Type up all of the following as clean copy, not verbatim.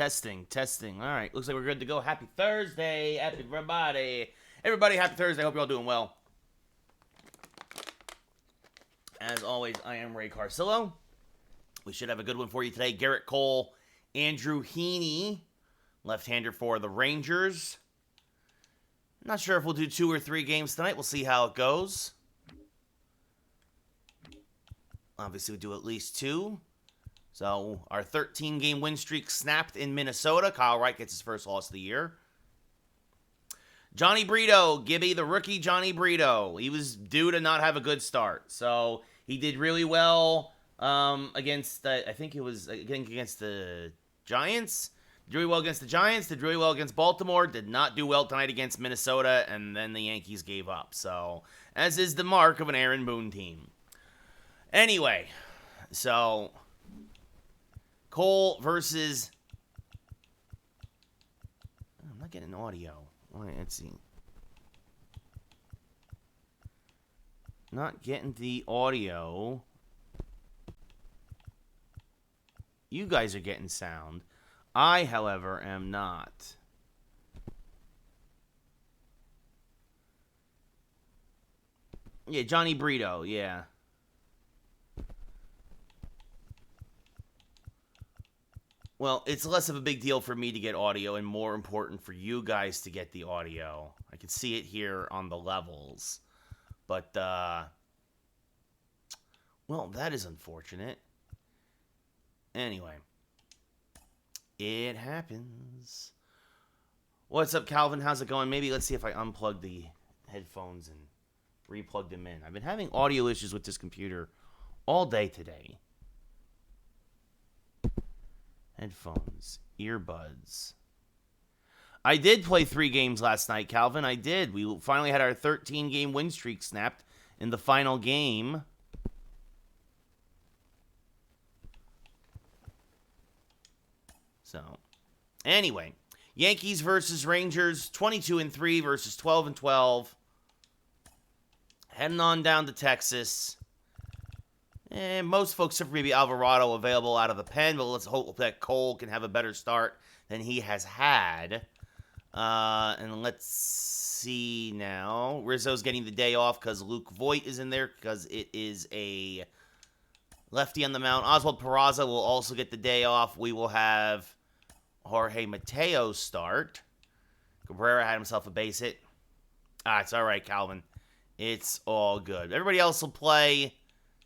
Testing. All right, looks like we're good to go. Happy Thursday, everybody. Everybody, happy Thursday. Hope you're all doing well. As always, I am Ray Carcillo. We should have a good one for you today. Garrett Cole, Andrew Heaney, left-hander for the Rangers. Not sure if we'll do 2 or 3 games tonight. We'll see how it goes. Obviously, we'll do at least 2. So, our 13-game win streak snapped in Minnesota. Kyle Wright gets his first loss of the year. Johnny Brito, Gibby, the rookie Johnny Brito. He was due to not have a good start. So, he did really well against, I think it was against the Giants. Did really well against the Giants. Did really well against Baltimore. Did not do well tonight against Minnesota. And then the Yankees gave up. So, as is the mark of an Aaron Boone team. Anyway, so Cole versus... I'm not getting audio. All right, let's see. Not getting the audio. You guys are getting sound. I, however, am not. Yeah, Johnny Brito, yeah. Well, it's less of a big deal for me to get audio and more important for you guys to get the audio. I can see it here on the levels. But, well, that is unfortunate. Anyway. It happens. What's up, Calvin? How's it going? Maybe let's see if I unplug the headphones and replug them in. I've been having audio issues with this computer all day today. Headphones, earbuds. I did play 3 games last night, Calvin. I did. We finally had our 13-game win streak snapped in the final game. So, anyway, Yankees versus Rangers, 22-3 versus 12-12. Heading on down to Texas. And most folks have maybe Alvarado available out of the pen, but let's hope that Cole can have a better start than he has had. And let's see now. Rizzo's getting the day off because Luke Voit is in there because it is a lefty on the mound. Oswald Peraza will also get the day off. We will have Jorge Mateo start. Cabrera had himself a base hit. It's all right, Calvin. It's all good. Everybody else will play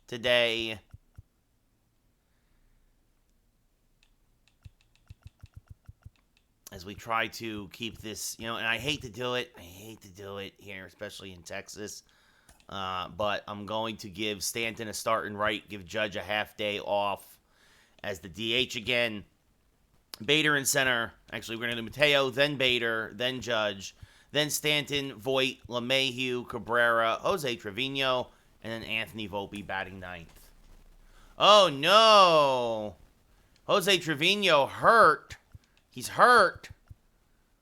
today. As we try to keep this, and I hate to do it. I hate to do it here, especially in Texas. But I'm going to give Stanton a start and right, give Judge a half day off as the DH again. Bader in center. Actually, we're going to do Mateo, then Bader, then Judge, then Stanton, Voit, LeMahieu, Cabrera, Jose Trevino, and then Anthony Volpe batting 9th. Oh, no. Jose Trevino hurt. He's hurt.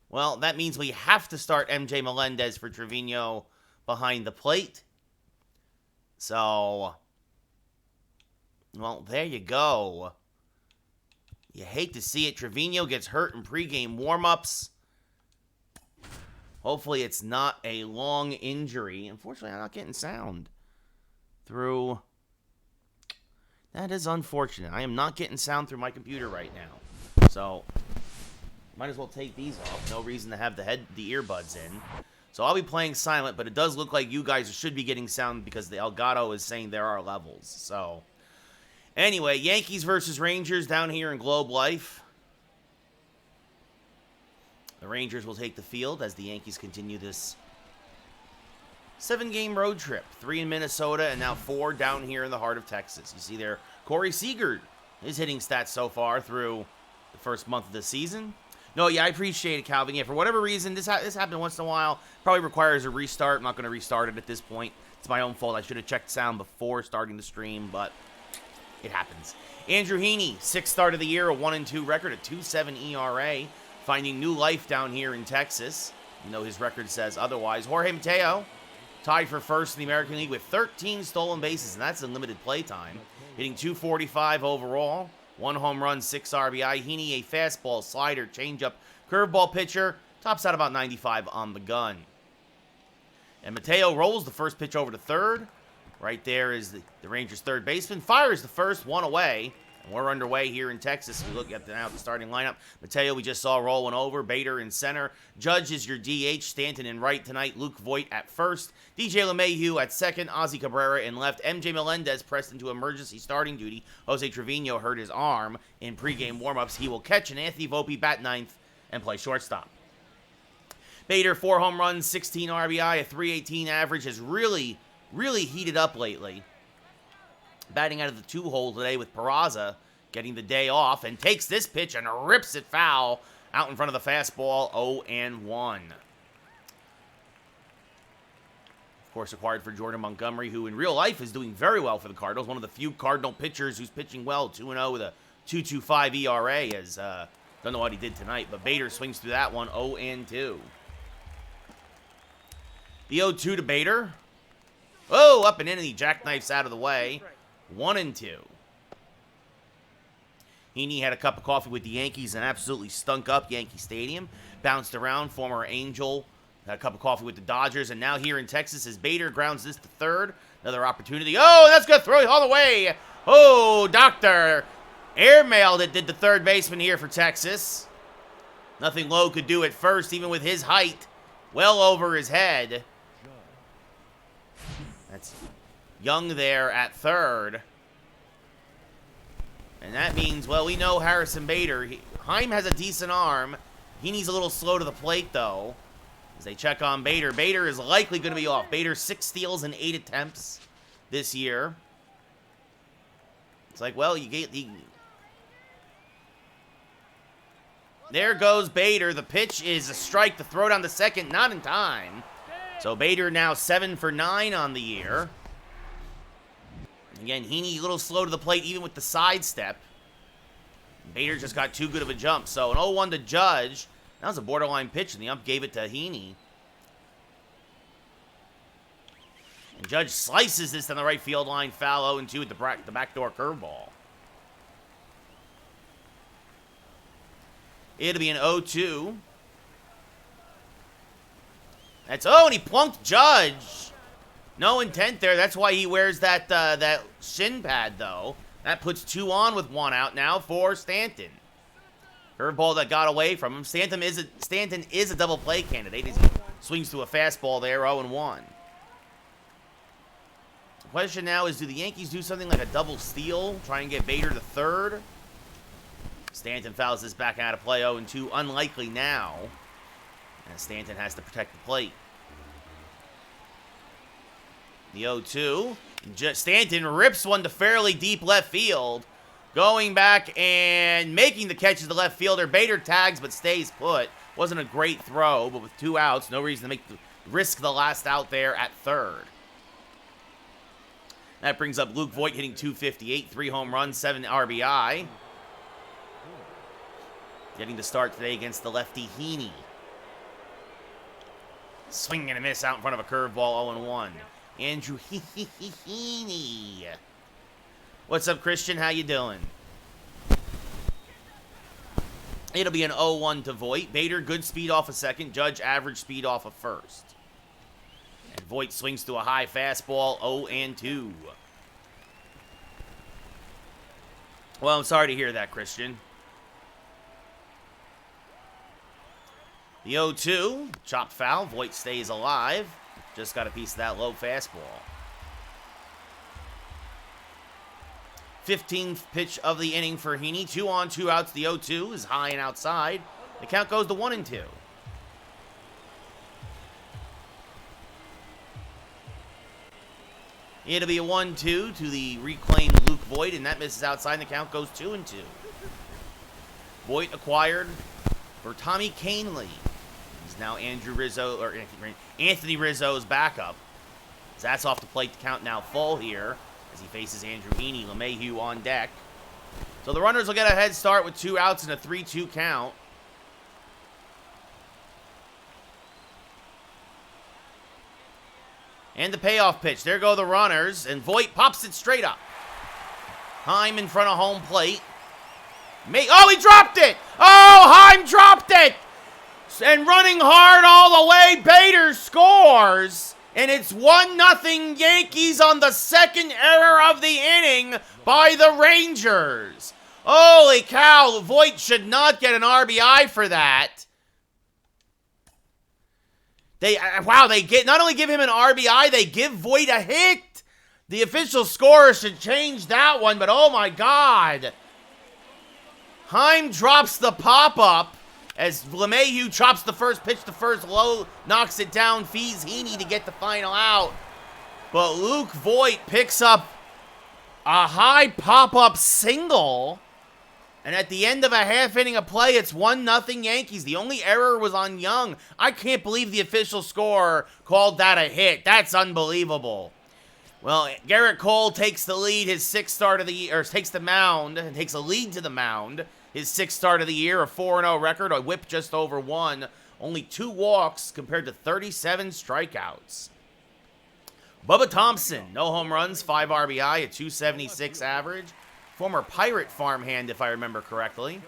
Well, that means we have to start MJ Melendez for Trevino behind the plate. So, well, there you go. You hate to see it. Trevino gets hurt in pregame warm-ups. Hopefully it's not a long injury. Unfortunately, I'm not getting sound through. That is unfortunate. I am not getting sound through my computer right now. So, might as well take these off. No reason to have the earbuds in. So I'll be playing silent, but it does look like you guys should be getting sound because the Elgato is saying there are levels. So, anyway, Yankees versus Rangers down here in Globe Life. The Rangers will take the field as the Yankees continue this 7-game road trip. 3 in Minnesota and now 4 down here in the heart of Texas. You see there, Corey Seager, his hitting stats so far through the first month of the season. No, yeah, I appreciate it, Calvin. Yeah, for whatever reason, this happened once in a while. Probably requires a restart. I'm not going to restart it at this point. It's my own fault. I should have checked sound before starting the stream, but it happens. Andrew Heaney, 6th start of the year, a 1-2 record, a 2.7 ERA. Finding new life down here in Texas, even though his record says otherwise. Jorge Mateo, tied for first in the American League with 13 stolen bases, and that's in limited play time. Hitting .245 overall, 1 home run, 6 RBI. Heaney, a fastball, slider, changeup, curveball pitcher. Tops out about 95 on the gun. And Mateo rolls the first pitch over to third. Right there is the Rangers' third baseman. Fires the first, 1 away. And we're underway here in Texas. We look at the starting lineup. Mateo, we just saw rolling over. Bader in center. Judge is your DH. Stanton in right tonight. Luke Voit at first. DJ LeMahieu at second. Ozzy Cabrera in left. MJ Melendez pressed into emergency starting duty. Jose Trevino hurt his arm in pregame warmups. He will catch, and Anthony Volpe bat ninth and play shortstop. Bader, 4 home runs, 16 RBI, a .318 average, has really heated up lately. Batting out of the 2-hole today with Peraza getting the day off, and takes this pitch and rips it foul out in front of the fastball, 0-1. Of course, acquired for Jordan Montgomery, who in real life is doing very well for the Cardinals. One of the few Cardinal pitchers who's pitching well, 2-0 with a 2.25 ERA. Don't know what he did tonight, but Bader swings through that one, 0-2. The 0-2 to Bader. Oh, up and in, and he jackknifes out of the way. 1-2. Heaney had a cup of coffee with the Yankees and absolutely stunk up Yankee Stadium. Bounced around, former Angel. Had a cup of coffee with the Dodgers. And now here in Texas, as Bader grounds this to third. Another opportunity. Oh, that's going to throw it all the way. Oh, Doctor airmailed it, did the third baseman here for Texas. Nothing Lowe could do at first, even with his height well over his head. That's Young there at third. And that means, well, we know Harrison Bader. Heim has a decent arm. He needs a little slow to the plate, though. As they check on Bader. Bader is likely going to be off. Bader, 6 steals and 8 attempts this year. It's like, well, you get the... There goes Bader. The pitch is a strike. The throw down to second, not in time. So Bader now 7 for 9 on the year. Again, Heaney a little slow to the plate, even with the sidestep. Bader just got too good of a jump. So an 0-1 to Judge. That was a borderline pitch, and the ump gave it to Heaney. And Judge slices this down the right field line, foul 0-2 with the backdoor curveball. It'll be an 0-2. That's, and he plunked Judge. No intent there. That's why he wears that that shin pad, though. That puts 2 on with 1 out now for Stanton. Curveball that got away from him. Stanton is a double play candidate. He swings to a fastball there, 0-1. The question now is, do the Yankees do something like a double steal? Try and get Bader to third? Stanton fouls this back out of play, 0-2. Unlikely now. And Stanton has to protect the plate. The 0-2. Stanton rips one to fairly deep left field. Going back and making the catch as the left fielder. Bader tags but stays put. Wasn't a great throw, but with 2 outs, no reason to risk the last out there at third. That brings up Luke Voit hitting .258, 3 home runs, 7 RBI. Getting the start today against the lefty Heaney. Swing and a miss out in front of a curveball, 0-1. Andrew Heaney. What's up, Christian? How you doing? It'll be an 0-1 to Voit. Bader, good speed off a second. Judge, average speed off a first. And Voit swings to a high fastball, 0-2. Well, I'm sorry to hear that, Christian. The 0-2, chopped foul. Voit stays alive. Just got a piece of that low fastball. 15th pitch of the inning for Heaney. 2 on, 2 outs. The 0-2 is high and outside. The count goes to 1-2. It'll be a 1-2 to the reclaimed Luke Voit, and that misses outside, and the count goes 2-2. Voit acquired for Tommy Canely. He's now Anthony Rizzo's backup. That's off the plate. The count now full here as he faces Andrew Heaney. LeMahieu on deck. So the runners will get a head start with 2 outs and a 3-2 count. And the payoff pitch. There go the runners, and Voit pops it straight up. Heim in front of home plate. Oh, he dropped it! Oh, Heim dropped it! And running hard all the way, Bader scores! And it's 1-0 Yankees on the second error of the inning by the Rangers. Holy cow, Voit should not get an RBI for that. They not only give him an RBI, they give Voit a hit. The official scorer should change that one, but oh my God. Heim drops the pop-up as LeMahieu chops the first pitch to first, low, knocks it down, feeds Heaney to get the final out. But Luke Voit picks up a high pop-up single. And at the end of a half inning of play, it's 1-0 Yankees. The only error was on Young. I can't believe the official scorer called that a hit. That's unbelievable. Well, Garrett Cole takes the lead, his sixth start of the year, or takes the mound, and takes a lead to the mound. His sixth start of the year, a 4-0 record, a whip just over 1. Only 2 walks compared to 37 strikeouts. Bubba Thompson, no home runs, 5 RBI, a 276 average. Former Pirate farmhand, if I remember correctly.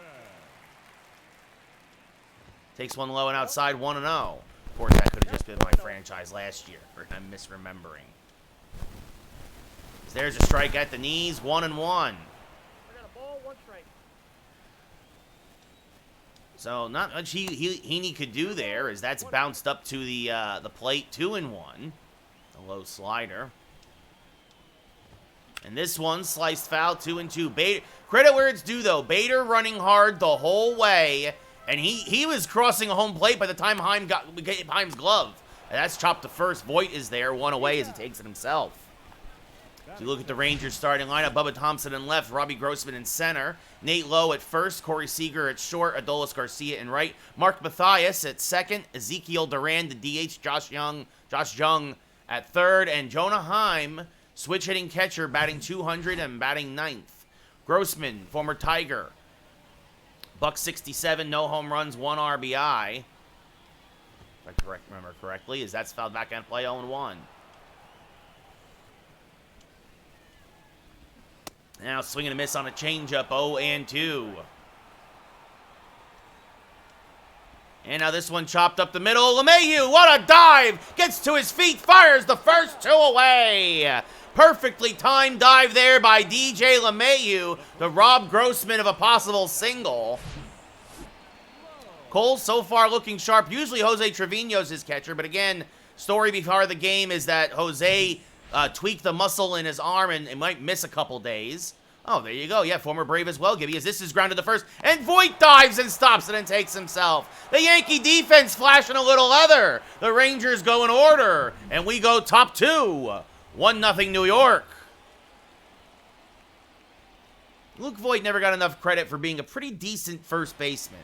Takes one low and outside, 1-0. Of course, that could have just been my franchise last year, or I'm misremembering. There's a strike at the knees, 1-1. I got a ball, 1 strike. So not much Heaney could do there, as that's bounced up to the plate, 2-1. A low slider. And this one, sliced foul, 2-2. Bader, credit where it's due, though. Bader running hard the whole way. And he was crossing a home plate by the time Heim got Heim's glove. And that's chopped to first. Voit is there, 1 away as he takes it himself. So you look at the Rangers starting lineup. Bubba Thompson in left, Robbie Grossman in center. Nate Lowe at first, Corey Seager at short, Adolis Garcia in right. Mark Mathias at second, Ezekiel Duran, the DH, Josh Young at third, and Jonah Heim, switch hitting catcher, batting 200 and batting 9th. Grossman, former Tiger. .67, no home runs, 1 RBI. If I remember correctly, as that's fouled back on play, 0-1. Now swing and a miss on a changeup, 0-2. And now this one chopped up the middle. LeMahieu, what a dive! Gets to his feet, fires the first 2 away. Perfectly timed dive there by DJ LeMahieu to rob Grossman of a possible single. Cole so far looking sharp. Usually Jose Trevino's his catcher, but again, story before the game is that Jose tweaked the muscle in his arm and it might miss a couple days. Oh, there you go. Yeah, former Brave as well, Gibby, as this is grounded to first. And Voit dives and stops it and takes himself. The Yankee defense flashing a little leather. The Rangers go in order. And we go top 2. 1-0 New York. Luke Voit never got enough credit for being a pretty decent first baseman.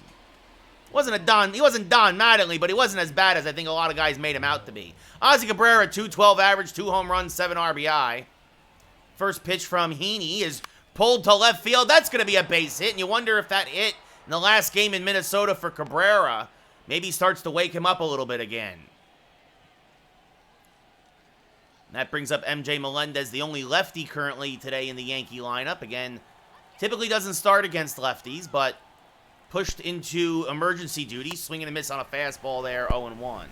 He wasn't Don Mattingly, but he wasn't as bad as I think a lot of guys made him out to be. Ozzie Cabrera, 212 average, 2 home runs, 7 RBI. First pitch from Heaney is pulled to left field. That's going to be a base hit, and you wonder if that hit in the last game in Minnesota for Cabrera maybe starts to wake him up a little bit again. And that brings up MJ Melendez, the only lefty currently today in the Yankee lineup. Again, typically doesn't start against lefties, but pushed into emergency duty. Swing and a miss on a fastball there, 0-1.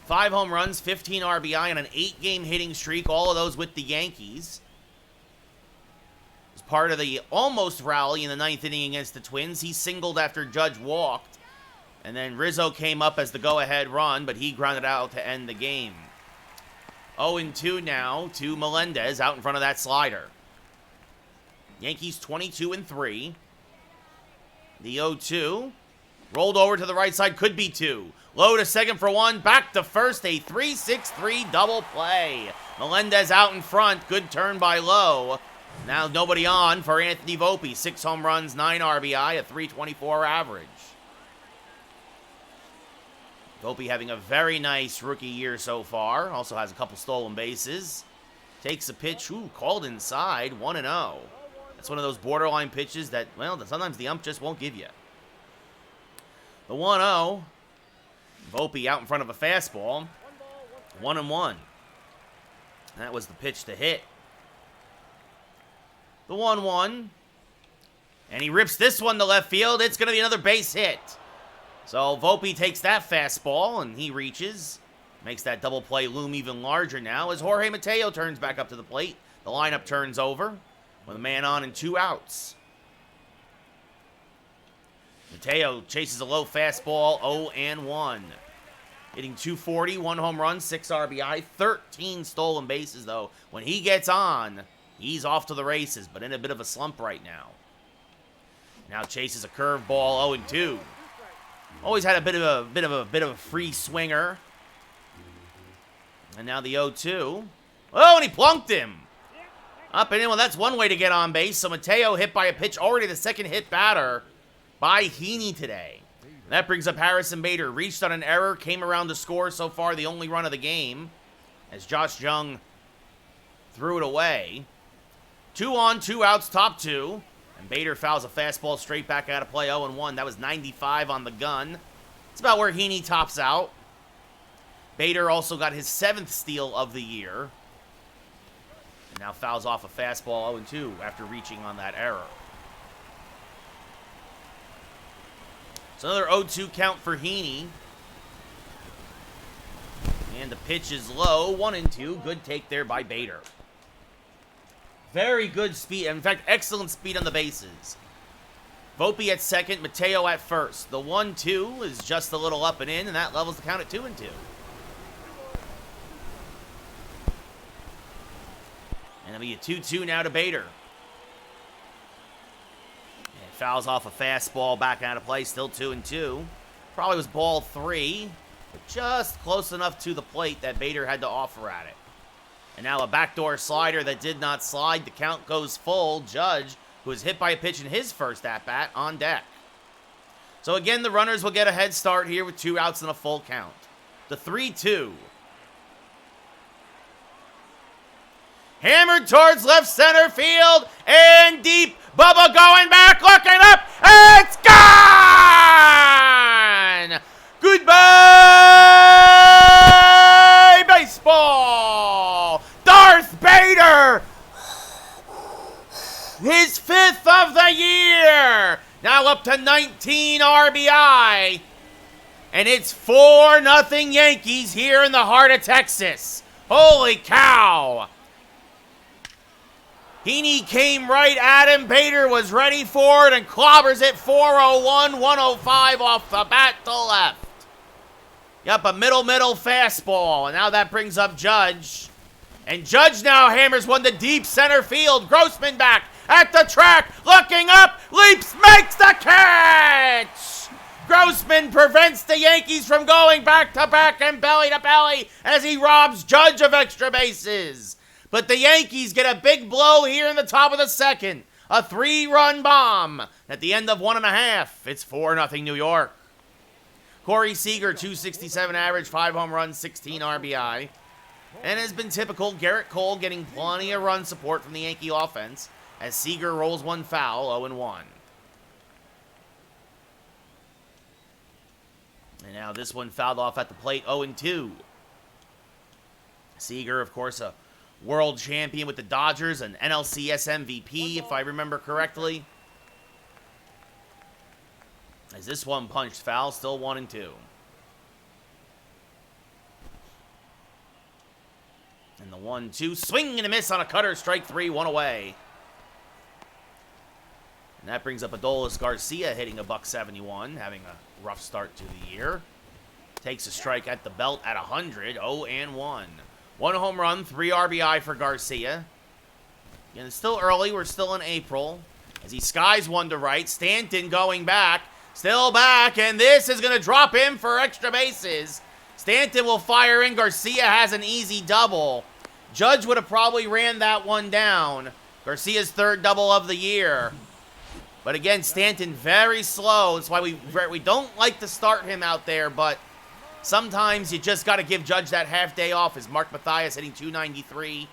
5 home runs, 15 RBI, on an 8-game hitting streak, all of those with the Yankees. As part of the almost rally in the 9th inning against the Twins, he singled after Judge walked. And then Rizzo came up as the go-ahead run, but he grounded out to end the game. 0-2 now to Melendez out in front of that slider. Yankees 22-3. The 0-2. Rolled over to the right side, could be 2. Low to second for 1, back to first, a 3-6-3 double play. Melendez out in front, good turn by Lowe. Now nobody on for Anthony Volpe. 6 home runs, 9 RBI, a 324 average. Volpe having a very nice rookie year so far. Also has a couple stolen bases. Takes a pitch, called inside, 1-0. That's one of those borderline pitches that, well, sometimes the ump just won't give you. The 1-0. Volpe out in front of a fastball. 1-1. That was the pitch to hit. The 1-1. And he rips this one to left field. It's going to be another base hit. So Volpe takes that fastball, and he reaches. Makes that double play loom even larger now as Jorge Mateo turns back up to the plate. The lineup turns over with a man on and 2 outs. Mateo chases a low fastball, 0-1. Hitting .240, 1 home run, 6 RBI, 13 stolen bases, though. When he gets on, he's off to the races, but in a bit of a slump right now. Now chases a curveball, 0-2. Always had a bit of a free swinger. And now the 0-2. Oh, and he plunked him. Up and in. Well, that's one way to get on base. So Mateo hit by a pitch, already the second hit batter by Heaney today. That brings up Harrison Bader. Reached on an error, came around to score so far, the only run of the game, as Josh Jung threw it away. 2 on, 2 outs, top 2. And Bader fouls a fastball straight back out of play, 0-1. That was 95 on the gun. It's about where Heaney tops out. Bader also got his 7th steal of the year. And now fouls off a fastball, 0-2, after reaching on that error. So another 0-2 count for Heaney. And the pitch is low, 1-2. Good take there by Bader. Very good speed. In fact, excellent speed on the bases. Volpe at second, Mateo at first. The 1-2 is just a little up and in, and that levels the count at 2-2. And it'll be a 2-2 now to Bader. And fouls off a fastball back out of play, still 2-2. Probably was ball 3, but just close enough to the plate that Bader had to offer at it. And now a backdoor slider that did not slide. The count goes full. Judge, who was hit by a pitch in his first at-bat, on deck. So again, the runners will get a head start here with 2 outs and a full count. The 3-2. Hammered towards left center field and deep. Bubba going back, looking up. It's gone! Goodbye, baseball! Darth Bader! His 5th of the year! Now up to 19 RBI. And it's 4-0 Yankees here in the heart of Texas. Holy cow! Heaney came right at him. Bader was ready for it and clobbers it 401, 105 off the bat to left. Yep, a middle fastball. And now that brings up Judge. And Judge now hammers one to deep center field. Grossman back at the track, looking up, leaps, makes the catch! Grossman prevents the Yankees from going back to back and belly to belly as he robs Judge of extra bases. But the Yankees get a big blow here in the top of the second. A 3-run bomb. At the end of 1.5, it's 4-0 New York. Corey Seager, 267 average, 5 home runs, 16 RBI. And it has been typical, Garrett Cole getting plenty of run support from the Yankee offense as Seager rolls one foul, 0-1. And now this one fouled off at the plate, 0-2. Seager, of course, a world champion with the Dodgers, an NLCS MVP, if I remember correctly. As this one punched foul, still 1-2. And the 1-2, swing and a miss on a cutter, strike 3, 1 away. And that brings up Adolis Garcia hitting a .171, having a rough start to the year. Takes a strike at the belt at 100, 0-1. 1 home run, 3 RBI for Garcia. And it's still early. We're still in April. As he skies one to right. Stanton going back. Still back. And this is going to drop him for extra bases. Stanton will fire in. Garcia has an easy double. Judge would have probably ran that one down. Garcia's 3rd double of the year. But again, Stanton very slow. That's why we don't like to start him out there, but sometimes you just got to give Judge that half day off. As Mark Mathias hitting .293,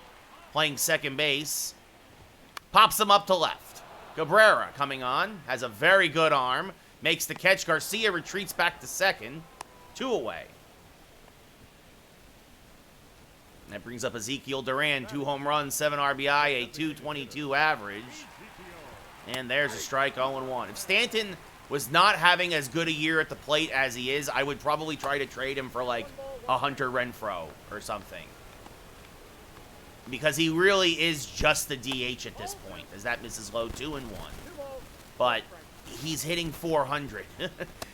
playing second base. Pops him up to left. Cabrera coming on, has a very good arm, makes the catch. Garcia retreats back to second, 2 away. And that brings up Ezekiel Duran, 2 home runs, 7 RBI, a .222 average. And there's a strike, 0-1. If Stanton was not having as good a year at the plate as he is, I would probably try to trade him for, like, a Hunter Renfroe or something. Because he really is just the DH at this point, as that misses low, 2-1. But he's hitting 400.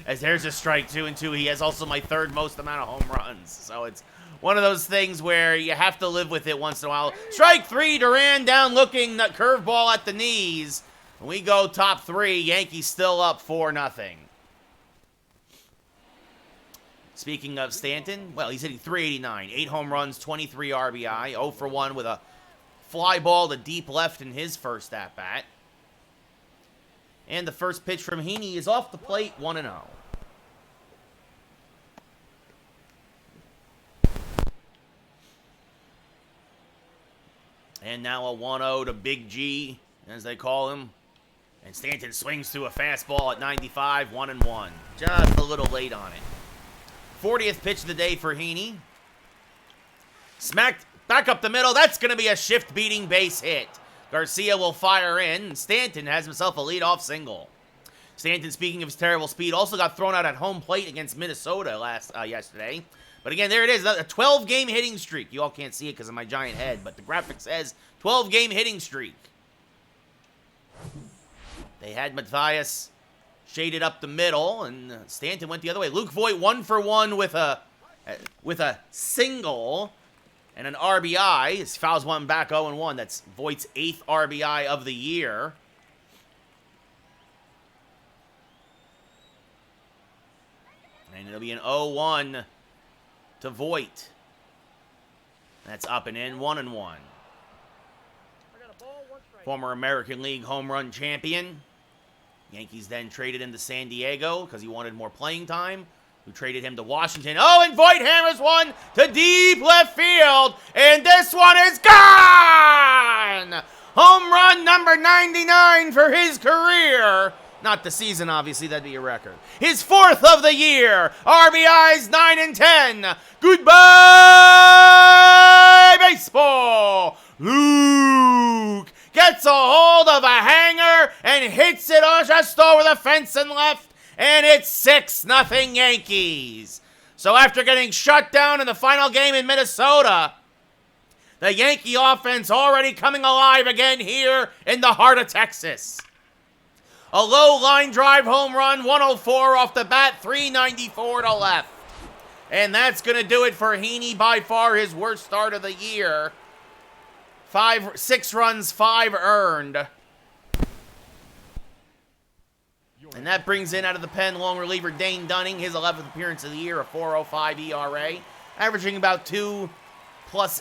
As there's a strike, 2-2. He has also my third most amount of home runs. So it's one of those things where you have to live with it once in a while. Strike 3, Duran down looking, that curveball at the knees. We go top 3. Yankees still up 4-0. Speaking of Stanton, well, he's hitting 389. 8 home runs, 23 RBI. 0 for 1 with a fly ball to deep left in his first at-bat. And the first pitch from Heaney is off the plate, 1-0. And now a 1-0 to Big G, as they call him. And Stanton swings through a fastball at 95, 1-1. Just a little late on it. 40th pitch of the day for Heaney. Smacked back up the middle. That's going to be a shift-beating base hit. Garcia will fire in. Stanton has himself a leadoff single. Stanton, speaking of his terrible speed, also got thrown out at home plate against Minnesota yesterday. But again, there it is, a 12-game hitting streak. You all can't see it because of my giant head, but the graphic says 12-game hitting streak. They had Matthias shaded up the middle, and Stanton went the other way. Luke Voigt 1 for 1 with a single and an RBI. His fouls one back 0-1. That's Voigt's 8th RBI of the year. And it'll be an 0-1 to Voigt. That's up and in, 1-1. Former American League home run champion. Yankees then traded him to San Diego because he wanted more playing time. Who traded him to Washington. Oh, and Voigt hammers one to deep left field. And this one is gone! Home run number 99 for his career. Not the season, obviously. That'd be a record. His 4th of the year. RBIs 9 and 10. Goodbye, baseball. Luke gets a hold of a hanger and hits it just over the fence and left. And it's 6-0 Yankees. So after getting shut down in the final game in Minnesota, the Yankee offense already coming alive again here in the heart of Texas. A low line drive home run, 104 off the bat, 394 to left. And that's going to do it for Heaney, by far his worst start of the year. 6 runs, 5 earned. And that brings in out of the pen long reliever Dane Dunning, his 11th appearance of the year, a 4.05 ERA, averaging about 2+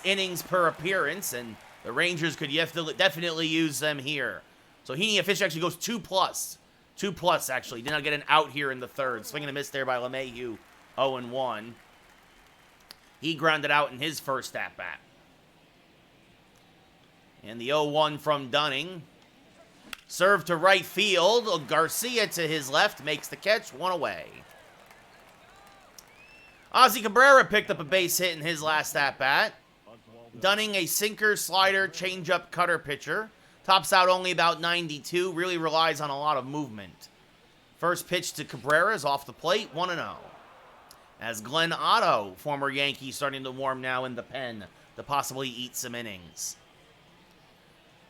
innings per appearance, and the Rangers could definitely use them here. So Heaney officially actually goes 2+. 2+, actually. Did not get an out here in the third. Swing and a miss there by LeMahieu, 0-1. He grounded out in his first at-bat. And the 0-1 from Dunning. Serve to right field. Garcia to his left makes the catch. 1 away. Ozzy Cabrera picked up a base hit in his last at-bat. Dunning, a sinker, slider, changeup, cutter pitcher. Tops out only about 92. Really relies on a lot of movement. First pitch to Cabrera is off the plate. 1-0. As Glenn Otto, former Yankee, starting to warm now in the pen to possibly eat some innings.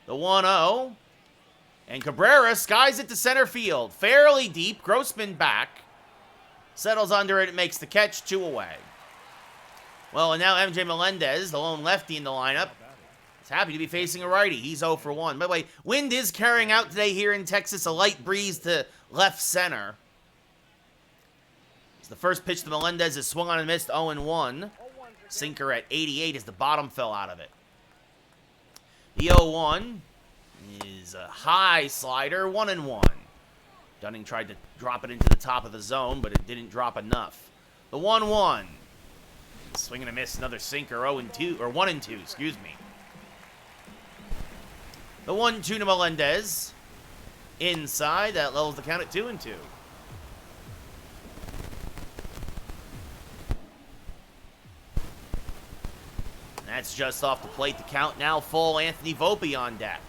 The 1-0. And Cabrera skies it to center field. Fairly deep. Grossman back. Settles under it. Makes the catch. 2 away. Well, and now MJ Melendez, the lone lefty in the lineup, is happy to be facing a righty. He's 0 for 1. By the way, wind is carrying out today here in Texas. A light breeze to left center. As the first pitch to Melendez is swung on and missed. 0-1. Sinker at 88 as the bottom fell out of it. The 0-1 is a high slider, 1-1. Dunning tried to drop it into the top of the zone, but it didn't drop enough. The 1-1. Swing and a miss, another sinker, 0-2, or 1-2, excuse me. The 1-2 to Melendez. Inside, that levels the count at 2-2. That's just off the plate. The count now full. Anthony Volpe on deck.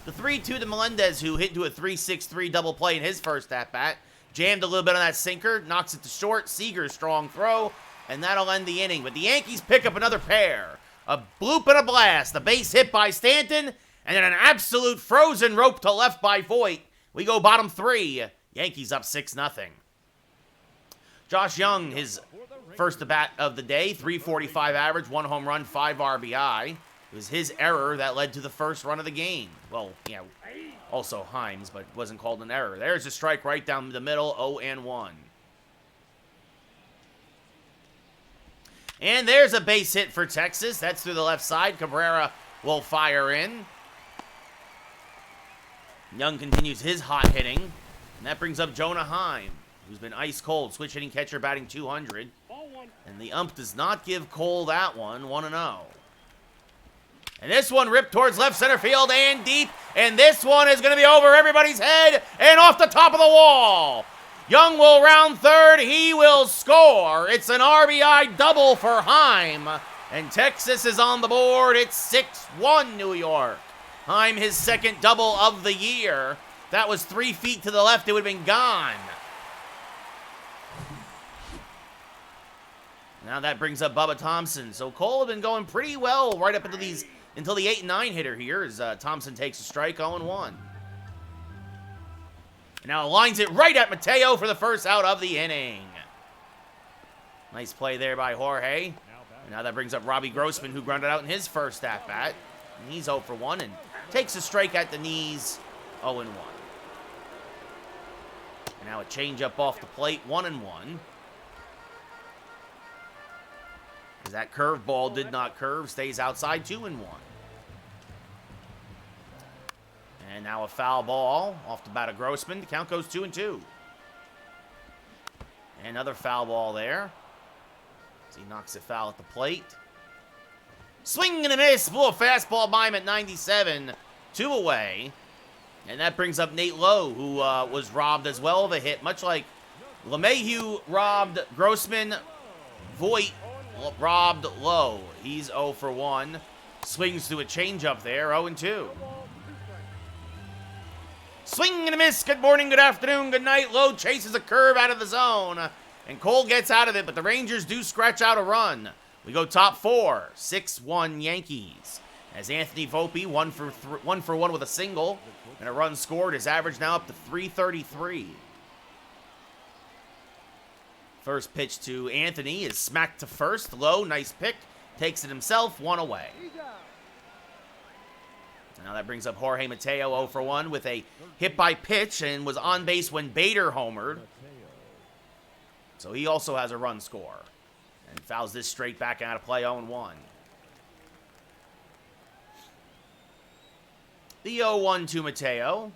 The 3-2 to Melendez, who hit into a 3-6-3 double play in his first at-bat. Jammed a little bit on that sinker, knocks it to short. Seager's strong throw, and that'll end the inning. But the Yankees pick up another pair. A bloop and a blast. A base hit by Stanton, and then an absolute frozen rope to left by Voit. We go bottom 3. Yankees up 6-0. Josh Young, his first at-bat of the day. 345 average, 1 home run, 5 RBI. It was his error that led to the first run of the game. Well, yeah, also Himes, but wasn't called an error. There's a strike right down the middle, 0-1. And there's a base hit for Texas. That's through the left side. Cabrera will fire in. Young continues his hot hitting. And that brings up Jonah Heim, who's been ice cold. Switch hitting catcher batting 200. And the ump does not give Cole that one, 1-0. And this one ripped towards left center field and deep. And this one is going to be over everybody's head and off the top of the wall. Young will round third. He will score. It's an RBI double for Heim. And Texas is on the board. It's 6-1 New York. Heim, his second double of the year. That was 3 feet to the left. It would have been gone. Now that brings up Bubba Thompson. So Cole had been going pretty well right up until the 8 and 9 hitter here as Thompson takes a strike, 0-1. Now lines it right at Mateo for the first out of the inning. Nice play there by Jorge. And now that brings up Robbie Grossman, who grounded out in his first at-bat. And he's 0 for 1 and takes a strike at the knees, 0-1. And now a changeup off the plate, 1-1. As that curveball did not curve, stays outside, 2-1. And now a foul ball off the bat of Grossman. The count goes 2-2. Another foul ball there. As he knocks it foul at the plate. Swing and a miss. Blew a fastball by him at 97. 2 away. And that brings up Nate Lowe, who was robbed as well of a hit. Much like LeMahieu robbed Grossman, Voit robbed Lowe. He's 0 for 1. Swings to a changeup there, 0-2. Swing and a miss. Good morning, good afternoon, good night. Lowe chases a curve out of the zone. And Cole gets out of it, but the Rangers do scratch out a run. We go top 4. 6-1 Yankees. As Anthony Volpe, 1 for 1 with a single. And a run scored. His average now up to 333. First pitch to Anthony is smacked to first. Lowe, nice pick. Takes it himself, 1 away. Now that brings up Jorge Mateo, 0 for 1 with a hit by pitch and was on base when Bader homered. So he also has a run score. And fouls this straight back out of play, 0-1. The 0-1 to Mateo.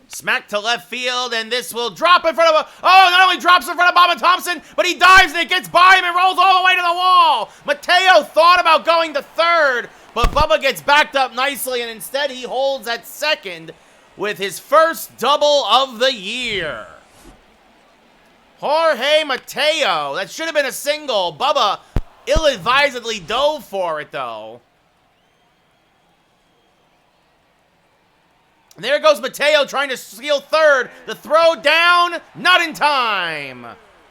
Smack to left field, and this will drop in front of not only drops in front of Bobby Thompson, but he dives and it gets by him and rolls all the way to the wall. Mateo thought about going to third, but Bubba gets backed up nicely, and instead he holds at second with his first double of the year. Jorge Mateo. That should have been a single. Bubba ill-advisedly dove for it, though. And there goes Mateo trying to steal third. The throw down, not in time.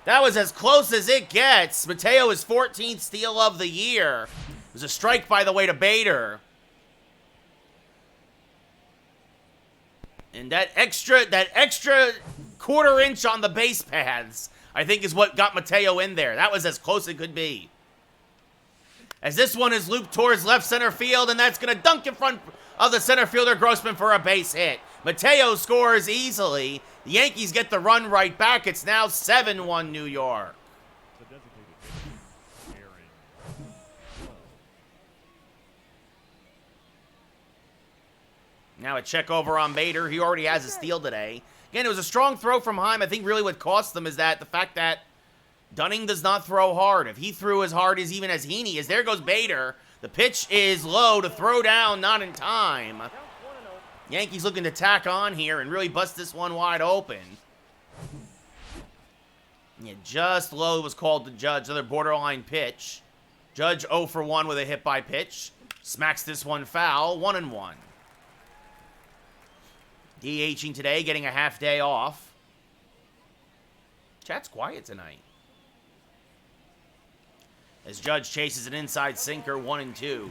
That was as close as it gets. Mateo is 14th steal of the year. It was a strike, by the way, to Bader. And that extra quarter inch on the base paths, I think, is what got Mateo in there. That was as close as it could be. As this one is looped towards left center field, and that's going to dunk in front of the center fielder Grossman for a base hit. Mateo scores easily. The Yankees get the run right back. It's now 7-1 New York. Now a check over on Bader. He already has a steal today. Again, it was a strong throw from Heim. I think really what cost them is that the fact that Dunning does not throw hard. If he threw as hard as even as Heaney is, there goes Bader. The pitch is low to throw down, not in time. Yankees looking to tack on here and really bust this one wide open. Yeah, just low was called to Judge. Another borderline pitch. Judge 0 for 1 with a hit by pitch. Smacks this one foul, 1-1. DHing today, getting a half day off. Chat's quiet tonight. As Judge chases an inside sinker, 1-2.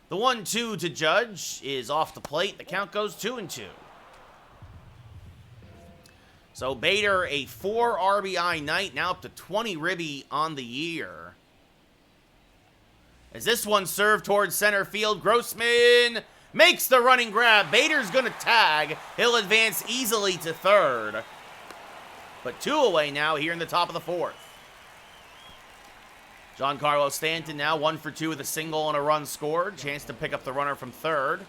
The 1-2 to Judge is off the plate. The count goes 2-2. So Bader, a 4 RBI night, now up to 20 ribby on the year. As this one served towards center field, Grossman makes the running grab. Bader's going to tag. He'll advance easily to third. But 2 away now here in the top of the 4th. Giancarlo Stanton now 1 for 2 with a single and a run scored. Chance to pick up the runner from third.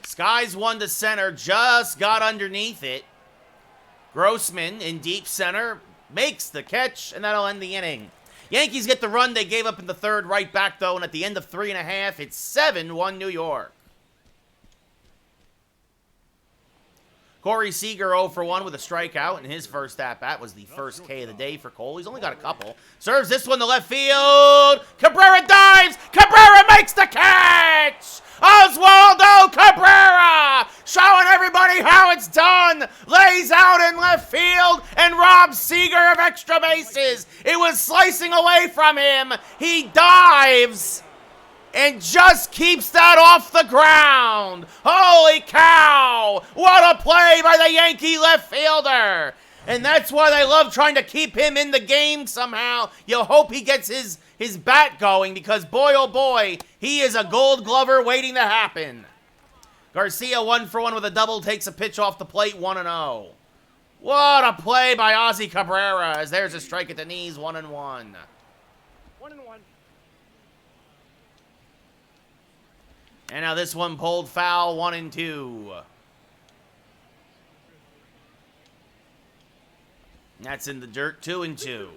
Skies 1 to center, just got underneath it. Grossman in deep center makes the catch, and that'll end the inning. Yankees get the run they gave up in the third right back, though, and at the end of 3.5, it's 7-1 New York. Corey Seager 0 for 1 with a strikeout, and his first at-bat was the first K of the day for Cole. He's only got a couple. Serves this one to left field. Cabrera dives. Cabrera makes the catch. Oswaldo Cabrera showing everybody how it's done. Lays out in left field and robs Seager of extra bases. It was slicing away from him. He dives and just keeps that off the ground. Holy cow! What a play by the Yankee left fielder. And that's why they love trying to keep him in the game somehow. You hope he gets his bat going because, boy, oh boy, he is a gold glover waiting to happen. Garcia 1 for 1 with a double, takes a pitch off the plate, 1-0. What a play by Ozzy Cabrera as there's a strike at the knees, 1-1. 1-1. And now this one pulled foul, 1-2. That's in the dirt, 2-2.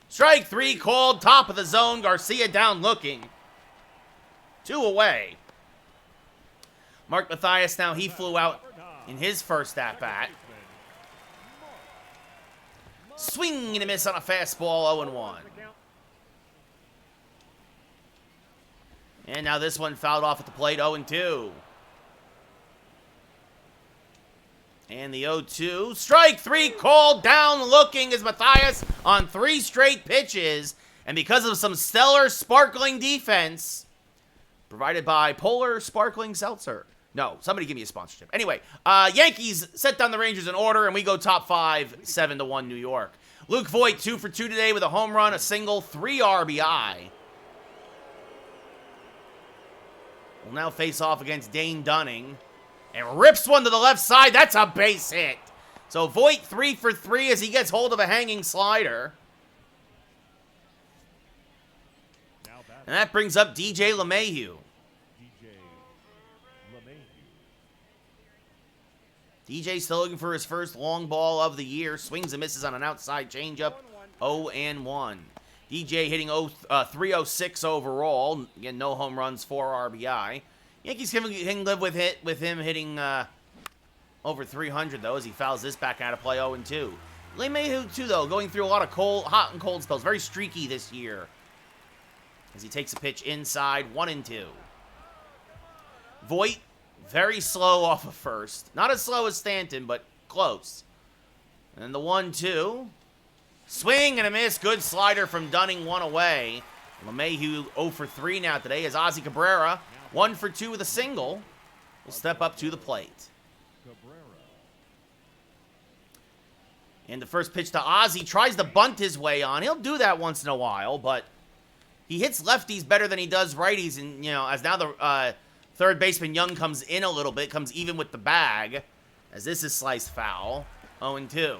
Strike 3 called, top of the zone. Garcia down looking. 2 away. Mark Mathias now, he flew out in his first at-bat. Swing and a miss on a fastball, 0-1. And now this one fouled off at the plate, 0-2. And the 0-2. Strike 3 called, down looking is Mathias on 3 straight pitches. And because of some stellar sparkling defense, provided by Polar Sparkling Seltzer. No, somebody give me a sponsorship. Anyway, Yankees set down the Rangers in order, and we go top 5, 7-1 New York. Luke Voit 2 for 2 today with a home run, a single, 3 RBI. Will now face off against Dane Dunning. And rips one to the left side. That's a base hit. So Voit 3 for 3 as he gets hold of a hanging slider. And that brings up DJ LeMahieu. DJ still looking for his first long ball of the year. Swings and misses on an outside changeup. 0-1. DJ hitting 306 overall. Again, no home runs, 4 RBI. Yankees can live with him hitting over 300, though, as he fouls this back out of play, 0-2. LeMahieu, too, though, going through a lot of hot and cold spells. Very streaky this year. As he takes a pitch inside, 1-2. Voit, very slow off of first. Not as slow as Stanton, but close. And the 1-2. Swing and a miss. Good slider from Dunning, 1 away. LeMahieu 0 for 3 now today as Ozzy Cabrera 1 for 2 with a single will step up to the plate. And the first pitch to Ozzy, tries to bunt his way on. He'll do that once in a while, but he hits lefties better than he does righties. And, you know, as now the third baseman Young comes in a little bit, comes even with the bag, as this is sliced foul, 0-2.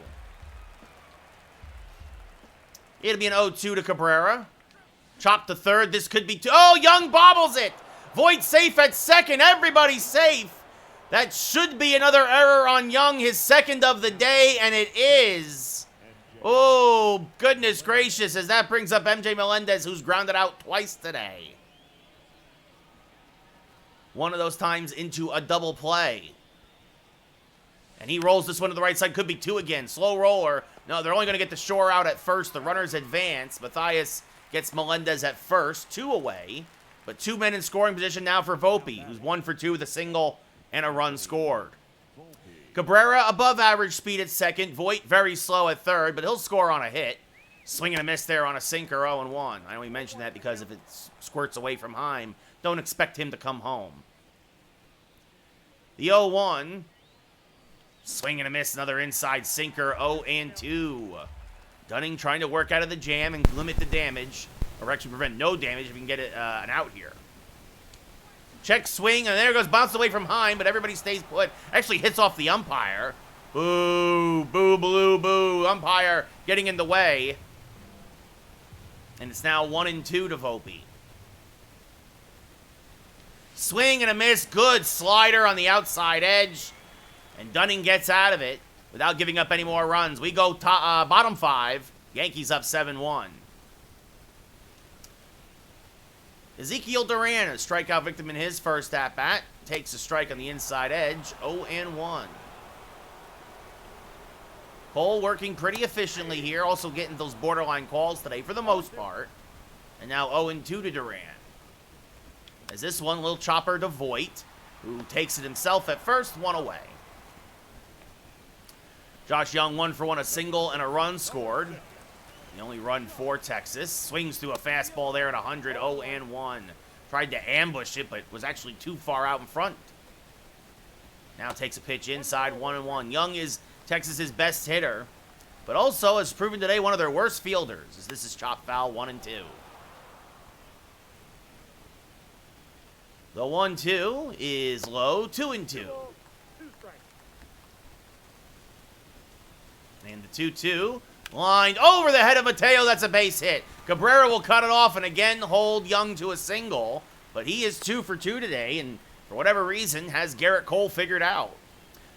It'll be an 0-2 to Cabrera. Chop to third. This could be two. Oh, Young bobbles it. Voit safe at second. Everybody's safe. That should be another error on Young, his second of the day, and it is. Oh, goodness gracious, as that brings up MJ Melendez, who's grounded out twice today. One of those times into a double play. And he rolls this one to the right side. Could be 2 again. Slow roller. No, they're only going to get the shore out at first. The runners advance. Matthias gets Melendez at first. 2 away. But 2 men in scoring position now for Volpe, who's 1 for 2 with a single and a run scored. Cabrera above average speed at second. Voit very slow at third, but he'll score on a hit. Swing and a miss there on a sinker, 0-1. I only mention that because if it squirts away from Heim, don't expect him to come home. The 0-1. Swing and a miss, another inside sinker, 0-2. Dunning trying to work out of the jam and limit the damage, or actually prevent no damage if we can get an out here. Check swing, and there goes, bounced away from Heim, but everybody stays put. Actually hits off the umpire. Boo, boo, boo, boo. Umpire getting in the way. And it's now 1-2 to Volpe. Swing and a miss, good slider on the outside edge. And Dunning gets out of it without giving up any more runs. We go bottom 5. Yankees up 7-1. Ezekiel Duran, a strikeout victim in his first at-bat, takes a strike on the inside edge, 0-1. Cole working pretty efficiently here, also getting those borderline calls today for the most part. And now 0-2 to Duran. As this one, little chopper to Voit, who takes it himself at first, 1 away. Josh Young 1 for 1, a single and a run scored. The only run for Texas. Swings through a fastball there at 100, 0-1. Tried to ambush it, but was actually too far out in front. Now takes a pitch inside, 1-1. Young is Texas's best hitter, but also has proven today one of their worst fielders, as this is chop foul, 1-2. The 1-2 is low, 2-2. And the 2-2 lined over the head of Mateo. That's a base hit. Cabrera will cut it off and again hold Young to a single. But he is 2 for 2 today, and for whatever reason, has Garrett Cole figured out.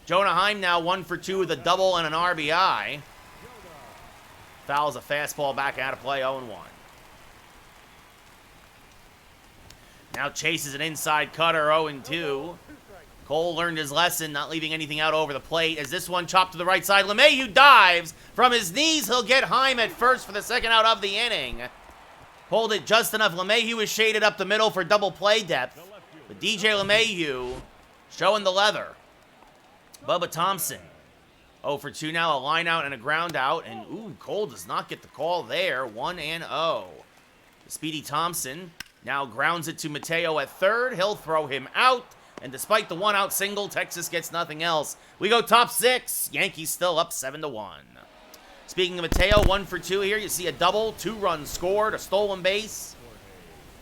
Jonah Heim now 1 for 2 with a double and an RBI. Fouls a fastball back out of play, 0-1. Now chases an inside cutter, 0-2. Cole learned his lesson, not leaving anything out over the plate. As this one chopped to the right side, LeMahieu dives. From his knees, he'll get Heim at first for the second out of the inning. Pulled it just enough. LeMahieu is shaded up the middle for double play depth. But DJ LeMahieu showing the leather. Bubba Thompson, 0 for 2 now, a line out and a ground out. And, ooh, Cole does not get the call there, 1-0. Speedy Thompson now grounds it to Mateo at third. He'll throw him out. And despite the 1-out single, Texas gets nothing else. We go top 6. Yankees still up 7-1. Speaking of Mateo, 1 for 2 here. You see a double, 2 runs scored, a stolen base.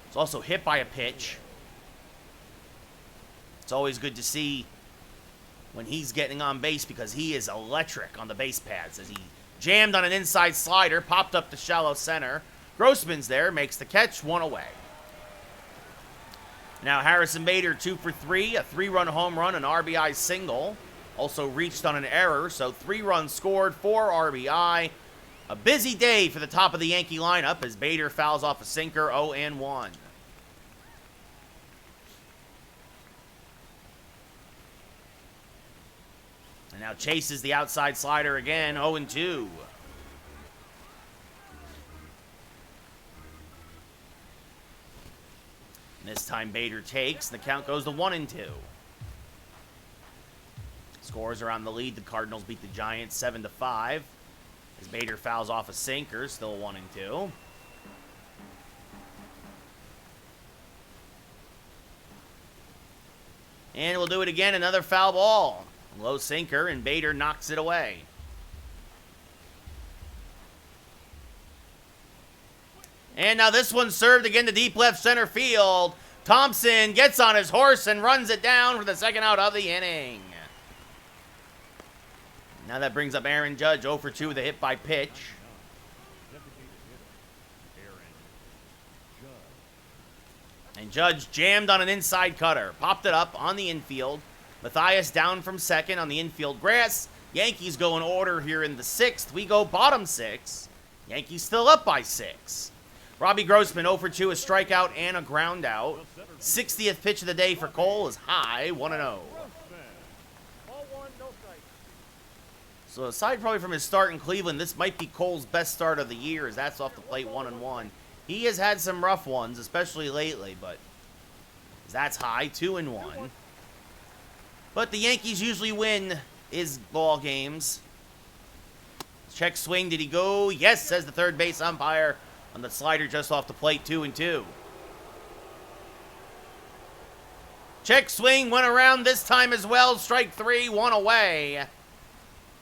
It's also hit by a pitch. It's always good to see when he's getting on base because he is electric on the base paths. As he jammed on an inside slider, popped up to shallow center. Grossman's there, makes the catch, 1 away. Now Harrison Bader 2 for 3, a 3-run home run, an RBI single. Also reached on an error, so 3 runs scored, 4 RBI. A busy day for the top of the Yankee lineup as Bader fouls off a sinker, 0-1. And now chases the outside slider again, 0-2. And this time Bader takes, and the count goes to 1-2. Scores are on the lead. The Cardinals beat the Giants 7-5. As Bader fouls off a sinker, still 1-2. And we'll do it again, another foul ball. Low sinker, and Bader knocks it away. And now this one served again to deep left center field. Thompson gets on his horse and runs it down for the second out of the inning. Now that brings up Aaron Judge, 0 for 2 with a hit by pitch. And Judge jammed on an inside cutter. Popped it up on the infield. Matthias down from second on the infield grass. Yankees go in order here in the 6th. We go bottom 6. Yankees still up by 6. Robbie Grossman 0 for 2, a strikeout and a ground out. 60th pitch of the day for Cole is high, 1-0. Ball 1, no strike. So aside probably from his start in Cleveland, this might be Cole's best start of the year, as that's off the plate 1-1. He has had some rough ones, especially lately, but that's high, 2-1. But the Yankees usually win his ball games. Check swing, did he go? Yes, says the third base umpire on the slider just off the plate, 2-2. Check swing went around this time as well. Strike 3, 1 away.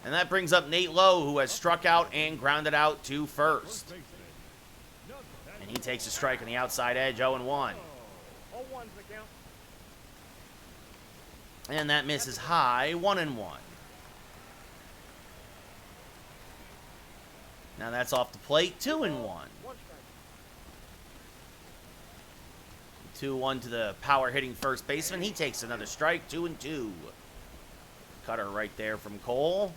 And that brings up Nate Lowe, who has struck out and grounded out to first. And he takes a strike on the outside edge, 0-1. 0-1's the count. And that misses high, 1-1. Now that's off the plate, 2-1. 2-1 to the power hitting first baseman. He takes another strike, 2-2. Cutter right there from Cole.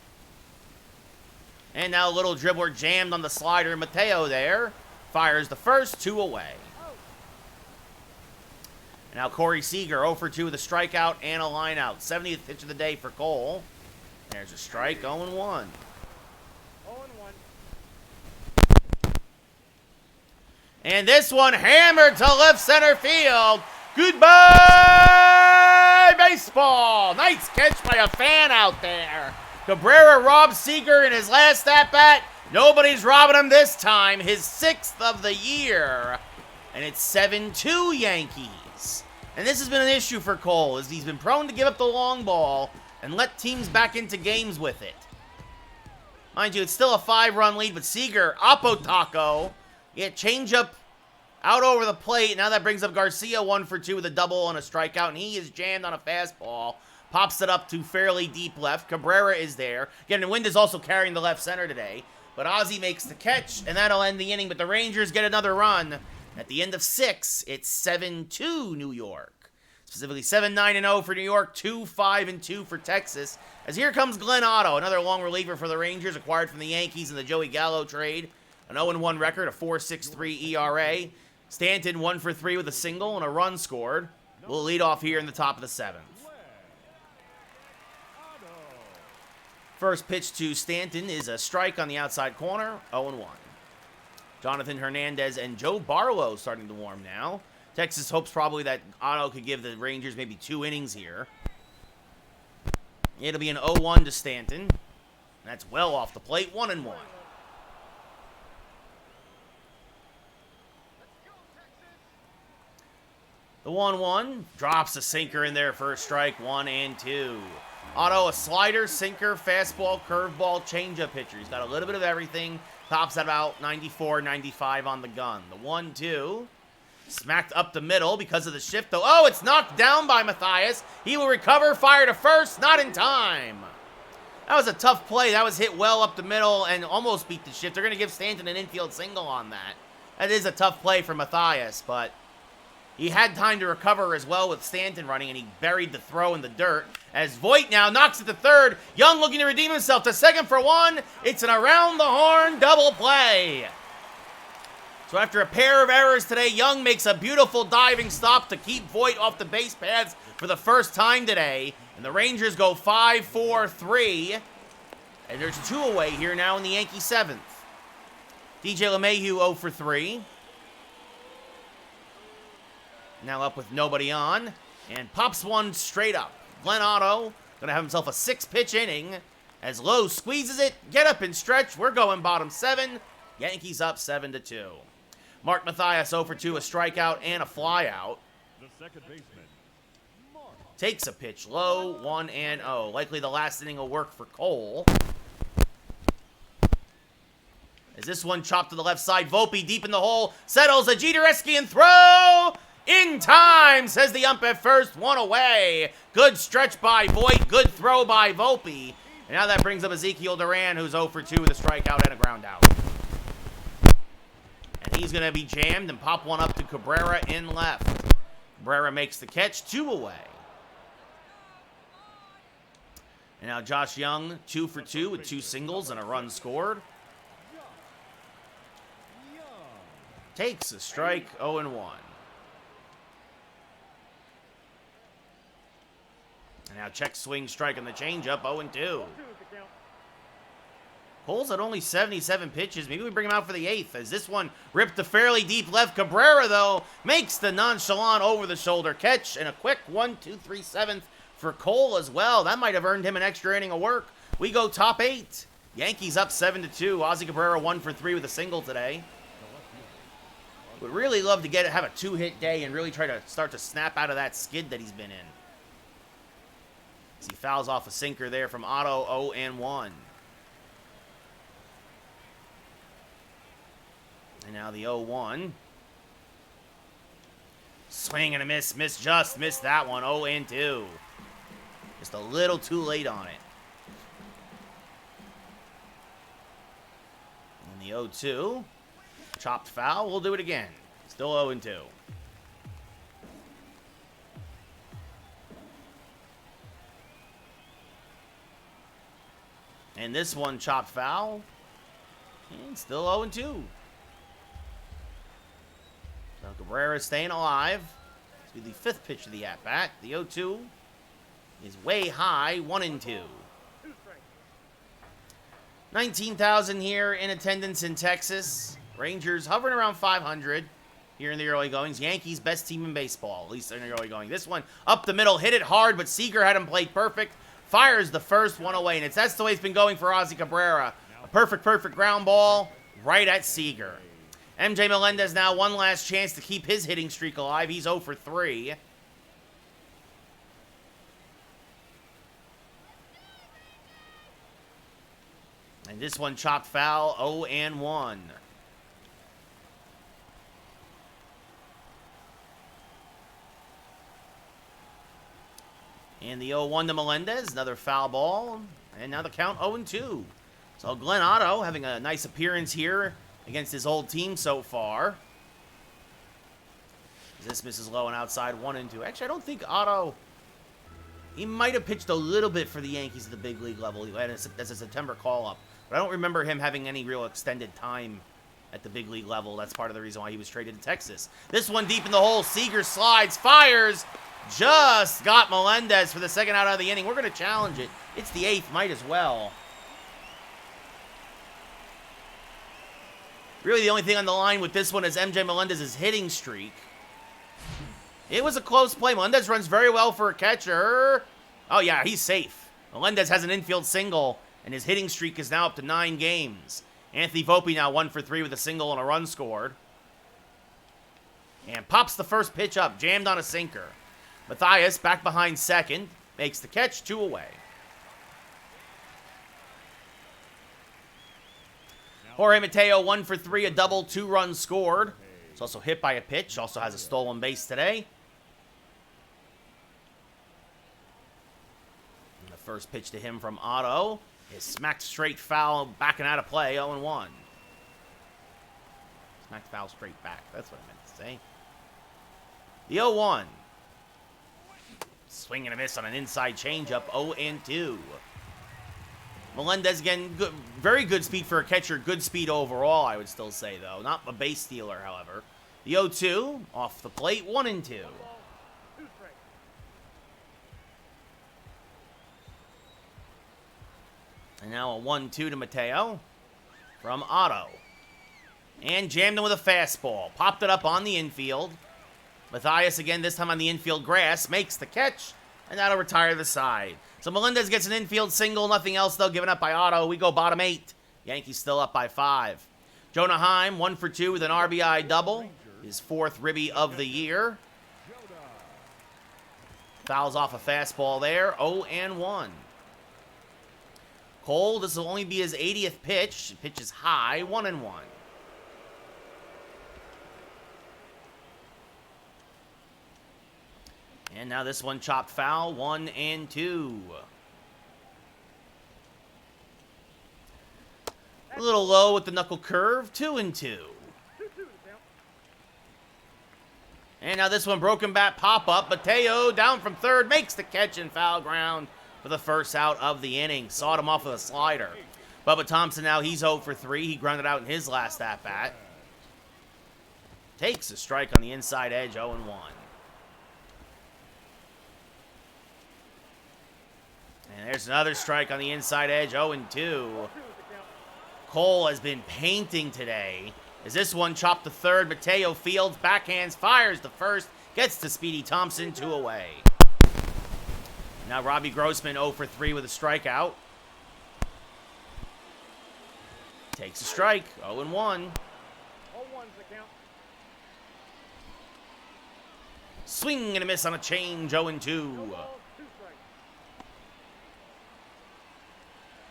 And now a little dribbler jammed on the slider. Mateo there fires the first, 2 away. And now Corey Seager 0 for 2 with a strikeout and a lineout. 70th pitch of the day for Cole. There's a strike, 0-1. 0-1. And this one hammered to left center field. Goodbye, baseball. Nice catch by a fan out there. Cabrera robs Seager in his last at-bat. Nobody's robbing him this time. His 6th of the year. And it's 7-2 Yankees. And this has been an issue for Cole, as he's been prone to give up the long ball and let teams back into games with it. Mind you, it's still a 5-run lead, but Seager, Oppo Taco. Yeah, changeup out over the plate. Now that brings up Garcia 1 for 2 with a double and a strikeout, and he is jammed on a fastball. Pops it up to fairly deep left. Cabrera is there. Again, the wind is also carrying the left center today. But Ozzie makes the catch, and that'll end the inning. But the Rangers get another run. At the end of 6, it's 7-2 New York. Specifically 7-9-0 for New York, 2-5-2 for Texas. As here comes Glenn Otto, another long reliever for the Rangers, acquired from the Yankees in the Joey Gallo trade. An 0-1 record, a 4.63 ERA. Stanton 1 for 3 with a single and a run scored. We'll lead off here in the top of the 7th. First pitch to Stanton is a strike on the outside corner, 0-1. Jonathan Hernandez and Joe Barlow starting to warm now. Texas hopes probably that Otto could give the Rangers maybe 2 innings here. It'll be an 0-1 to Stanton. That's well off the plate, 1-1. The 1-1 drops a sinker in there for a strike, 1-2. Otto, a slider, sinker, fastball, curveball, changeup pitcher. He's got a little bit of everything. Tops at about 94, 95 on the gun. The 1-2. Smacked up the middle because of the shift, though. Oh, it's knocked down by Mathias. He will recover, fire to first, not in time. That was a tough play. That was hit well up the middle and almost beat the shift. They're going to give Stanton an infield single on that. That is a tough play for Mathias, but he had time to recover as well with Stanton running, and he buried the throw in the dirt. As Voit now knocks it to third. Young looking to redeem himself to second for 1. It's an around-the-horn double play. So after a pair of errors today, Young makes a beautiful diving stop to keep Voit off the base paths for the first time today. And the Rangers go 5-4-3. And there's 2 away here now in the Yankee 7th. DJ LeMahieu 0 for 3. Now up with nobody on. And pops one straight up. Glenn Otto going to have himself a 6-pitch inning. As Lowe squeezes it. Get up and stretch. We're going bottom 7. Yankees up 7-2. Mark Mathias 0 for 2, a strikeout and a flyout. The second baseman, Mark. Takes a pitch low, 1-0. Likely the last inning will work for Cole. As this one chopped to the left side, Volpe deep in the hole, settles a Jeter-esque throw! In time, says the ump at first, 1 away. Good stretch by Voit, good throw by Volpe. And now that brings up Ezekiel Duran, who's 0 for 2 with a strikeout and a ground out. And he's going to be jammed and pop one up to Cabrera in left. Cabrera makes the catch, 2 away. And now Josh Young, 2 for 2 with 2 singles and a run scored. Takes a strike, 0-1. And now check swing strike on the changeup, 0-2. Cole's at only 77 pitches. Maybe we bring him out for the 8th, as this one ripped a fairly deep left. Cabrera, though, makes the nonchalant over-the-shoulder catch, and a quick 1-2-3 7th for Cole as well. That might have earned him an extra inning of work. We go top 8. Yankees up 7-2. Ozzie Cabrera 1 for 3 with a single today. Would really love to have a 2-hit day and really try to start to snap out of that skid that he's been in. As he fouls off a sinker there from Otto, 0-1. And now the 0-1. Swing and a miss. Missed that one. 0-2. Just a little too late on it. And the 0-2. Chopped foul. We'll do it again. Still 0-2. And this one chopped foul. And still 0-2. So Cabrera staying alive. This will be the 5th pitch of the at-bat. The 0-2 is way high. 1-2. 19,000 here in attendance in Texas. Rangers hovering around 500 here in the early goings. Yankees, best team in baseball, at least in the early going. This one up the middle, hit it hard, but Seager had him played perfect. Fires the first one away, and that's the way it's been going for Ozzie Cabrera. A perfect ground ball right at Seager. MJ Melendez now one last chance to keep his hitting streak alive. He's 0 for 3. And this one chopped foul, 0-1. And the 0-1 to Melendez, another foul ball. And now the count 0-2. So Glenn Otto having a nice appearance here against his old team so far. This misses low and outside, 1-2. Actually, I don't think Otto... He might have pitched a little bit for the Yankees at the big league level. That's a September call-up. But I don't remember him having any real extended time at the big league level. That's part of the reason why he was traded to Texas. This one deep in the hole. Seager slides, fires. Just got Melendez for the second out of the inning. We're going to challenge it. It's the 8th. Might as well. Really, the only thing on the line with this one is MJ Melendez's hitting streak. It was a close play. Melendez runs very well for a catcher. Oh, yeah, he's safe. Melendez has an infield single, and his hitting streak is now up to 9 games. Anthony Volpe now 1 for 3 with a single and a run scored. And pops the first pitch up, jammed on a sinker. Matthias, back behind second, makes the catch, 2 away. Jorge Mateo, 1 for 3, a double, 2 runs scored. He's also hit by a pitch, also has a stolen base today. And the first pitch to him from Otto is smacked straight foul, backing out of play, 0-1. Smacked foul straight back, that's what I meant to say. The 0-1. Swing and a miss on an inside changeup, 0-2. Melendez, again, good, very good speed for a catcher. Good speed overall, I would still say, though. Not a base stealer, however. The 0-2, off the plate, 1-2. And now a 1-2 to Mateo from Otto. And jammed him with a fastball. Popped it up on the infield. Matthias, again, this time on the infield grass, makes the catch, and that'll retire the side. So Melendez gets an infield single, nothing else, though, given up by Otto. We go bottom 8. Yankees still up by 5. Jonah Heim, 1 for 2 with an RBI double. His 4th ribby of the year. Fouls off a fastball there, 0-1. Cole, this will only be his 80th pitch. Pitch is high, 1-1. And now this one chopped foul, 1-2. A little low with the knuckle curve, 2-2. And now this one broken bat pop-up. Mateo down from third, makes the catch in foul ground for the first out of the inning. Sawed him off with a slider. Bubba Thompson now, he's 0 for 3. He grounded out in his last at-bat. Takes a strike on the inside edge, 0-1. And there's another strike on the inside edge, 0-2. Cole has been painting today. As this one chopped to third, Mateo Fields backhands, fires the first, gets to Speedy Thompson, 2 away. Now Robbie Grossman 0 for 3 with a strikeout. Takes a strike, 0 and 1. 0-1's the count. Swing and a miss on a change, 0 and 2. No balls, 2 strikes.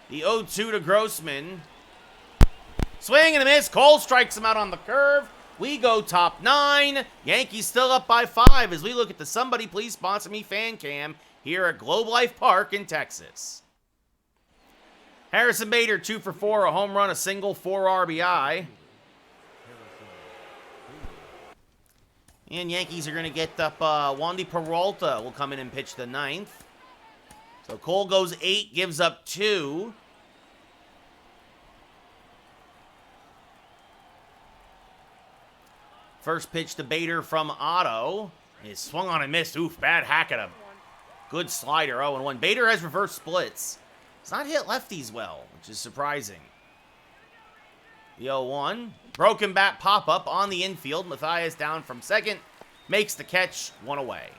The 0-2 to Grossman. Swing and a miss. Cole strikes him out on the curve. We go top 9. Yankees still up by 5 as we look at the Somebody Please Sponsor Me fan cam here at Globe Life Park in Texas. Harrison Bader 2 for 4, a home run, a single, 4 RBI. And Yankees are going to get up Wandy Peralta will come in and pitch the 9th. So Cole goes 8, gives up 2. First pitch to Bader from Otto. Is swung on and missed. Oof, bad hack at him. Good slider, 0-1. Bader has reverse splits. He's not hit lefties well, which is surprising. The 0-1. Broken bat pop-up on the infield. Matthias down from second. Makes the catch, 1 away.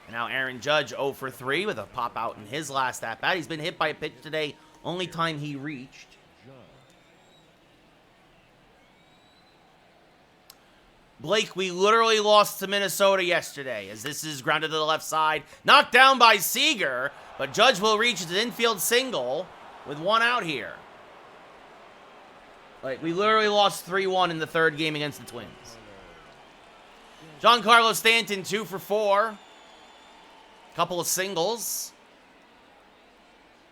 And now Aaron Judge 0 for 3 with a pop-out in his last at-bat. He's been hit by a pitch today, only time he reached. Blake, we literally lost to Minnesota yesterday, as this is grounded to the left side. Knocked down by Seager, but Judge will reach his infield single with 1 out here. Like, we literally lost 3-1 in the 3rd game against the Twins. Giancarlo Stanton, 2 for 4. Couple of singles.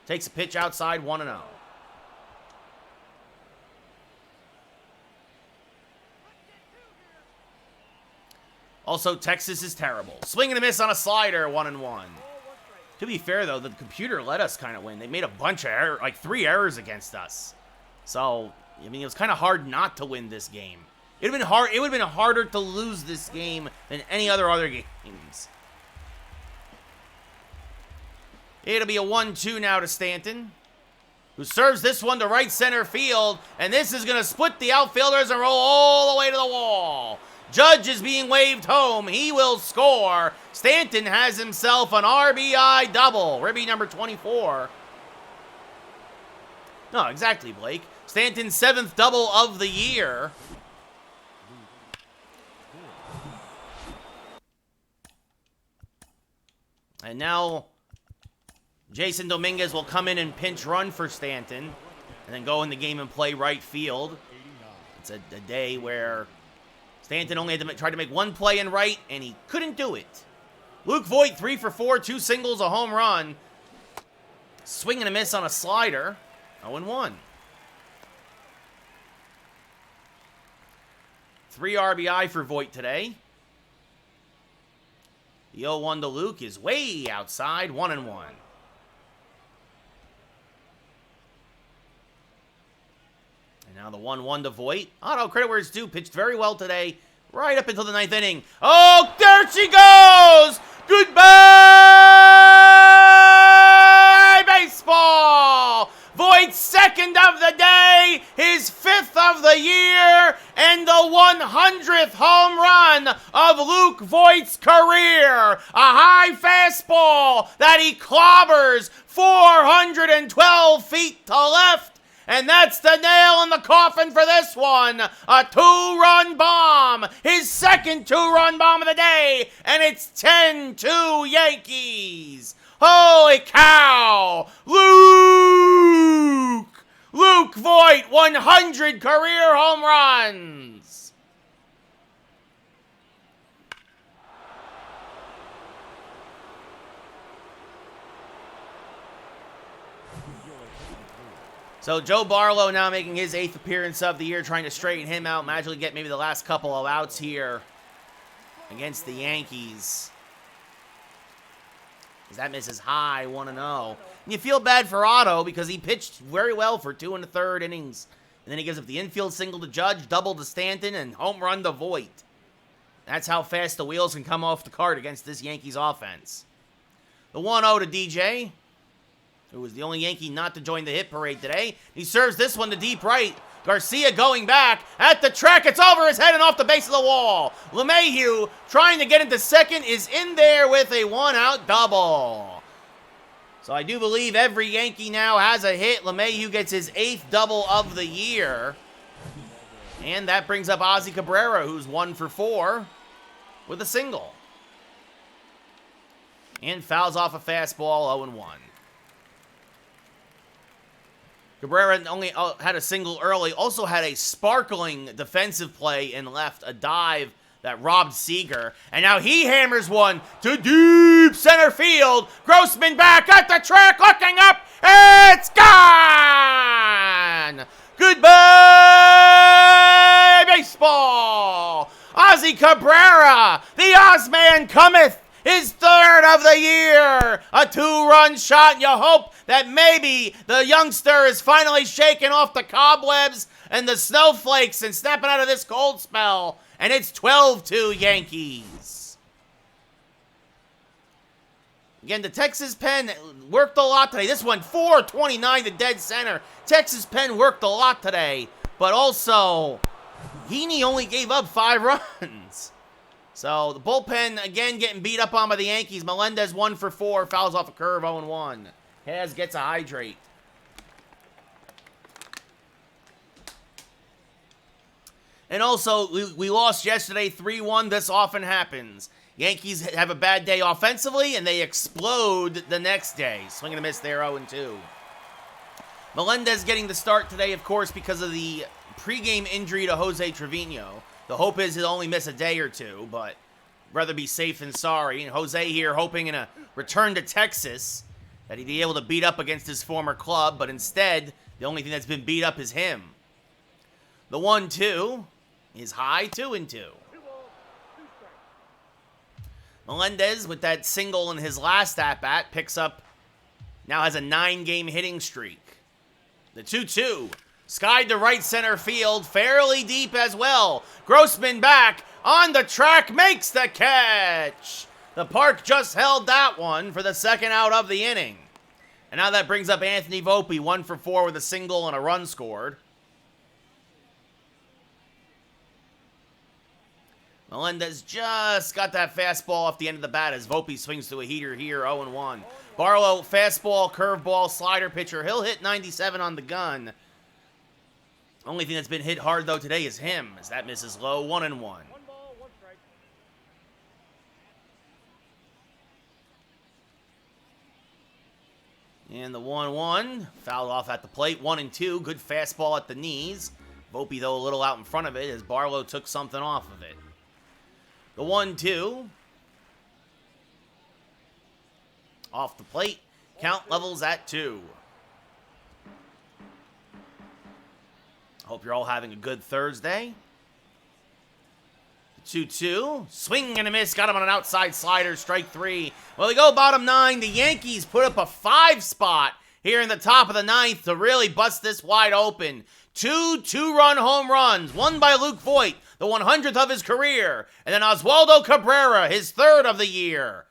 Takes a pitch outside, 1-0. Also, Texas is terrible. Swing and a miss on a slider, 1-1. To be fair, though, the computer let us kind of win. They made a bunch of errors, like 3 errors against us. So, I mean, it was kind of hard not to win this game. It would have been harder to lose this game than any other games. It'll be a 1-2 now to Stanton, who serves this one to right center field, and this is going to split the outfielders and roll all the way to the wall. Judge is being waved home. He will score. Stanton has himself an RBI double. Ribby number 24. No, exactly, Blake. Stanton's 7th double of the year. And now Jason Dominguez will come in and pinch run for Stanton and then go in the game and play right field. It's a day where Stanton only had to try to make 1 play in right, and he couldn't do it. Luke Voit, 3 for 4, 2 singles, a home run. Swing and a miss on a slider, 0-1. 3 RBI for Voit today. The 0-1 to Luke is way outside, 1-1. And now the 1-1 to Voit. Otto, credit where it's due, pitched very well today, right up until the 9th inning. Oh, there she goes! Goodbye, baseball! Voigt's 2nd of the day, his 5th of the year, and the 100th home run of Luke Voigt's career. A high fastball that he clobbers 412 feet to left. And that's the nail in the coffin for this one. A 2-run bomb. His 2nd 2-run bomb of the day. And it's 10-2 Yankees. Holy cow. Luke Voit, 100 career home runs. So Joe Barlow now making his 8th appearance of the year, trying to straighten him out, magically get maybe the last couple of outs here against the Yankees. As that misses high, 1-0. And you feel bad for Otto because he pitched very well for 2 1/3 innings. And then he gives up the infield single to Judge, double to Stanton, and home run to Voit. That's how fast the wheels can come off the cart against this Yankees offense. The 1-0 to DJ. who was the only Yankee not to join the hit parade today. He serves this one to deep right. Garcia going back at the track. It's over his head and off the base of the wall. LeMahieu trying to get into second is in there with a one-out double. So I do believe every Yankee now has a hit. LeMahieu gets his 8th double of the year. And that brings up Ozzie Cabrera, who's 1 for 4 with a single. And fouls off a fastball, 0-1. Cabrera only had a single early, also had a sparkling defensive play in left, a dive that robbed Seager. And now he hammers one to deep center field. Grossman back at the track, looking up. It's gone! Goodbye, baseball! Ozzie Cabrera, the Ozman cometh, his 3rd of the year. A 2-run shot, and you hope that maybe the youngster is finally shaking off the cobwebs and the snowflakes and snapping out of this cold spell. And it's 12-2 Yankees. Again, the Texas Pen worked a lot today. This one, 429 to dead center. Texas Pen worked a lot today. But also, Heaney only gave up 5 runs. So, the bullpen, again, getting beat up on by the Yankees. Melendez 1 for 4, fouls off a curve, 0-1. Has gets a hydrate. And also, we lost yesterday 3-1. This often happens. Yankees have a bad day offensively, and they explode the next day. Swing and a miss there, 0-2. Melendez getting the start today, of course, because of the pregame injury to Jose Trevino. The hope is he'll only miss a day or two, but rather be safe than sorry. And Jose here hoping in a return to Texas that he'd be able to beat up against his former club, but instead, the only thing that's been beat up is him. The 1-2 is high, 2-2. Melendez, with that single in his last at-bat, picks up, now has a 9-game hitting streak. The 2-2, skied to right center field, fairly deep as well. Grossman back, on the track, makes the catch. The park just held that one for the 2nd out of the inning. And now that brings up Anthony Volpe, 1 for 4 with a single and a run scored. Melendez just got that fastball off the end of the bat as Volpe swings to a heater here, 0-1. Barlow, fastball, curveball, slider pitcher. He'll hit 97 on the gun. Only thing that's been hit hard, though, today is him, as that misses low, 1-1. 1 ball, 1 strike. And the 1-1, fouled off at the plate, 1-2. Good fastball at the knees. Volpe, though, a little out in front of it as Barlow took something off of it. The 1-2. Off the plate. Count levels at 2. Hope you're all having a good Thursday. 2-2. Swing and a miss. Got him on an outside slider. Strike 3. Well, they go bottom 9. The Yankees put up a 5 spot here in the top of the 9th to really bust this wide open. 2 2-run home runs. One by Luke Voit, the 100th of his career. And then Oswaldo Cabrera, his 3rd of the year.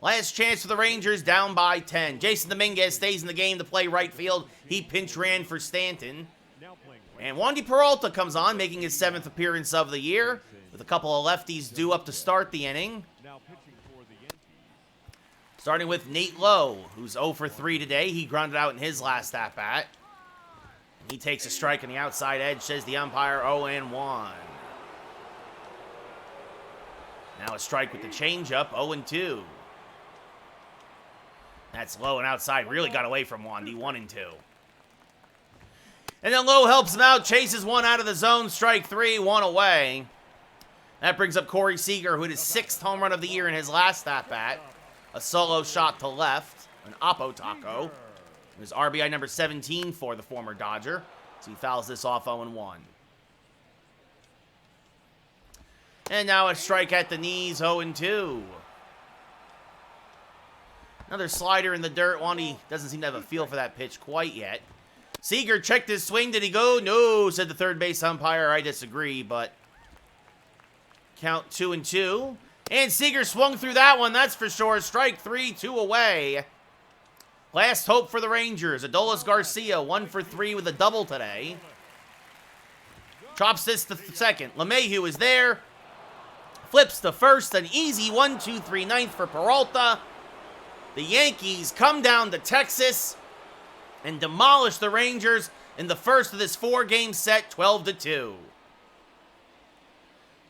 Last chance for the Rangers, down by 10. Jason Dominguez stays in the game to play right field. He pinch ran for Stanton. And Wandy Peralta comes on, making his 7th appearance of the year, with a couple of lefties due up to start the inning. Starting with Nate Lowe, who's 0 for 3 today. He grounded out in his last at-bat. He takes a strike on the outside edge, says the umpire, 0-1. Now a strike with the changeup, 0-2. That's low and outside. Really got away from Wandy, 1-2. And then Lowe helps him out, chases one out of the zone, strike 3, 1 away. That brings up Corey Seager, who hit his 6th home run of the year in his last at-bat. A solo shot to left, an Oppo Taco. It was RBI number 17 for the former Dodger. So he fouls this off 0-1. And now a strike at the knees, 0-2. Another slider in the dirt. Wandy doesn't seem to have a feel for that pitch quite yet. Seager checked his swing. Did he go? No, said the third base umpire. I disagree, but count 2-2. And Seager swung through that one, that's for sure. Strike 3, 2 away. Last hope for the Rangers. Adolis Garcia, 1 for 3 with a double today. Chops this to second. LeMahieu is there. Flips to first. An easy 1-2-3 ninth for Peralta. The Yankees come down to Texas and demolish the Rangers in the first of this 4-game set, 12-2.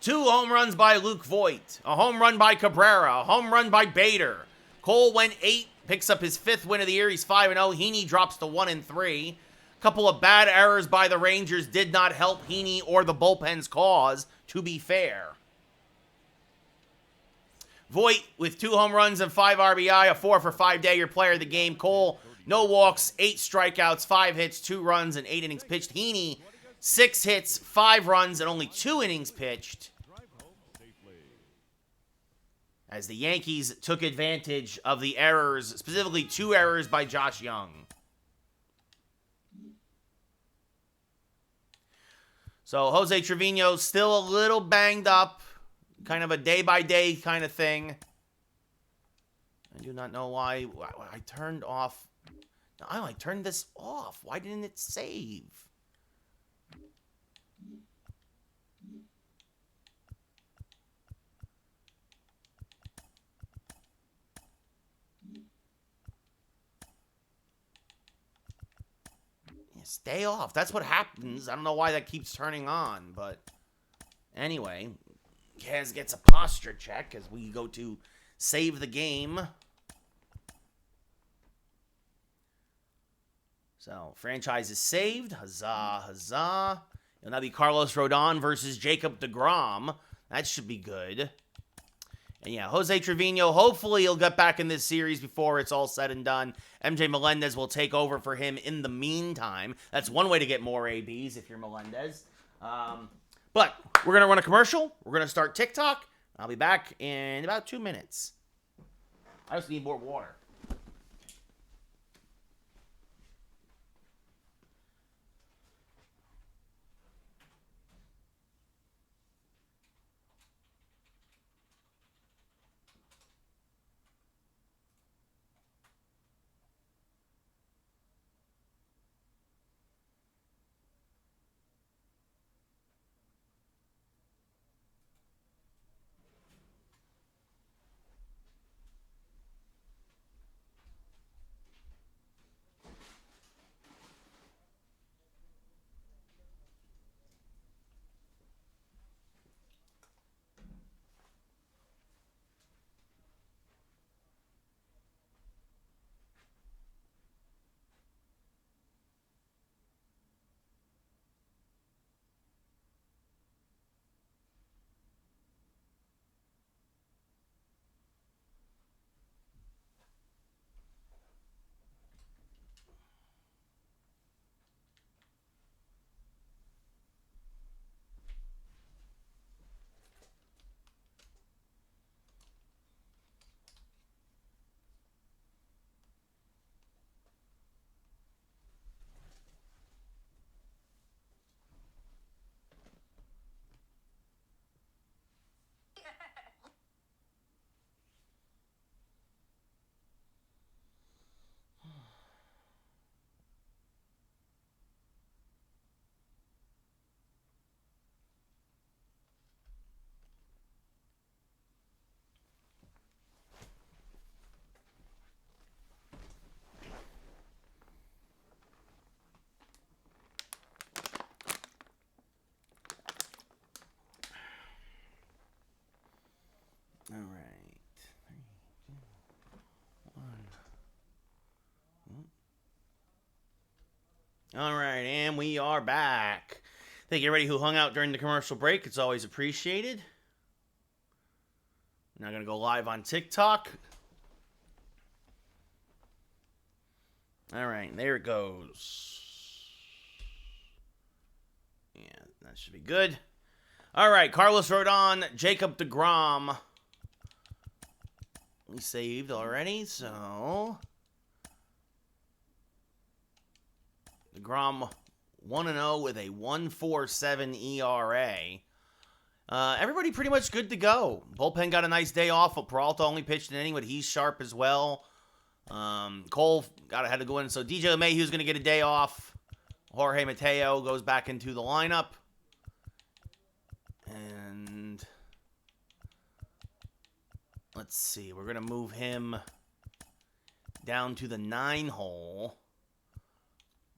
2 home runs by Luke Voit. A home run by Cabrera. A home run by Bader. Cole went 8. Picks up his 5th win of the year. He's 5-0. Heaney drops to 1-3. Couple of bad errors by the Rangers did not help Heaney or the bullpen's cause, to be fair. Voit with 2 home runs and 5 RBI, a 4 for 5 day, your player of the game. Cole, no walks, 8 strikeouts, 5 hits, 2 runs, and 8 innings pitched. Heaney, 6 hits, 5 runs, and only 2 innings pitched, as the Yankees took advantage of the errors, specifically 2 errors by Josh Young. So Jose Trevino still a little banged up, kind of a day-by-day kind of thing. I do not know why I turned off. I turned this off. Why didn't it save? Stay off. That's what happens. I don't know why that keeps turning on, but anyway, Kaz gets a posture check as we go to save the game. So, franchise is saved. Huzzah, huzzah. It'll now be Carlos Rodon versus Jacob deGrom. That should be good. And yeah, Jose Trevino, hopefully he'll get back in this series before it's all said and done. MJ Melendez will take over for him in the meantime. That's one way to get more ABs if you're Melendez. But we're going to run a commercial. We're going to start TikTok. I'll be back in about 2 minutes. I just need more water. All right. 3, 2, 1. All right, and we are back. Thank you, everybody who hung out during the commercial break. It's always appreciated. Now going to go live on TikTok. All right, there it goes. Yeah, that should be good. All right, Carlos Rodon, Jacob deGrom. We saved already, so deGrom 1-0 with a 1.47 ERA. Everybody pretty much good to go. Bullpen got a nice day off. Peralta only pitched an inning, but he's sharp as well. Cole had to go in, so DJ LeMahieu's going to get a day off. Jorge Mateo goes back into the lineup. And let's see, we're going to move him down to the 9 hole,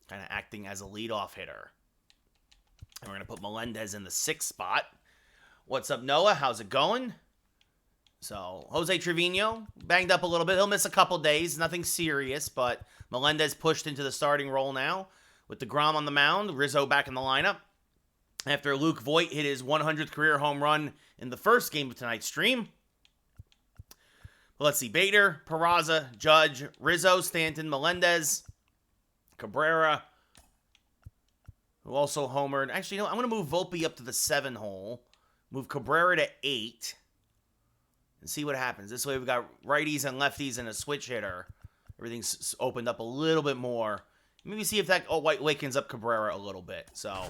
kind of acting as a leadoff hitter. And we're going to put Melendez in the 6th spot. What's up, Noah? How's it going? So, Jose Trevino, banged up a little bit. He'll miss a couple days. Nothing serious, but Melendez pushed into the starting role now. With DeGrom on the mound, Rizzo back in the lineup. After Luke Voit hit his 100th career home run in the first game of tonight's stream. But let's see. Bader, Peraza, Judge, Rizzo, Stanton, Melendez, Cabrera, who also homered. Actually, I'm going to move Volpe up to the 7 hole. Move Cabrera to 8. And see what happens. This way we've got righties and lefties and a switch hitter. Everything's opened up a little bit more. Maybe see if that wakens up Cabrera a little bit. So,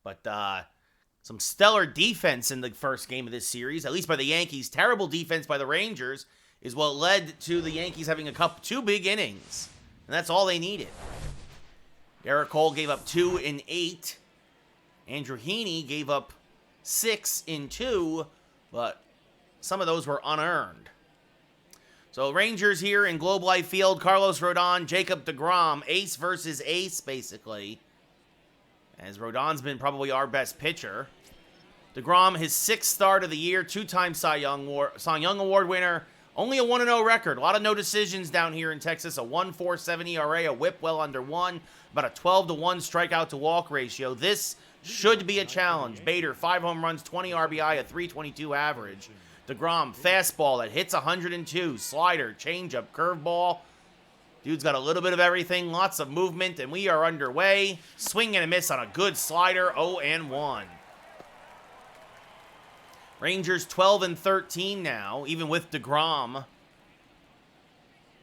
but some stellar defense in the first game of this series, at least by the Yankees. Terrible defense by the Rangers is what led to the Yankees having 2 big innings. And that's all they needed. Garrett Cole gave up 2 in 8. Andrew Heaney gave up 6 in 2, but some of those were unearned. So Rangers here in Globe Life Field, Carlos Rodon, Jacob deGrom, ace versus ace, basically. As Rodon's been probably our best pitcher. deGrom, his 6th start of the year, 2-time Cy Young Award winner. Only a 1-0 record. A lot of no decisions down here in Texas. A 1.47 ERA, a whip well under 1. About a 12-1 strikeout to walk ratio. This should be a challenge. Bader, 5 home runs, 20 RBI, a 3.22 average. deGrom, fastball that hits 102. Slider, changeup, curveball. Dude's got a little bit of everything. Lots of movement, and we are underway. Swing and a miss on a good slider. 0-1. Rangers 12-13 now, even with deGrom.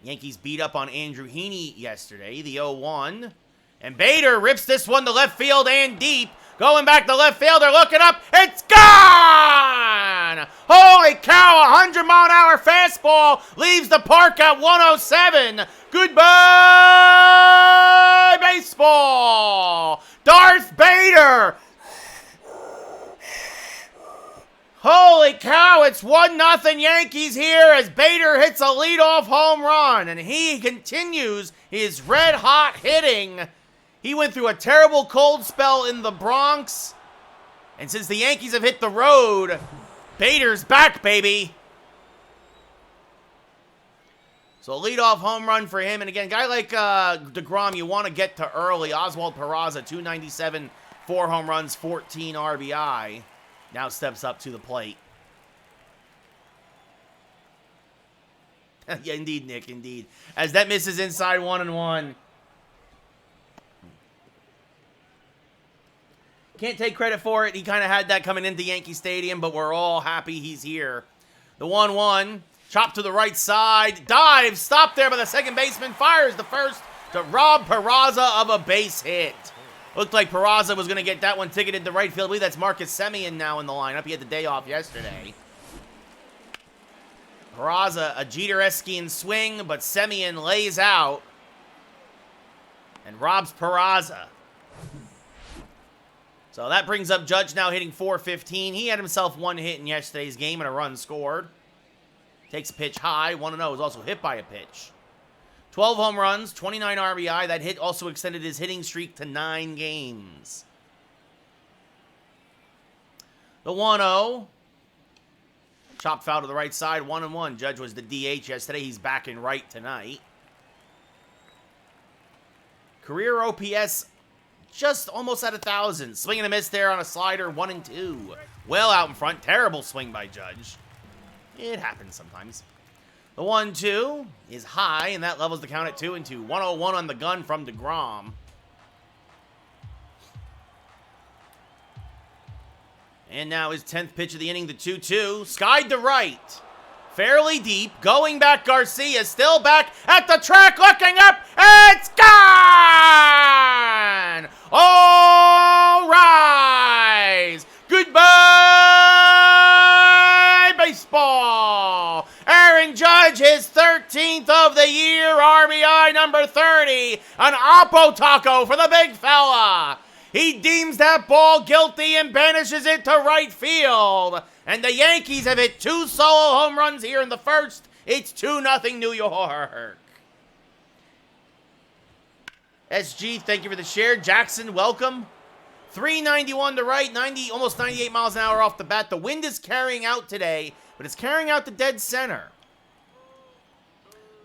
Yankees beat up on Andrew Heaney yesterday, the 0-1. And Bader rips this one to left field and deep. Going back to left field, they're looking up. It's gone! Holy cow, 100-mile-an-hour fastball leaves the park at 107. Goodbye, baseball! Darth Bader! Holy cow, it's 1-0 Yankees here as Bader hits a leadoff home run. And he continues his red-hot hitting. He went through a terrible cold spell in the Bronx. And since the Yankees have hit the road, Bader's back, baby. So a leadoff home run for him. And again, guy like deGrom, you want to get to early. Oswald Peraza, 297, 4 home runs, 14 RBI. Now steps up to the plate. Yeah, indeed, Nick, indeed. As that misses inside 1-1. Can't take credit for it. He kind of had that coming into Yankee Stadium, but we're all happy he's here. The 1-1. Chop to the right side. Dive. Stopped there by the second baseman. Fires the first to rob Peraza of a base hit. Looked like Peraza was going to get that one ticketed to right field. I believe that's Marcus Semien now in the lineup. He had the day off yesterday. Peraza, a Jeter-esque swing, but Semien lays out and robs Peraza. So that brings up Judge now hitting .415. He had himself 1 hit in yesterday's game and a run scored. Takes a pitch high. 1-0. Was also hit by a pitch. 12 home runs, 29 RBI. That hit also extended his hitting streak to 9 games. The 1-0. Chopped foul to the right side, 1-1. Judge was the DH yesterday. He's back in right tonight. Career OPS just almost at 1,000. Swing and a miss there on a slider, 1-2. Well out in front. Terrible swing by Judge. It happens sometimes. The 1-2 is high, and that levels the count at 2-2. 1-0-1 on the gun from deGrom. And now his 10th pitch of the inning, the 2-2. Skied to right. Fairly deep. Going back, Garcia. Still back at the track, looking up. It's gone! All rise! Goodbye, baseball! Aaron Judge Judge, his 13th of the year, RBI number 30. An Oppo Taco for the big fella. He deems that ball guilty and banishes it to right field. And the Yankees have hit 2 solo home runs here in the first. It's 2-0 New York. SG, thank you for the share. Jackson, welcome. 391 to right, almost 98 miles an hour off the bat. The wind is carrying out today, but it's carrying out to dead center.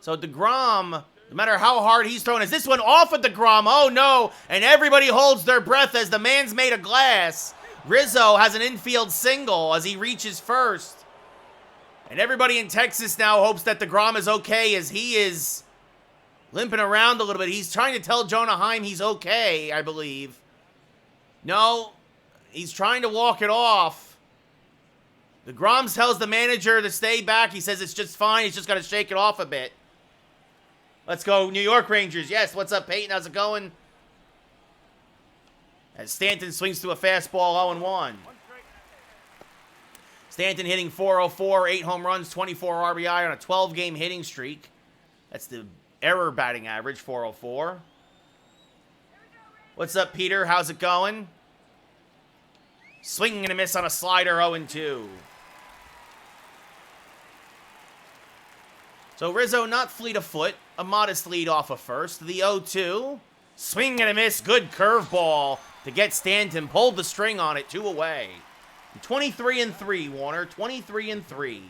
So DeGrom, no matter how hard he's throwing, is this one off of DeGrom? Oh no, and everybody holds their breath as the man's made of glass. Rizzo has an infield single as he reaches first. And everybody in Texas now hopes that DeGrom is okay as he is limping around a little bit. He's trying to tell Jonah Heim he's okay, I believe. No, he's trying to walk it off. DeGrom tells the manager to stay back. He says it's just fine. He's just got to shake it off a bit. Let's go, New York Rangers. Yes, what's up, Peyton? How's it going? As Stanton swings to a fastball, 0-1. Stanton hitting .404, 8 home runs, 24 RBI on a 12-game hitting streak. That's the error batting average, .404. What's up, Peter? How's it going? Swinging and a miss on a slider, 0-2. So Rizzo not fleet of foot. A modest lead off of first. The 0-2. Swing and a miss. Good curveball to get Stanton. Pulled the string on it. 2 away. 23-3, Warner. 23-3.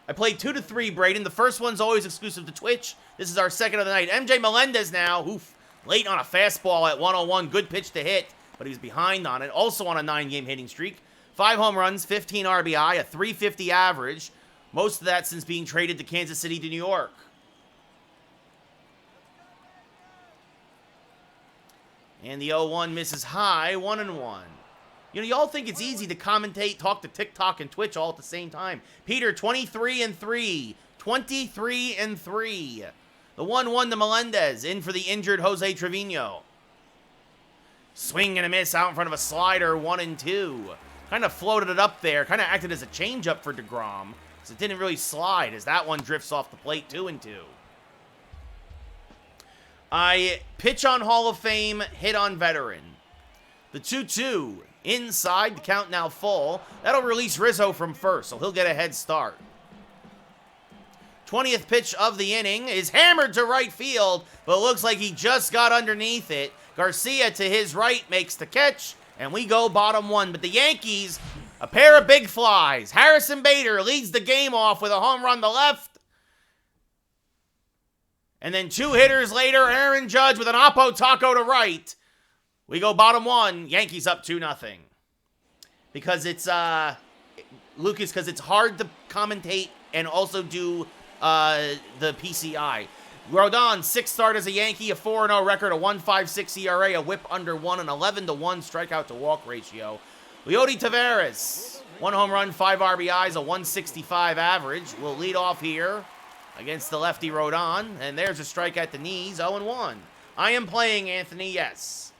I played 2 to 3, Braden. The first one's always exclusive to Twitch. This is our second of the night. MJ Melendez now. Oof. Late on a fastball at 101. Good pitch to hit, but he was behind on it. Also on a 9-game hitting streak. 5 home runs, 15 RBI, a .350 average. Most of that since being traded to Kansas City to New York. And the 0-1 misses high, 1-1. You know, y'all think it's easy to commentate, talk to TikTok and Twitch all at the same time. Peter, 23-3. 23-3. The 1-1 to Melendez, in for the injured Jose Trevino. Swing and a miss out in front of a slider, 1-2. Kind of floated it up there, kind of acted as a changeup for DeGrom. So it didn't really slide as that one drifts off the plate, 2-2. I pitch on Hall of Fame, hit on veteran. The 2-2 inside, the count now full. That'll release Rizzo from first, so he'll get a head start. 20th pitch of the inning is hammered to right field, but it looks like he just got underneath it. Garcia to his right makes the catch, and we go bottom 1. But the Yankees, a pair of big flies. Harrison Bader leads the game off with a home run to left. And then 2 hitters later, Aaron Judge with an Oppo Taco to right. We go bottom 1, Yankees up 2-0. Because it's, Lucas, because it's hard to commentate and also do the PCI. Rodon, 6th start as a Yankee, a 4-0 record, a 1.56 ERA, a whip under 1, an 11-1 strikeout to walk ratio. Leody Taveras, 1 home run, 5 RBIs, a 165 average. Will lead off here against the lefty Rodon. And there's a strike at the knees, 0-1. I am playing, Anthony, yes.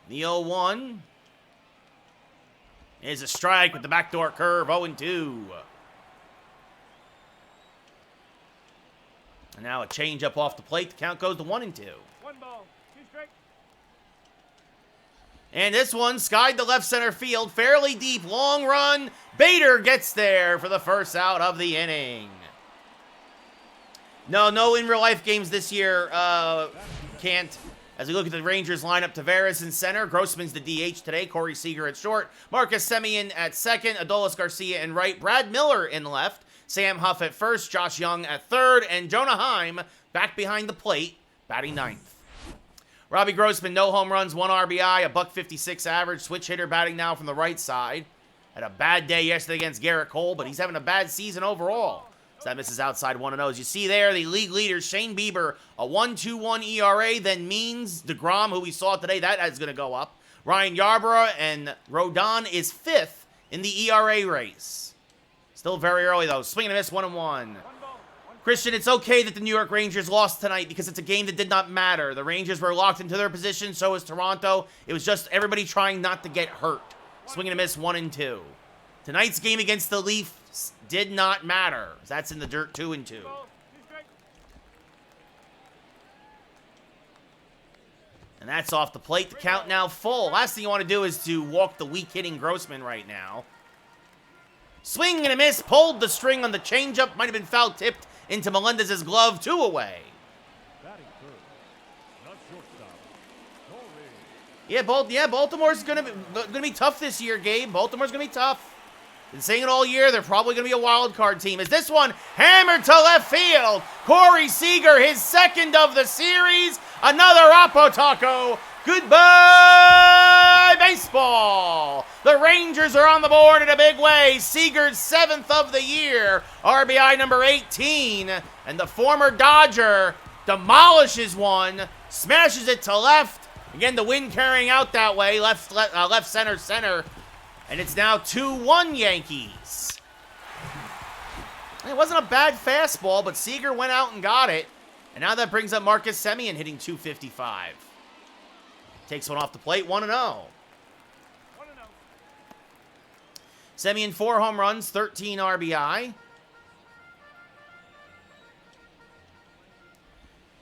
The 0-1 is a strike with the backdoor curve, 0-2. And now a changeup off the plate. The count goes to 1-2. 1 ball, 2 strikes. And this one skied to left center field. Fairly deep, long run. Bader gets there for the first out of the inning. No in real life games this year. Can't. As we look at the Rangers lineup, Taveras in center. Grossman's the DH today. Corey Seager at short. Marcus Semien at second. Adolis Garcia in right. Brad Miller in left. Sam Huff at first. Josh Young at third. And Jonah Heim back behind the plate, batting 9th. Robbie Grossman, no home runs, 1 RBI, a .56 average. Switch hitter batting now from the right side. Had a bad day yesterday against Garrett Cole, but he's having a bad season overall. So that misses outside 1-0. As you see there, the league leader, Shane Bieber, a 1.21 ERA, then means DeGrom, who we saw today, that is going to go up. Ryan Yarbrough and Rodon is 5th in the ERA race. Still very early, though. Swing and a miss, 1-1. Christian, it's okay that the New York Rangers lost tonight because it's a game that did not matter. The Rangers were locked into their position, so was Toronto. It was just everybody trying not to get hurt. Swing and a miss, 1-2. Tonight's game against the Leafs did not matter. That's in the dirt 2-2. Ball, 2 strikes. And that's off the plate. The count now full. Last thing you want to do is to walk the weak hitting Grossman right now. Swing and a miss. Pulled the string on the changeup. Might have been foul tipped into Melendez's glove. 2 away. Batting third. Not shortstop. Yeah, Baltimore's gonna be tough this year, Gabe. Baltimore's gonna be tough. Been saying it all year. They're probably gonna be a wild card team. Is this one hammered to left field? Corey Seager, his 2nd of the series. Another Oppo Taco. Goodbye, baseball. The Rangers are on the board in a big way. Seager's 7th of the year. RBI number 18. And the former Dodger demolishes one. Smashes it to left. Again, the wind carrying out that way. Left, center. And it's now 2-1 Yankees. It wasn't a bad fastball, but Seager went out and got it. And now that brings up Marcus Semien hitting .255. Takes one off the plate, 1-0. 1-0. Semien, 4 home runs, 13 RBI.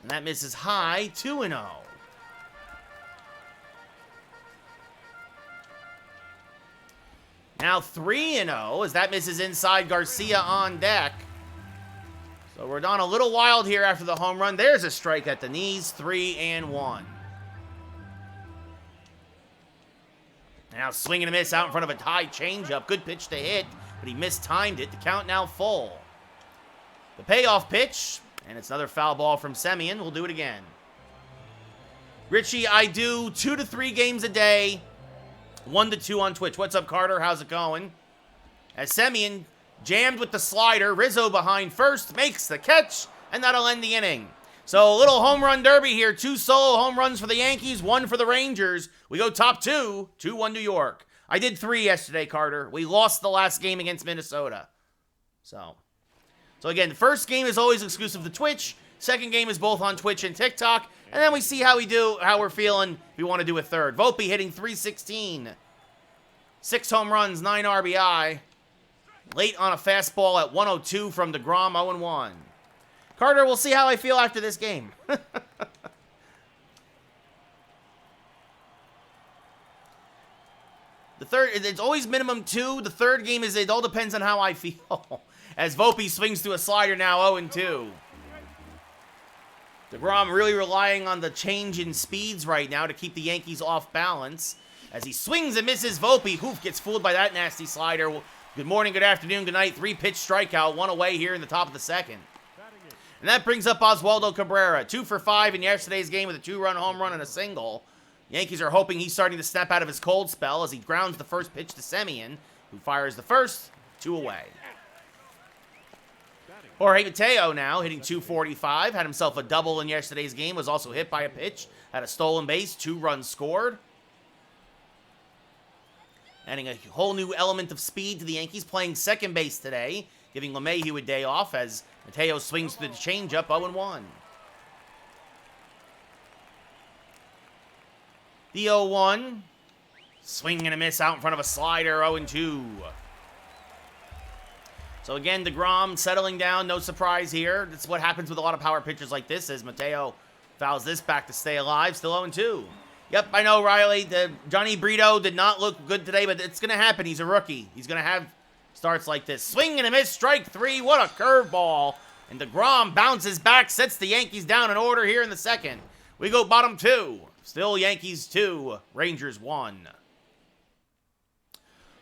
And that misses high, 2-0. Now 3-0 as that misses inside. Garcia on deck. So we're on a little wild here after the home run. There's a strike at the knees, 3-1. Now swing and a miss out in front of a high changeup. Good pitch to hit, but he mistimed it. The count now full. The payoff pitch, and it's another foul ball from Semien. We'll do it again. Richie, I do 2 to 3 games a day. 1 to 2 on Twitch. What's up, Carter? How's it going? As Semien jammed with the slider, Rizzo behind first, makes the catch, and that'll end the inning. So a little home run derby here. 2 solo home runs for the Yankees, 1 for the Rangers. We go top 2, 2-1 New York. I did 3 yesterday, Carter. We lost the last game against Minnesota. So again, the first game is always exclusive to Twitch. Second game is both on Twitch and TikTok. And then we see how we do, how we're feeling if we want to do a third. Volpe hitting .316. 6 home runs, 9 RBI. Late on a fastball at 102 from DeGrom, 0-1. Carter, we'll see how I feel after this game. The third, it's always minimum 2. The third game is, it all depends on how I feel. As Volpe swings to a slider now, 0-2. DeGrom really relying on the change in speeds right now to keep the Yankees off balance. As he swings and misses, Volpe, gets fooled by that nasty slider. Good morning, good afternoon, good night. 3-pitch strikeout, 1 away here in the top of the second. And that brings up Oswaldo Cabrera. 2 for 5 in yesterday's game with a 2-run home run and a single. Yankees are hoping he's starting to snap out of his cold spell as he grounds the first pitch to Semien, who fires the first, 2 away. Jorge Mateo now hitting .245. Had himself a double in yesterday's game. Was also hit by a pitch. Had a stolen base. 2 runs scored. Adding a whole new element of speed to the Yankees. Playing second base today. Giving LeMahieu a day off as Mateo swings through the changeup. 0-1. The 0-1. Swing and a miss out in front of a slider. 0-2. So again, DeGrom settling down, no surprise here. That's what happens with a lot of power pitchers like this, as Mateo fouls this back to stay alive, still 0-2. Yep, I know, Riley. Johnny Brito did not look good today, but it's going to happen. He's a rookie. He's going to have starts like this. Swing and a miss, strike 3. What a curveball. And DeGrom bounces back, sets the Yankees down in order here in the second. We go bottom 2. Still Yankees 2, Rangers 1.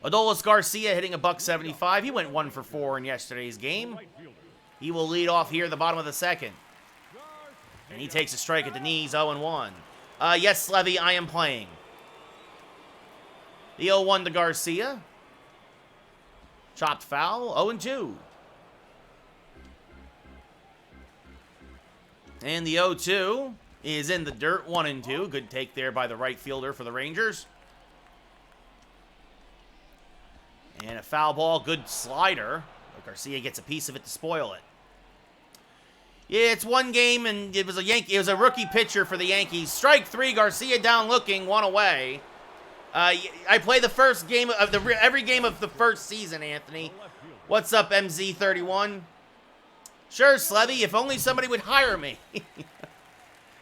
Adolis Garcia hitting a .175. He went 1 for 4 in yesterday's game. He will lead off here at the bottom of the second. And he takes a strike at the knees, 0-1. Yes, Levy, I am playing. The 0-1 to Garcia. Chopped foul, 0-2. And the 0-2 is in the dirt, 1-2. Good take there by the right fielder for the Rangers. And a foul ball, good slider. But Garcia gets a piece of it to spoil it. Yeah, it's one game, and it was a rookie pitcher for the Yankees. Strike 3, Garcia down looking, 1 away. I play the first game of every game of the first season, Anthony. What's up, MZ31? Sure, Slevy, if only somebody would hire me.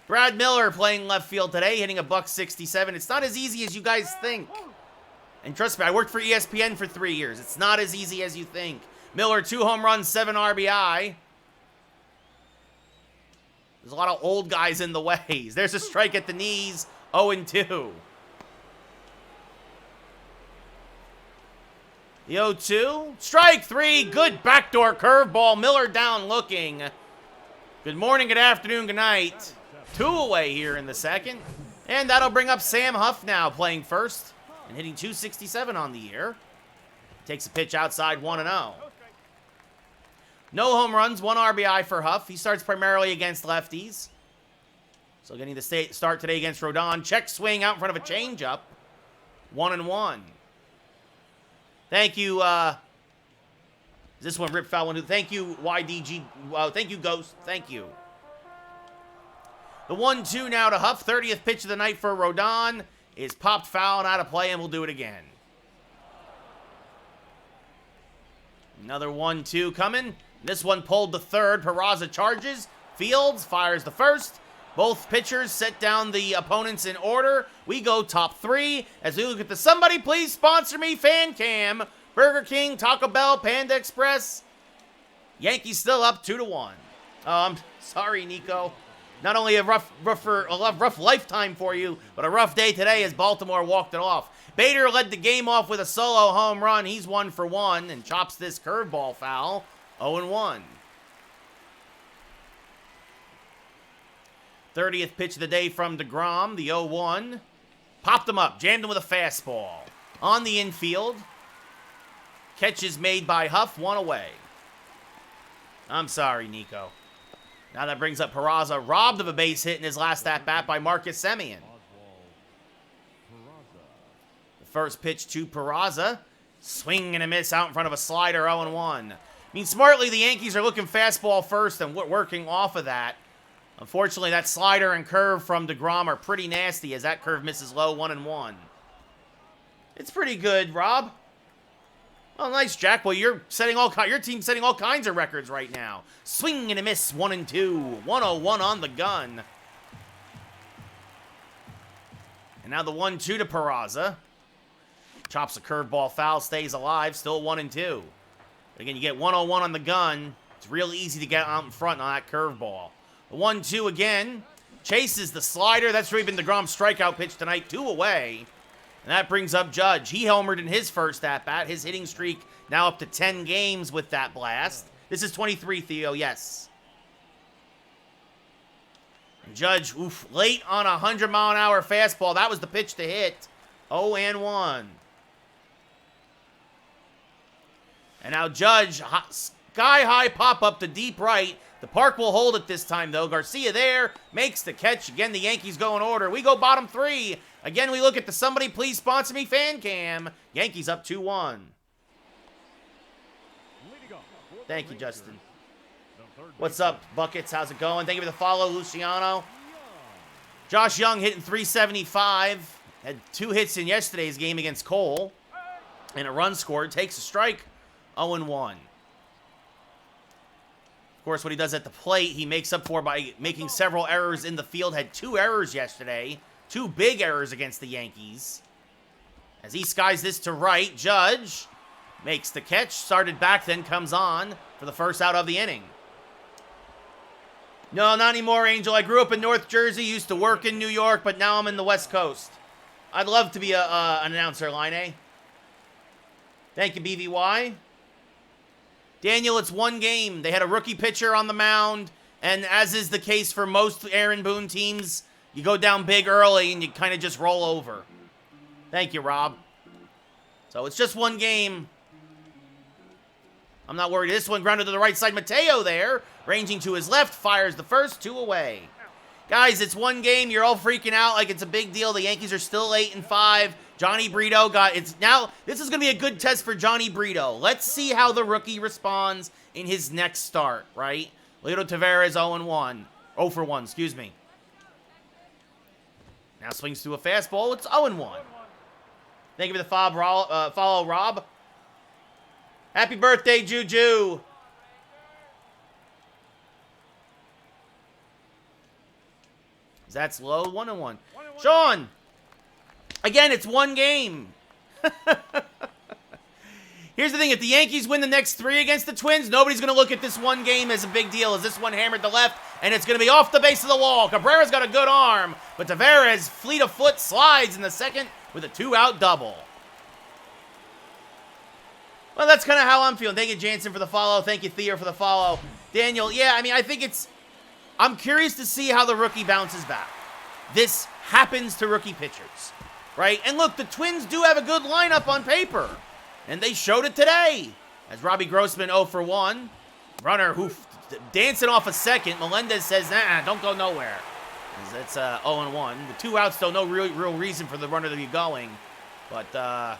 Brad Miller playing left field today, hitting a $167. It's not as easy as you guys think. And trust me, I worked for ESPN for 3 years. It's not as easy as you think. Miller, 2 home runs, 7 RBI. There's a lot of old guys in the ways. There's a strike at the knees, 0-2. The 0-2. Strike 3. Good backdoor curveball. Miller down looking. Good morning, good afternoon, good night. 2 away here in the second. And that'll bring up Sam Huff now playing first and hitting .267 on the year. Takes a pitch outside 1-0. No home runs, 1 RBI for Huff. He starts primarily against lefties. So getting the start today against Rodon. Check swing out in front of a changeup. 1-1. Thank you, is this one Rip Foul? Thank you, YDG. Thank you, Ghost. Thank you. The 1-2 now to Huff. 30th pitch of the night for Rodon is popped foul and out of play, and we'll do it again. Another 1-2 coming. This one pulled the third. Peraza charges. Fields fires the first. Both pitchers set down the opponents in order. We go top 3 as we look at the Somebody Please Sponsor Me fan cam. Burger King, Taco Bell, Panda Express. Yankees still up 2-1. Oh, I'm sorry, Nico. Not only a rough lifetime for you, but a rough day today as Baltimore walked it off. Bader led the game off with a solo home run. He's 1 for 1 and chops this curveball foul. 0-1. 30th pitch of the day from DeGrom, the 0-1. Popped him up, jammed him with a fastball. On the infield. Catch is made by Huff, 1 away. I'm sorry, Nico. Now that brings up Peraza, robbed of a base hit in his last at-bat by Marcus Semien. The first pitch to Peraza. Swing and a miss out in front of a slider, 0-1. I mean, smartly, the Yankees are looking fastball first and working off of that. Unfortunately, that slider and curve from DeGrom are pretty nasty as that curve misses low, 1-1. It's pretty good, Rob. Oh, nice, Jack. Well, your team's setting all kinds of records right now. Swing and a miss, 1-2. 1-0-1 on the gun. And now the 1-2 to Peraza. Chops a curveball foul, stays alive, still 1-2. But again, you get 1-0-1 on the gun. It's real easy to get out in front on that curveball. The 1-2 again. Chases the slider. That's really been DeGrom's strikeout pitch tonight. 2 away. And that brings up Judge. He homered in his first at-bat. His hitting streak now up to 10 games with that blast. This is 23, Theo, yes. And Judge, late on a 100-mile-an-hour fastball. That was the pitch to hit. 0-1. And now Judge, sky-high pop-up to deep right. The park will hold it this time, though. Garcia there, makes the catch. Again, the Yankees go in order. We go bottom 3. Again, we look at the Somebody Please Sponsor Me fan cam. Yankees up 2-1. Thank you, Justin. What's up, Buckets? How's it going? Thank you for the follow, Luciano. Josh Young hitting .375. Had 2 hits in yesterday's game against Cole. And a run scored. Takes a strike. 0-1. Of course, what he does at the plate, he makes up for by making several errors in the field. Had 2 errors yesterday. 2 big errors against the Yankees. As he skies this to right, Judge makes the catch. Started back, then comes on for the first out of the inning. No, not anymore, Angel. I grew up in North Jersey, used to work in New York, but now I'm in the West Coast. I'd love to be an announcer, Line. Thank you, BVY. Daniel, it's 1 game. They had a rookie pitcher on the mound, and as is the case for most Aaron Boone teams, you go down big early and you kind of just roll over. Thank you, Rob. So it's just 1 game. I'm not worried. This one grounded to the right side. Mateo there, ranging to his left, fires the first, 2 away. Guys, it's 1 game. You're all freaking out like it's a big deal. The Yankees are still 8-5. Johnny Brito this is going to be a good test for Johnny Brito. Let's see how the rookie responds in his next start, right? Leo Taveras 0-1. 0 for 1, excuse me. Now swings to a fastball. It's 0-1. Thank you for the follow, Rob. Happy birthday, Juju. That's low. 1-1. Sean. Again, it's one game. Here's the thing. If the Yankees win the next 3 against the Twins, nobody's going to look at this one game as a big deal. As this one hammered to left, and it's going to be off the base of the wall. Cabrera's got a good arm, but Tavares, fleet of foot, slides in the second with a 2-out double. Well, that's kind of how I'm feeling. Thank you, Jansen, for the follow. Thank you, Theo, for the follow. Daniel, yeah, I mean, I think I'm curious to see how the rookie bounces back. This happens to rookie pitchers, right? And look, the Twins do have a good lineup on paper, and they showed it today. As Robbie Grossman 0 for 1. Runner who dancing off a second. Melendez says, nah, don't go nowhere. It's 0-1. The 2 outs, though, no real reason for the runner to be going. But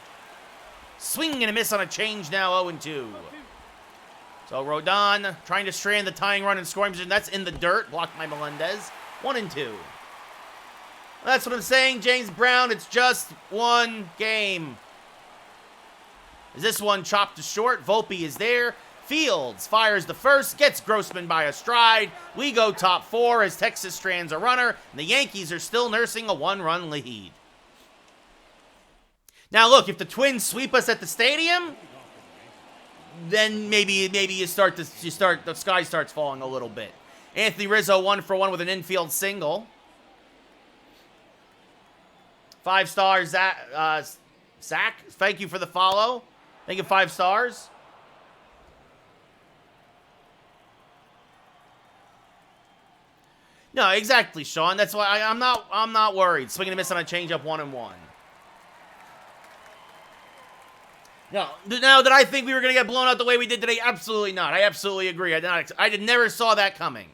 swing and a miss on a change now, 0-2. So Rodon trying to strand the tying run in scoring position. That's in the dirt, blocked by Melendez. 1-2. That's what I'm saying, James Brown. It's just one game. Is this one chopped to short? Volpe is there. Fields fires the first, gets Grossman by a stride. We go top 4 as Texas strands a runner, and the Yankees are still nursing a 1-run lead. Now look, if the Twins sweep us at the stadium, then maybe the sky starts falling a little bit. Anthony Rizzo 1 for 1 with an infield single. 5 stars, Zach. Thank you for the follow. Thank you, 5 stars. No, exactly, Sean. That's why I'm not worried. Swinging a miss on a changeup, 1-1. No, now that I think we were going to get blown out the way we did today, absolutely not. I absolutely agree. I never saw that coming.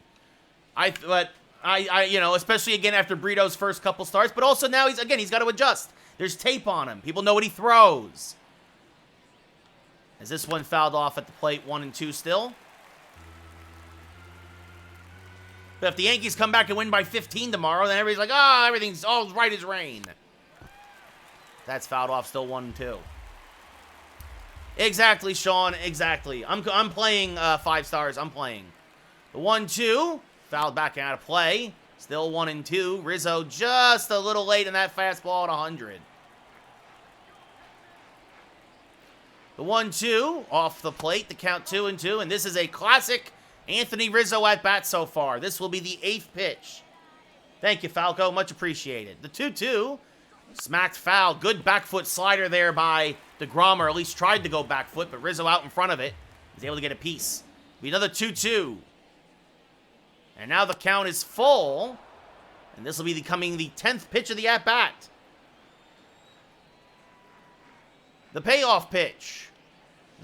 But you know, especially again after Brito's first couple starts, but also now he's got to adjust. There's tape on him. People know what he throws. As this one fouled off at the plate, 1-2 still. But if the Yankees come back and win by 15 tomorrow, then everybody's like, everything's all right as rain. That's fouled off, still 1-2. Exactly, Sean. Exactly. I'm playing 5 stars. I'm playing. The 1-2 fouled back out of play. Still 1-2. Rizzo just a little late in that fastball at 100. The 1-2 off the plate. The count 2-2, and this is a classic Anthony Rizzo at bat so far. This will be the 8th pitch. Thank you, Falco. Much appreciated. The 2-2 smacked foul. Good back foot slider there by DeGrom, or at least tried to go back foot, but Rizzo out in front of it. He's able to get a piece. Be another 2-2. And now the count is full. And this will be becoming the 10th pitch of the at-bat. The payoff pitch.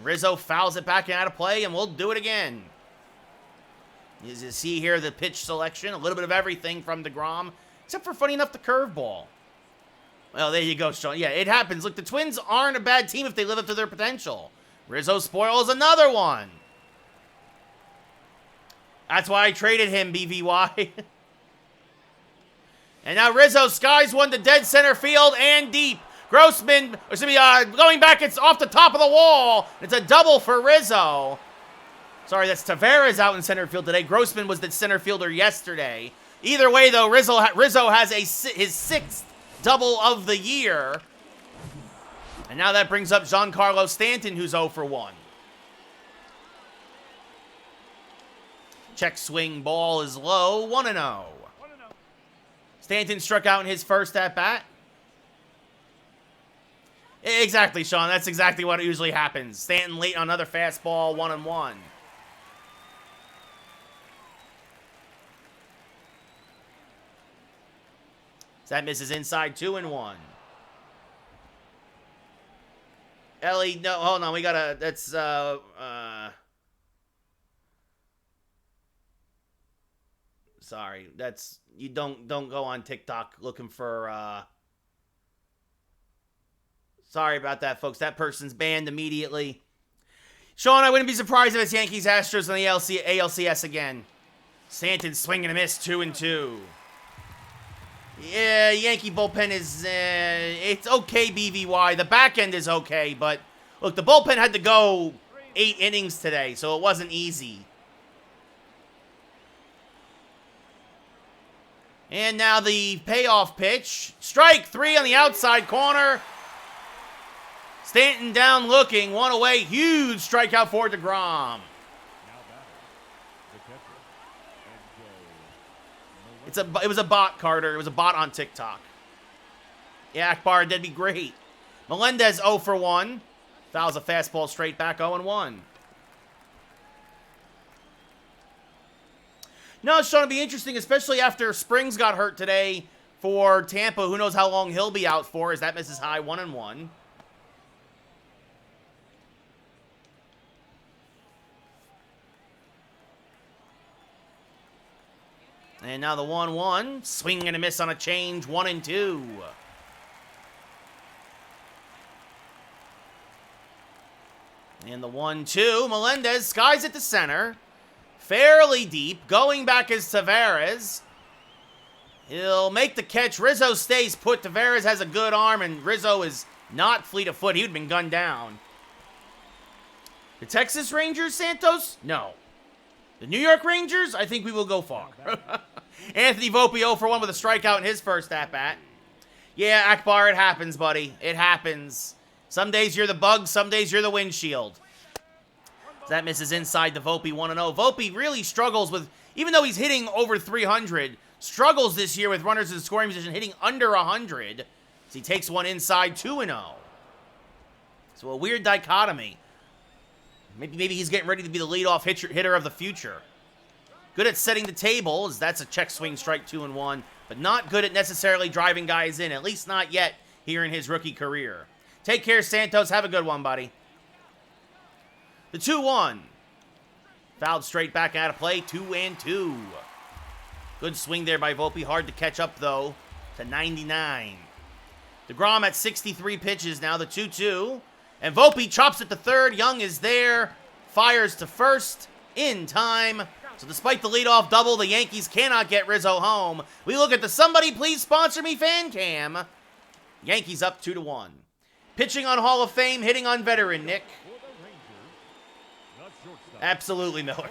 Rizzo fouls it back out of play, and we'll do it again. As you see here, the pitch selection, a little bit of everything from DeGrom, except for, funny enough, the curveball. Well, there you go, Sean. Yeah, it happens. Look, the Twins aren't a bad team if they live up to their potential. Rizzo spoils another one. That's why I traded him, BVY. And now Rizzo skies one to dead center field and deep. Grossman, going back, it's off the top of the wall. It's a double for Rizzo. Sorry, that's Tavares out in center field today. Grossman was the center fielder yesterday. Either way, though, Rizzo has his 6th double of the year. And now that brings up Giancarlo Stanton, who's 0 for 1. Check swing, ball is low, 1-0. Stanton struck out in his first at-bat. Exactly, Sean. That's exactly what usually happens. Stanton late on another fastball, 1-1. That misses inside, 2-1. Ellie, no, hold on. We gotta, that's, sorry. That's, you don't go on TikTok looking for, sorry about that, folks. That person's banned immediately. Sean, I wouldn't be surprised if it's Yankees Astros on the ALCS again. Stanton swinging a miss, 2-2. Yeah, Yankee bullpen is, it's okay, BVY. The back end is okay, but look, the bullpen had to go 8 innings today, so it wasn't easy. And now the payoff pitch. Strike 3 on the outside corner. Stanton down looking, 1 away. Huge strikeout for DeGrom. It was a bot, Carter. It was a bot on TikTok. Yeah, Akbar, that'd be great. Melendez 0 for 1. Fouls a fastball straight back, 0-1. No, it's going to be interesting, especially after Springs got hurt today for Tampa. Who knows how long he'll be out for, as that misses high, 1-1. And now the 1-1. Swing and a miss on a change, 1-2. And the 1-2. Melendez skies it to center. Fairly deep. Going back is Tavares. He'll make the catch. Rizzo stays put. Tavares has a good arm, and Rizzo is not fleet of foot. He would have been gunned down. The Texas Rangers, Santos? No. The New York Rangers? I think we will go far. Anthony Volpe 0 for 1 with a strikeout in his first at-bat. Yeah, Akbar, it happens, buddy. It happens. Some days you're the bug, some days you're the windshield. That misses inside the Volpe 1-0. Volpe really struggles with, even though he's hitting over 300, struggles this year with runners in scoring position, hitting under 100. So he takes one inside, 2-0. So a weird dichotomy. Maybe he's getting ready to be the leadoff hitter of the future. Good at setting the table, as that's a check swing strike, 2-1, but not good at necessarily driving guys in, at least not yet here in his rookie career. Take care, Santos. Have a good one, buddy. The 2-1. Fouled straight back out of play, 2-2. Good swing there by Volpe. Hard to catch up, though, to 99. DeGrom at 63 pitches now, the 2-2. And Volpe chops it to third. Young is there. Fires to first in time. So despite the leadoff double, the Yankees cannot get Rizzo home. We look at the Somebody Please Sponsor Me fan cam. Yankees up 2-1. Pitching on Hall of Fame, hitting on veteran, Nick. Absolutely, Miller.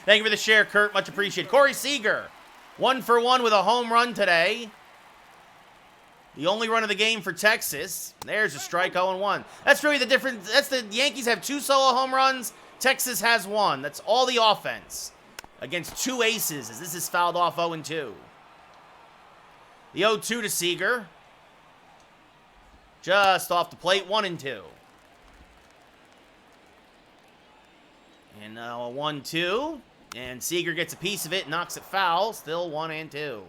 Thank you for the share, Kurt. Much appreciated. Corey Seager, 1 for 1 with a home run today. The only run of the game for Texas. There's a strike, 0-1. That's really the difference. That's the Yankees have 2 solo home runs. Texas has 1. That's all the offense against 2 aces, as this is fouled off 0-2. The 0-2 to Seager. Just off the plate, 1-2. And now a 1-2. And Seager gets a piece of it, knocks it foul. Still 1-2.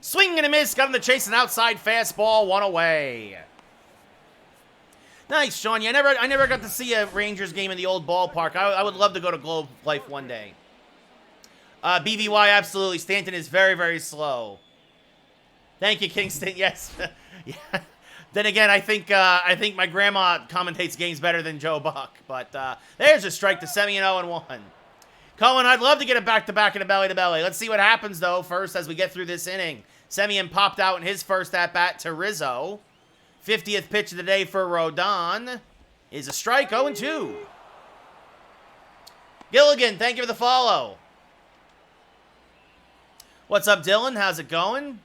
Swing and a miss. Got him to chase an outside fastball. 1 away. Nice, Sean. Yeah, I never got to see a Rangers game in the old ballpark. I would love to go to Globe Life one day. BVY, absolutely. Stanton is very, very slow. Thank you, Kingston. Yes. Yeah. Then again, I think my grandma commentates games better than Joe Buck. But there's a strike to Semien 0-1. Cohen, I'd love to get a back-to-back and a belly-to-belly. Let's see what happens, though, first as we get through this inning. Semien popped out in his first at-bat to Rizzo. 50th pitch of the day for Rodon is a strike, 0-2. Gilligan, thank you for the follow. What's up, Dylan? How's it going?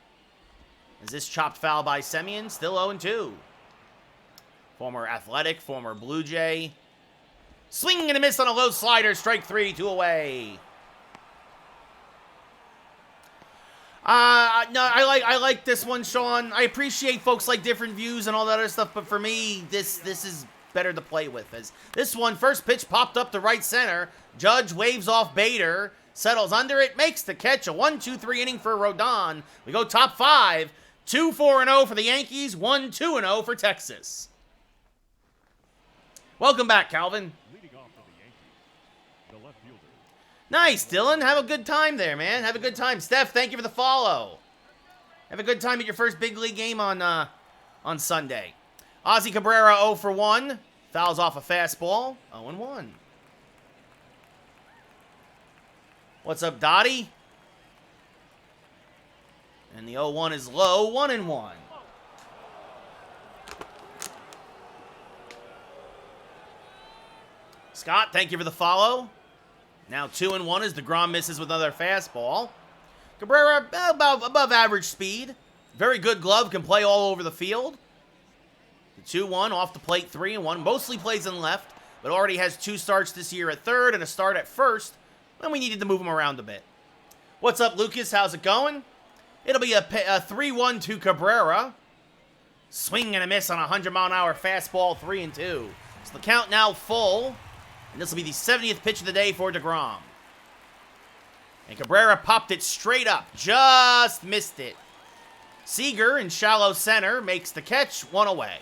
Is this chopped foul by Semien? Still 0-2. Former Athletic, former Blue Jay. Swing and a miss on a low slider. Strike 3, 2 away. No, I like this one, Sean. I appreciate folks like different views and all that other stuff, but for me, this is better to play with. As this one, first pitch popped up to right center. Judge waves off Bader, settles under it, makes the catch. A 1-2-3 inning for Rodon. We go top 5. 2-4-0 for the Yankees, 1-2-0 for Texas. Welcome back, Calvin. Nice, Dylan. Have a good time there, man. Have a good time. Steph, thank you for the follow. Have a good time at your first big league game on Sunday. Ozzy Cabrera 0 for 1. Fouls off a fastball. 0-1. What's up, Dottie? And the 0-1 is low. 1-1. Scott, thank you for the follow. Now 2-1 as DeGrom misses with another fastball. Cabrera, about above average speed. Very good glove, can play all over the field. The 2-1 off the plate, 3-1. Mostly plays in left, but already has 2 starts this year at third and a start at first. And we needed to move him around a bit. What's up, Lucas? How's it going? It'll be a 3-1 to Cabrera. Swing and a miss on a 100-mile-an-hour fastball, 3-2. So the count now full. And this will be the 70th pitch of the day for DeGrom. And Cabrera popped it straight up. Just missed it. Seager in shallow center makes the catch, 1 away.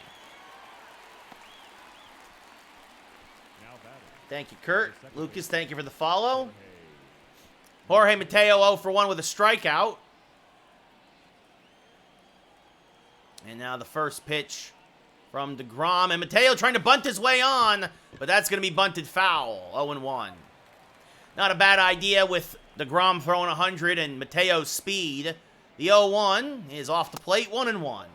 Thank you, Kurt. Lucas, thank you for the follow. Jorge Mateo 0 for 1 with a strikeout. And now the first pitch from DeGrom. And Mateo trying to bunt his way on, but that's going to be bunted foul. 0-1. Not a bad idea with DeGrom throwing 100 and Mateo's speed. The 0-1 is off the plate, 1-1.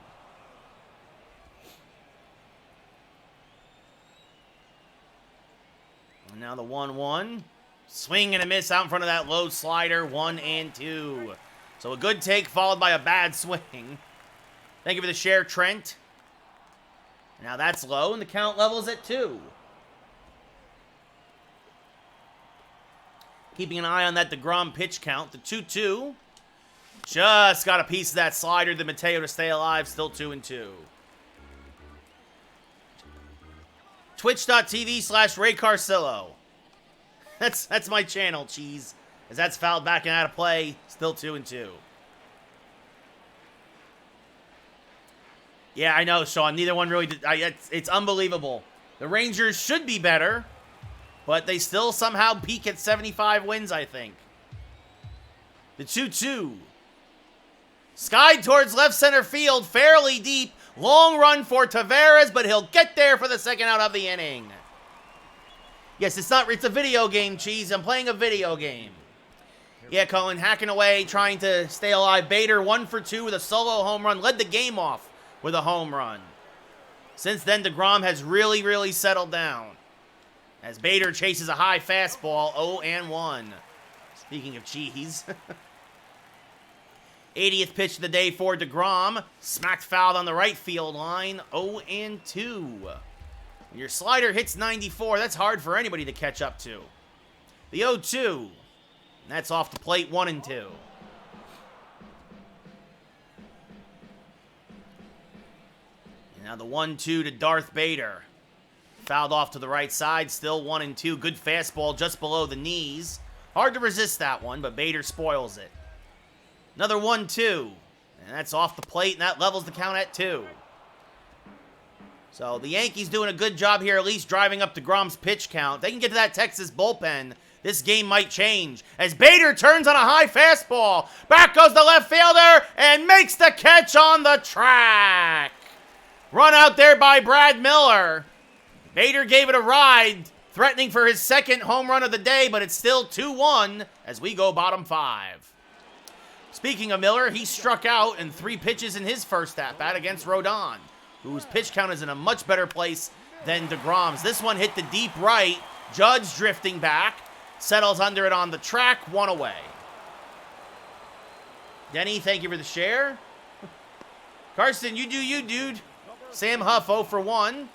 And now the 1-1. Swing and a miss out in front of that low slider, 1-2. So a good take followed by a bad swing. Thank you for the share, Trent. Now that's low, and the count levels at 2. Keeping an eye on that DeGrom pitch count. The 2-2. Just got a piece of that slider to Mateo to stay alive. Still 2-2. Twitch.tv/Ray Carcillo. That's my channel, cheese. As that's fouled back and out of play. Still 2-2. Yeah, I know, Sean. Neither one really did. It's unbelievable. The Rangers should be better, but they still somehow peak at 75 wins, I think. The 2-2. Skied towards left center field, fairly deep. Long run for Taveras, but he'll get there for the second out of the inning. Yes, it's a video game, cheese. I'm playing a video game. Yeah, Colin, hacking away, trying to stay alive. Bader, 1 for 2 with a solo home run. Led the game off with a home run. Since then, DeGrom has really, really settled down. As Bader chases a high fastball, 0-1. Speaking of cheese. 80th pitch of the day for DeGrom. Smacked fouled on the right field line, 0-2. When your slider hits 94, that's hard for anybody to catch up to. The 0-2. And that's off the plate, 1-2. Now the 1-2 to Darth Bader. Fouled off to the right side, still 1-2. Good fastball just below the knees. Hard to resist that one, but Bader spoils it. Another 1-2. And that's off the plate, and that levels the count at 2. So the Yankees doing a good job here, at least driving up DeGrom's pitch count. They can get to that Texas bullpen. This game might change. As Bader turns on a high fastball. Back goes the left fielder and makes the catch on the track. Run out there by Brad Miller. Bader gave it a ride, threatening for his second home run of the day, but it's still 2-1 as we go bottom 5. Speaking of Miller, he struck out in 3 pitches in his first at-bat against Rodon, whose pitch count is in a much better place than DeGrom's. This one hit the deep right. Judge drifting back. Settles under it on the track. 1 away. Denny, thank you for the share. Karsten, you do you, dude. Sam Huff 0 for 1.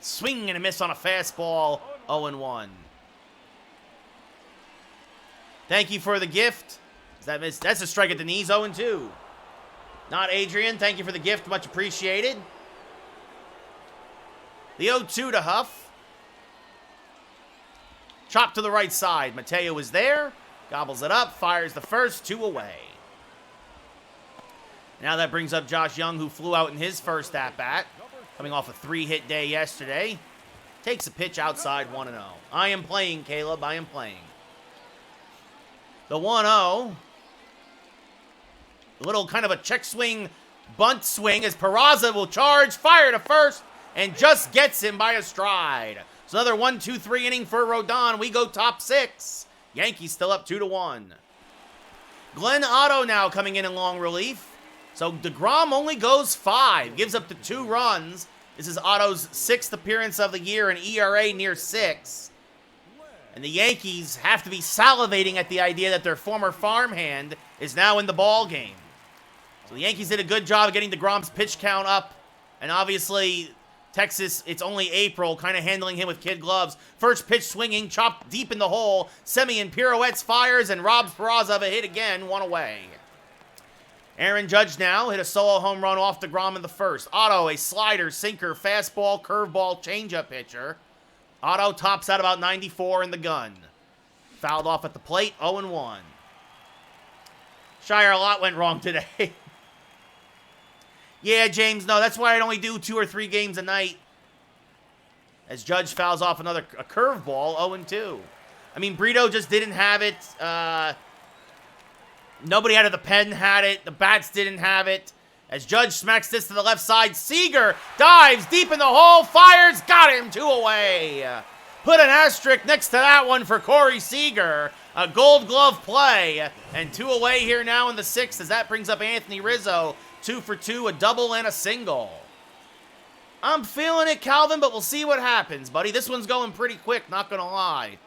Swing and a miss on a fastball. 0-1. Thank you for the gift. That's a strike at the knees. 0-2. Not Adrian. Thank you for the gift. Much appreciated. The 0-2 to Huff. Chop to the right side. Mateo is there. Gobbles it up. Fires the first. 2 away. Now that brings up Josh Young, who flew out in his first at-bat. Coming off a 3-hit day yesterday. Takes a pitch outside, 1-0. I am playing, Caleb. I am playing. The 1-0. A little kind of a check swing, bunt swing as Peraza will charge, fire to first, and just gets him by a stride. So another 1-2-3 inning for Rodon. We go top 6. Yankees still up 2-1. Glenn Otto now coming in long relief. So DeGrom only goes 5. Gives up the 2 runs. This is Otto's 6th appearance of the year, an ERA near 6. And the Yankees have to be salivating at the idea that their former farmhand is now in the ball game. So the Yankees did a good job of getting DeGrom's pitch count up. And obviously, Texas, it's only April, kind of handling him with kid gloves. First pitch swinging, chopped deep in the hole. Semien pirouettes, fires, and robs Peraza of a hit again, one away. Aaron Judge now hit a solo home run off DeGrom in the first. Otto, a slider, sinker, fastball, curveball, changeup pitcher. Otto tops out about 94 in the gun. Fouled off at the plate, 0-1. Shire, a lot went wrong today. Yeah, James, no, that's why I'd only do 2 or 3 games a night. As Judge fouls off a curveball, 0-2. I mean, Brito just didn't have it. Nobody out of the pen had it. The bats didn't have it. As Judge smacks this to the left side, Seager dives deep in the hole, fires, got him, 2 away. Put an asterisk next to that one for Corey Seager. A gold glove play, and 2 away here now in the 6th, as that brings up Anthony Rizzo. 2 for 2, a double and a single. I'm feeling it, Calvin, but we'll see what happens, buddy. This one's going pretty quick, not gonna lie.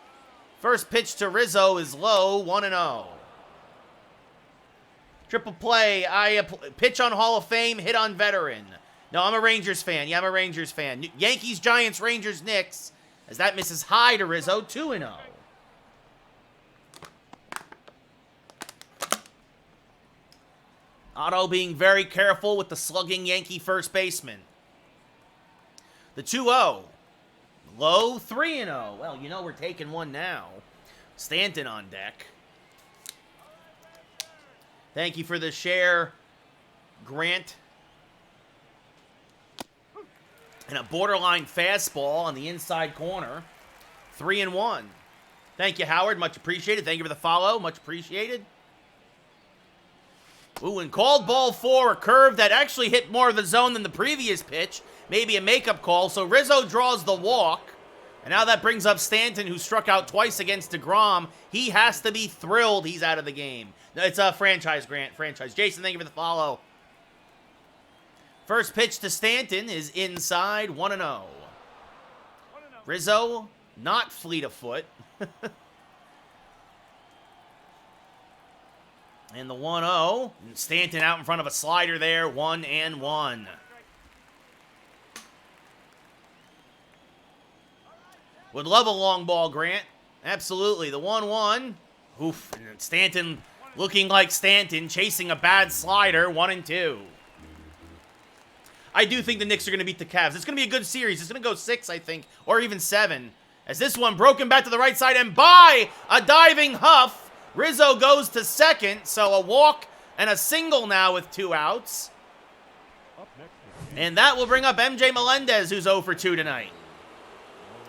First pitch to Rizzo is low, 1-0. Triple play, pitch on Hall of Fame, hit on veteran. No, I'm a Rangers fan. Yeah, I'm a Rangers fan. Yankees, Giants, Rangers, Knicks. As that misses high to Rizzo, 2-0. Otto being very careful with the slugging Yankee first baseman. The 2-0. Low, 3-0. Well, you know we're taking one now. Stanton on deck. Thank you for the share, Grant. And a borderline fastball on the inside corner. 3-1. Thank you, Howard. Much appreciated. Thank you for the follow. Much appreciated. Ooh, and called ball 4, a curve that actually hit more of the zone than the previous pitch. Maybe a makeup call. So Rizzo draws the walk. And now that brings up Stanton, who struck out twice against DeGrom. He has to be thrilled he's out of the game. No, it's a franchise, Grant. Franchise. Jason, thank you for the follow. First pitch to Stanton is inside, 1-0. Rizzo, not fleet of foot. And the 1-0. Stanton out in front of a slider there, 1-1. Would love a long ball, Grant. Absolutely. The 1-1. Oof. And Stanton looking like Stanton, chasing a bad slider, 1-2. I do think the Knicks are going to beat the Cavs. It's going to be a good series. It's going to go 6, I think, or even 7. As this one broken back to the right side, and by a diving Huff, Rizzo goes to second, so a walk and a single now with 2 outs. And that will bring up MJ Melendez, who's 0 for 2 tonight.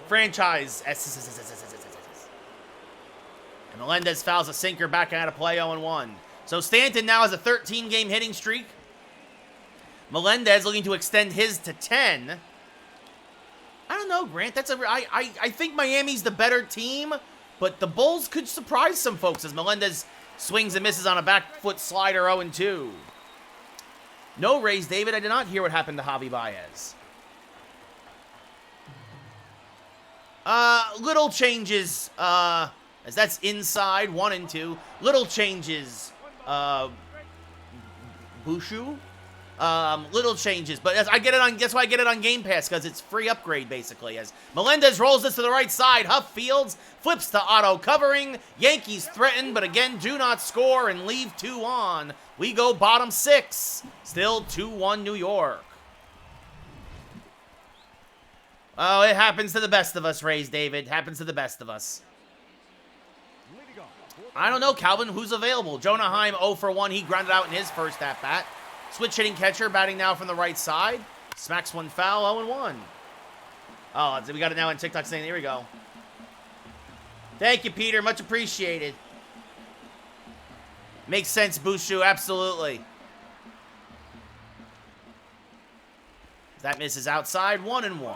Franchise. And Melendez fouls a sinker back out of play, 0-1. So Stanton now has a 13-game hitting streak. Melendez looking to extend his to 10. I don't know, Grant. I think Miami's the better team, but the Bulls could surprise some folks as Melendez swings and misses on a back foot slider, 0-2. No Rays, David. I did not hear what happened to Javi Baez. Little changes, as that's inside, 1-2. Little changes, Bushu. Little changes, but as I get it on, guess why I get it on Game Pass? Because it's free upgrade, basically. As Melendez rolls this to the right side, Huff fields, flips to Otto covering. Yankees threaten, but again, do not score and leave 2 on. We go bottom 6. Still 2-1 New York. Oh, it happens to the best of us, Rays, David. Happens to the best of us. I don't know, Calvin, who's available? Jonah Heim, 0 for 1. He grounded out in his first at-bat. Switch hitting catcher, batting now from the right side. Smacks one foul, 0-1. Oh, we got it now on TikTok saying, here we go. Thank you, Peter. Much appreciated. Makes sense, Bushu. Absolutely. That misses outside, 1-1.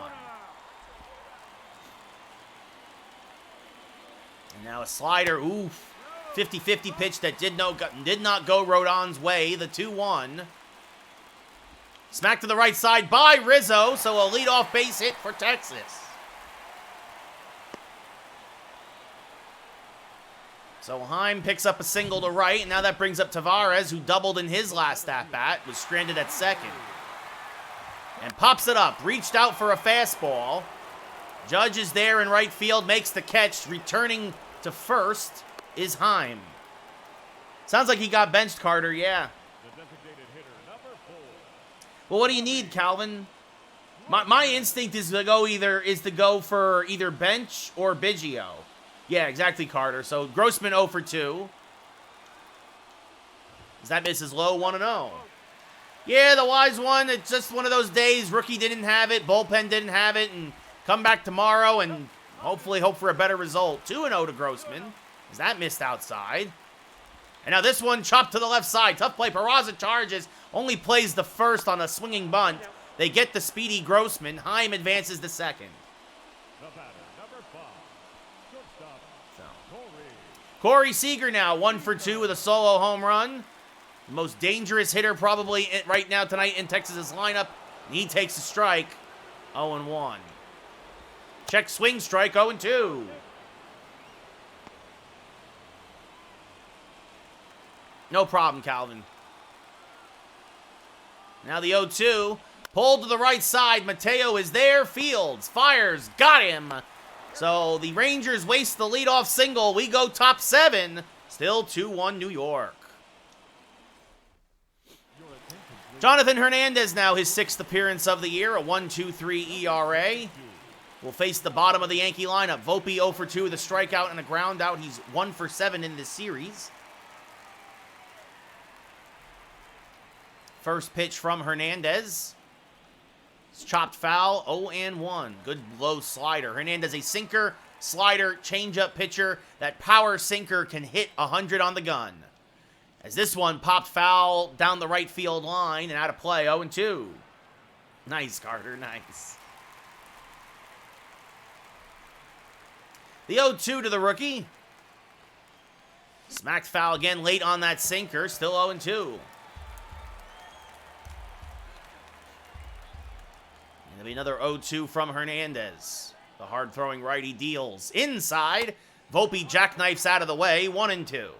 And now a slider, oof. 50-50 pitch that did not go Rodon's way, the 2-1. Smacked to the right side by Rizzo, so a leadoff base hit for Texas. So Heim picks up a single to right, and now that brings up Tavares, who doubled in his last at-bat, was stranded at second. And pops it up, reached out for a fastball. Judge is there in right field, makes the catch. Returning to first is Heim. Sounds like he got benched, Carter, yeah. The designated hitter, number 4. Well, what do you need, Calvin? My instinct is to go for either bench or Biggio. Yeah, exactly, Carter. So Grossman 0 for 2. As that misses low, 1-0. Yeah, the wise one. It's just one of those days. Rookie didn't have it. Bullpen didn't have it. And come back tomorrow and hopefully hope for a better result. 2-0 to Grossman. As that missed outside. And now this one chopped to the left side. Tough play. Peraza charges. Only plays the first on a swinging bunt. They get the speedy Grossman. Heim advances to second. The batter, number 5. Shortstop, Corey Seager now 1 for 2 with a solo home run. The most dangerous hitter probably right now tonight in Texas's lineup. He takes a strike. 0-1. Check swing strike 0-2. No problem, Calvin. Now the 0-2. Pulled to the right side. Mateo is there. Fields fires. Got him. So the Rangers waste the leadoff single. We go top 7. Still 2-1 New York. Jonathan Hernandez now his 6th appearance of the year. A 1.23 ERA. Will face the bottom of the Yankee lineup. Volpe 0 for 2 with a strikeout and a ground out. He's 1 for 7 in this series. First pitch from Hernandez. It's chopped foul, 0-1. Good low slider. Hernandez, a sinker, slider, changeup pitcher. That power sinker can hit 100 on the gun. As this one popped foul down the right field line and out of play, 0-2. Nice, Carter, nice. The 0-2 to the rookie. Smacked foul again late on that sinker, still 0-2. There'll be another 0-2 from Hernandez. The hard-throwing righty deals inside. Volpe jackknifes out of the way. 1-2.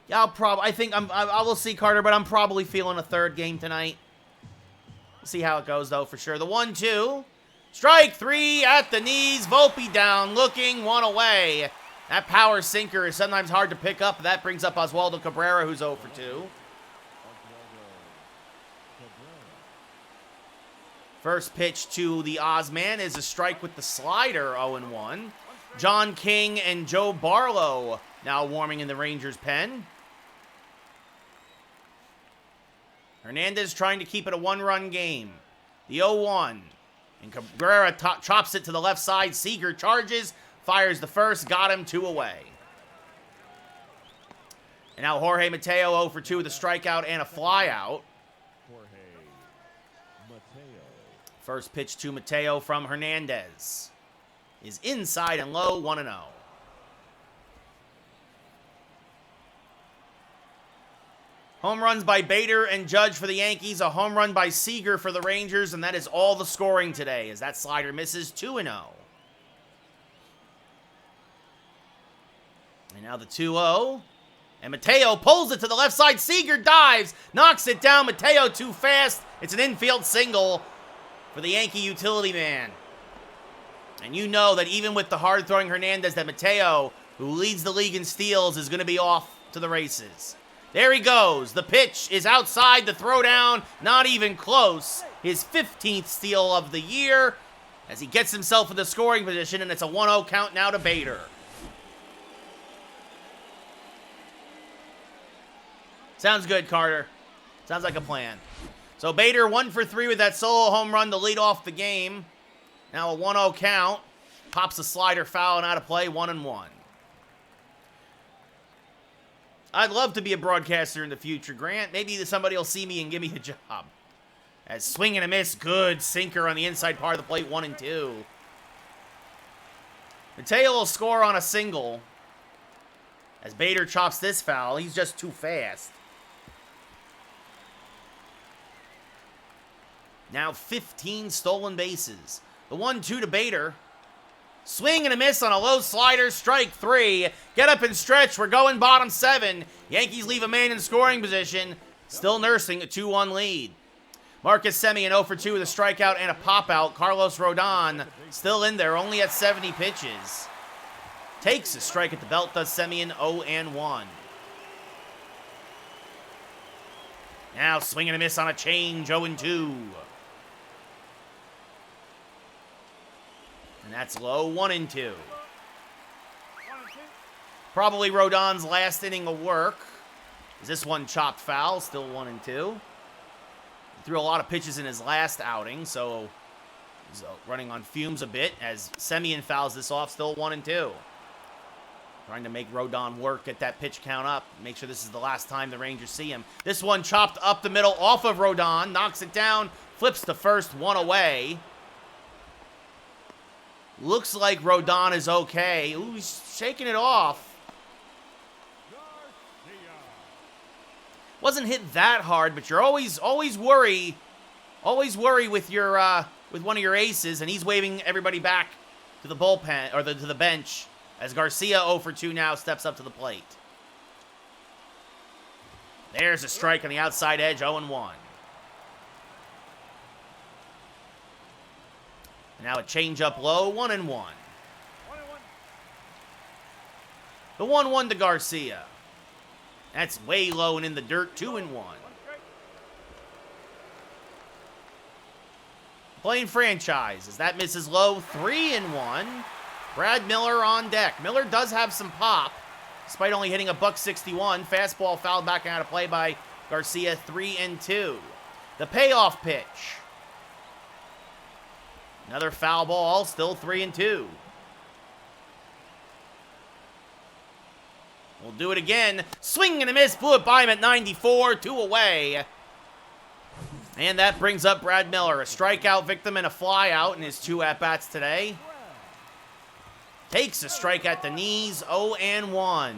Yeah, I will see, Carter, but I'm probably feeling a third game tonight. We'll see how it goes, though, for sure. The 1-2. Strike 3 at the knees. Volpe down, looking, 1 away. That power sinker is sometimes hard to pick up. That brings up Oswaldo Cabrera, who's 0 for 2. First pitch to the Ozman is a strike with the slider, 0-1. John King and Joe Barlow now warming in the Rangers' pen. Hernandez trying to keep it a 1-run game. The 0-1. And Cabrera chops it to the left side. Seager charges, fires the first, got him, 2 away. And now Jorge Mateo 0 for 2 with a strikeout and a flyout. First pitch to Mateo from Hernandez is inside and low, 1-0. Home runs by Bader and Judge for the Yankees, a home run by Seager for the Rangers, and that is all the scoring today as that slider misses, 2-0. And now the 2-0. And Mateo pulls it to the left side. Seager dives, knocks it down. Mateo too fast. It's an infield single for the Yankee utility man. And you know that even with the hard-throwing Hernandez, that Mateo, who leads the league in steals, is going to be off to the races. There he goes. The pitch is outside the throwdown. Not even close. His 15th steal of the year as he gets himself in the scoring position, and it's a 1-0 count now to Bader. Sounds good, Carter. Sounds like a plan. So Bader 1 for 3 with that solo home run to lead off the game. Now a 1-0 count. Pops a slider foul and out of play, 1-1. I'd love to be a broadcaster in the future, Grant. Maybe somebody will see me and give me a job. As swing and a miss, good sinker on the inside part of the plate, 1-2. Mateo will score on a single. As Bader chops this foul, he's just too fast. Now 15 stolen bases. The 1-2 to Bader. Swing and a miss on a low slider, strike 3. Get up and stretch, we're going bottom 7. Yankees leave a man in scoring position. Still nursing a 2-1 lead. Marcus Semien 0 for 2 with a strikeout and a pop-out. Carlos Rodon still in there, only at 70 pitches. Takes a strike at the belt, does Semien 0-1. Now swing and a miss on a change, 0-2. And that's low, 1-2. Probably Rodon's last inning of work. Is this one chopped foul? Still 1-2. He threw a lot of pitches in his last outing, so he's running on fumes a bit as Semien fouls this off, still 1-2. Trying to make Rodon work, get that pitch count up, make sure this is the last time the Rangers see him. This one chopped up the middle off of Rodon, knocks it down, flips to first, 1 away. Looks like Rodon is okay. Ooh, he's shaking it off. Wasn't hit that hard, but you're always worry with your with one of your aces, and he's waving everybody back to the bullpen or to the bench as Garcia 0 for 2 now steps up to the plate. There's a strike on the outside edge, 0-1. Now a changeup low, 1-1. The 1-1 to Garcia. That's way low and in the dirt, 2-1. Playing franchise as that misses low, 3-1. Brad Miller on deck. Miller does have some pop, despite only hitting a $161. Fastball fouled back out of play by Garcia, 3-2. The payoff pitch. Another foul ball, still 3-2. We'll do it again. Swing and a miss, blew it by him at 94, 2 away. And that brings up Brad Miller, a strikeout victim and a flyout in his 2 at-bats today. Takes a strike at the knees, 0-1.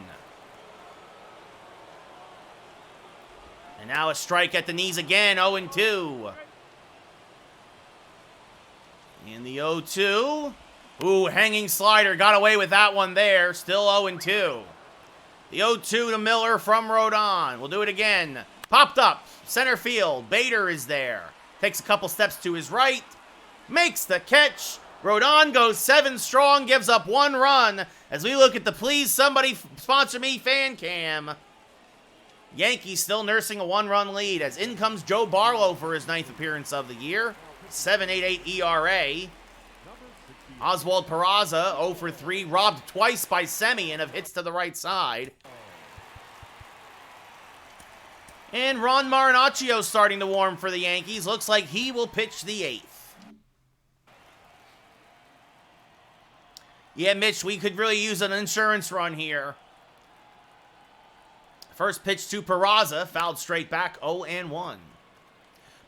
And now a strike at the knees again, 0-2. In the 0-2. Ooh, hanging slider, got away with that one there, still 0-2. The 0-2 to Miller from Rodon. We'll do it again. Popped up, center field. Bader is there. Takes a couple steps to his right. Makes the catch. Rodon goes 7 strong, gives up 1 run. As we look at the Please Somebody Sponsor Me fan cam. Yankees still nursing a 1-run lead as in comes Joe Barlow for his 9th appearance of the year. 7.88 ERA. Oswald Peraza, 0 for 3, robbed twice by Semien of hits to the right side. And Ron Marinaccio starting to warm for the Yankees. Looks like he will pitch the 8th. Yeah, Mitch, we could really use an insurance run here. First pitch to Peraza, fouled straight back, 0-1.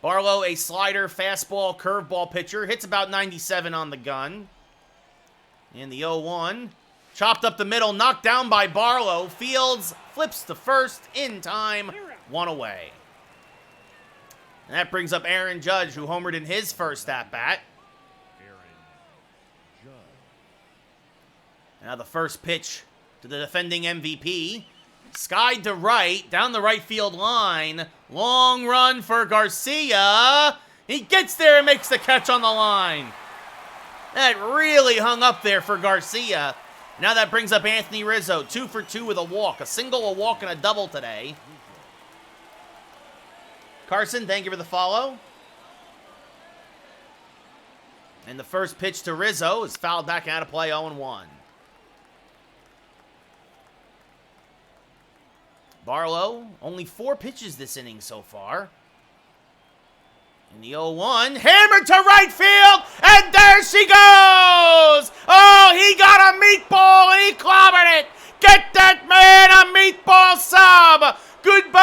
Barlow, a slider, fastball, curveball pitcher, hits about 97 on the gun. In the 0-1, chopped up the middle, knocked down by Barlow. Fields flips to first in time, 1 away. And that brings up Aaron Judge, who homered in his first at-bat. Now the first pitch to the defending MVP. Skied to right, down the right field line. Long run for Garcia. He gets there and makes the catch on the line. That really hung up there for Garcia. Now that brings up Anthony Rizzo, 2 for 2 with a walk. A single, a walk, and a double today. Carson, thank you for the follow. And the first pitch to Rizzo is fouled back out of play, 0-1. Barlow, only 4 pitches this inning so far. In the 0-1, hammered to right field, and there she goes! Oh, he got a meatball, and he clobbered it! Get that man a meatball sub! Goodbye,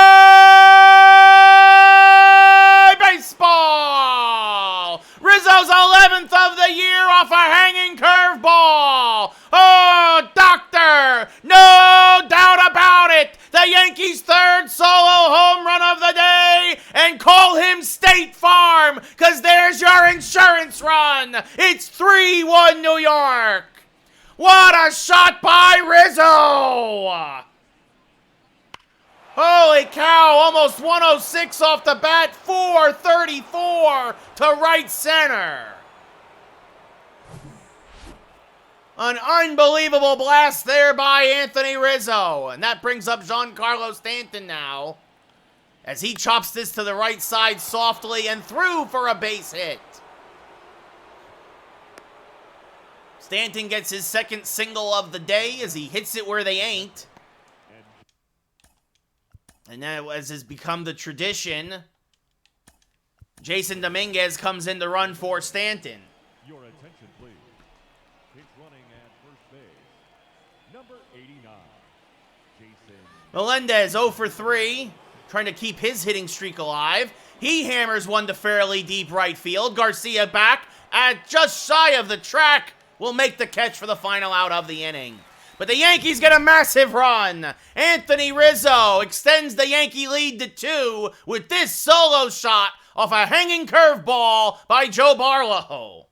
baseball! Rizzo's 11th of the year off a hanging curveball! Oh, doctor! No doubt about it! The Yankees' 3rd solo home run of the day, and call him State Farm, because there's your insurance run. It's 3-1 New York. What a shot by Rizzo. Holy cow, almost 106 off the bat, 434 to right center. An unbelievable blast there by Anthony Rizzo. And that brings up Giancarlo Stanton now, as he chops this to the right side softly and through for a base hit. Stanton gets his second single of the day as he hits it where they ain't. And then, as has become the tradition, Jason Dominguez comes in to run for Stanton. Your attention, please. Pitch running at first base, number 89, Jason. Melendez 0 for 3, trying to keep his hitting streak alive. He hammers one to fairly deep right field. Garcia back at just shy of the track will make the catch for the final out of the inning. But the Yankees get a massive run. Anthony Rizzo extends the Yankee lead to 2 with this solo shot off a hanging curveball by Joe Barlow.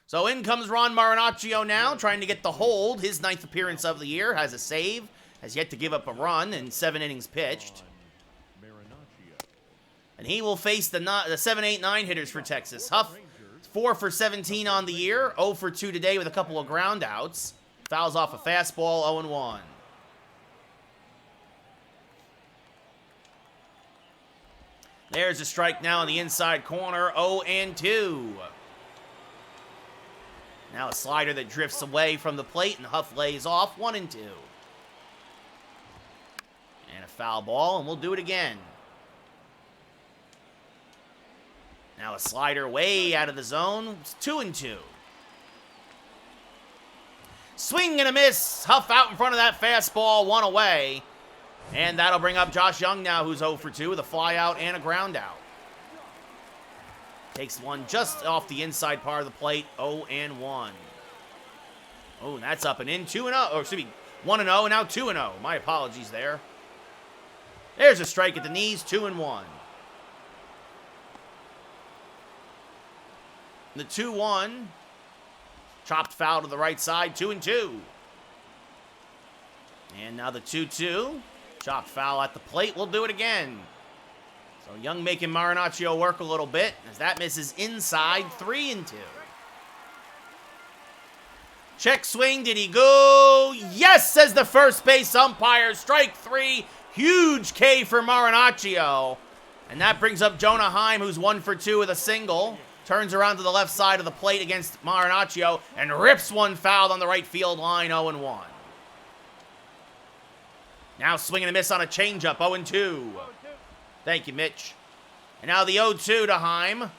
So in comes Ron Marinaccio now, trying to get the hold. His 9th appearance of the year, has a save, has yet to give up a run in 7 innings pitched. And he will face the 7, 8, 9 hitters for Texas. Huff, 4 for 17 on the year, 0 for 2 today with a couple of ground outs. Fouls off a fastball, 0-1. There's a strike now in the inside corner, 0-2. Now a slider that drifts away from the plate, and Huff lays off, 1-2. And a foul ball, and we'll do it again. Now a slider way out of the zone. It's 2-2. Swing and a miss. Huff out in front of that fastball, 1 away. And that'll bring up Josh Young now, who's 0 for 2 with a fly out and a ground out. Takes one just off the inside part of the plate, 0-1. Oh, that's up and in, 2-0. Or excuse me, 1-0 and now 2-0. My apologies there. There's a strike at the knees, 2-1. The 2-1, chopped foul to the right side, 2-2. And now the 2-2, chopped foul at the plate. We'll do it again. So Young making Marinaccio work a little bit as that misses inside, 3-2. Check swing, did he go? Yes, says the first base umpire. Strike 3, huge K for Marinaccio. And that brings up Jonah Heim, who's 1 for 2 with a single. Turns around to the left side of the plate against Marinaccio and rips one foul on the right field line, 0-1. Now swinging a miss on a changeup, 0-2. Thank you, Mitch. And now the 0-2 to Heim.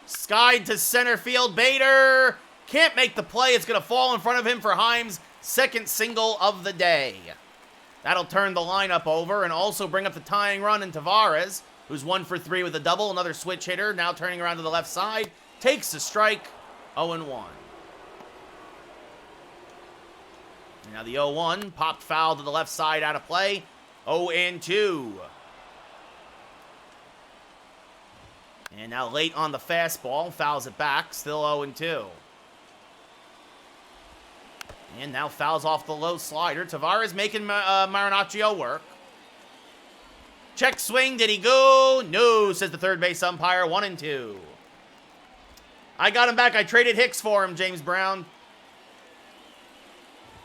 Skied to center field. Bader can't make the play. It's going to fall in front of him for Heim's second single of the day. That'll turn the lineup over and also bring up the tying run in Tavares, who's 1 for 3 with a double. Another switch hitter, now turning around to the left side. Takes the strike, 0-1. And now the 0-1, popped foul to the left side out of play, 0-2. And now late on the fastball, fouls it back, still 0-2. And now fouls off the low slider. Tavares making Marinaccio work. Check swing, did he go? No, says the third base umpire, 1-2. I got him back. I traded Hicks for him, James Brown.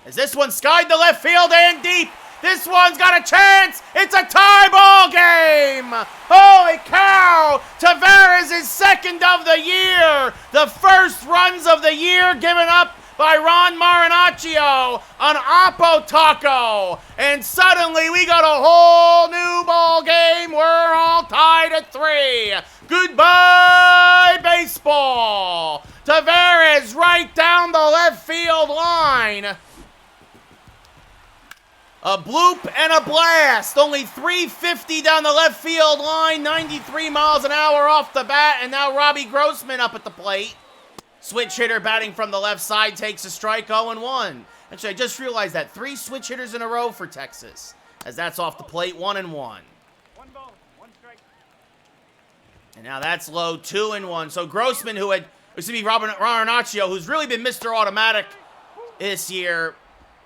As this one skied to left field and deep. This one's got a chance. It's a tie ball game. Holy cow. Tavares is second of the year. The first runs of the year given up by Ron Marinaccio on Oppo Taco. And suddenly we got a whole new ball game. We're all tied at 3. Goodbye, baseball. Tavares right down the left field line. A bloop and a blast. Only 350 down the left field line. 93 miles an hour off the bat. And now Robbie Grossman up at the plate. Switch hitter batting from the left side takes a strike, 0-1. Actually, I just realized that 3 switch hitters in a row for Texas, as that's off the plate, 1-1. One strike. And now that's low, 2-1. So Grossman, Robin Marinaccio, who's really been Mr. Automatic this year.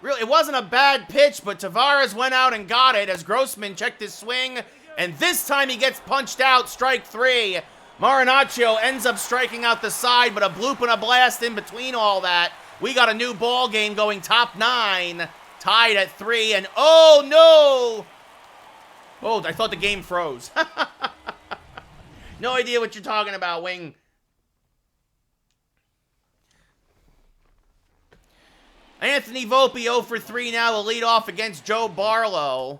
Really, it wasn't a bad pitch, but Tavares went out and got it as Grossman checked his swing. And this time he gets punched out, strike 3. Marinaccio ends up striking out the side, but a bloop and a blast in between all that. We got a new ball game going top 9, tied at 3, and oh no! Oh, I thought the game froze. No idea what you're talking about, Wing. Anthony Volpe 0 for 3 now, will lead off against Joe Barlow.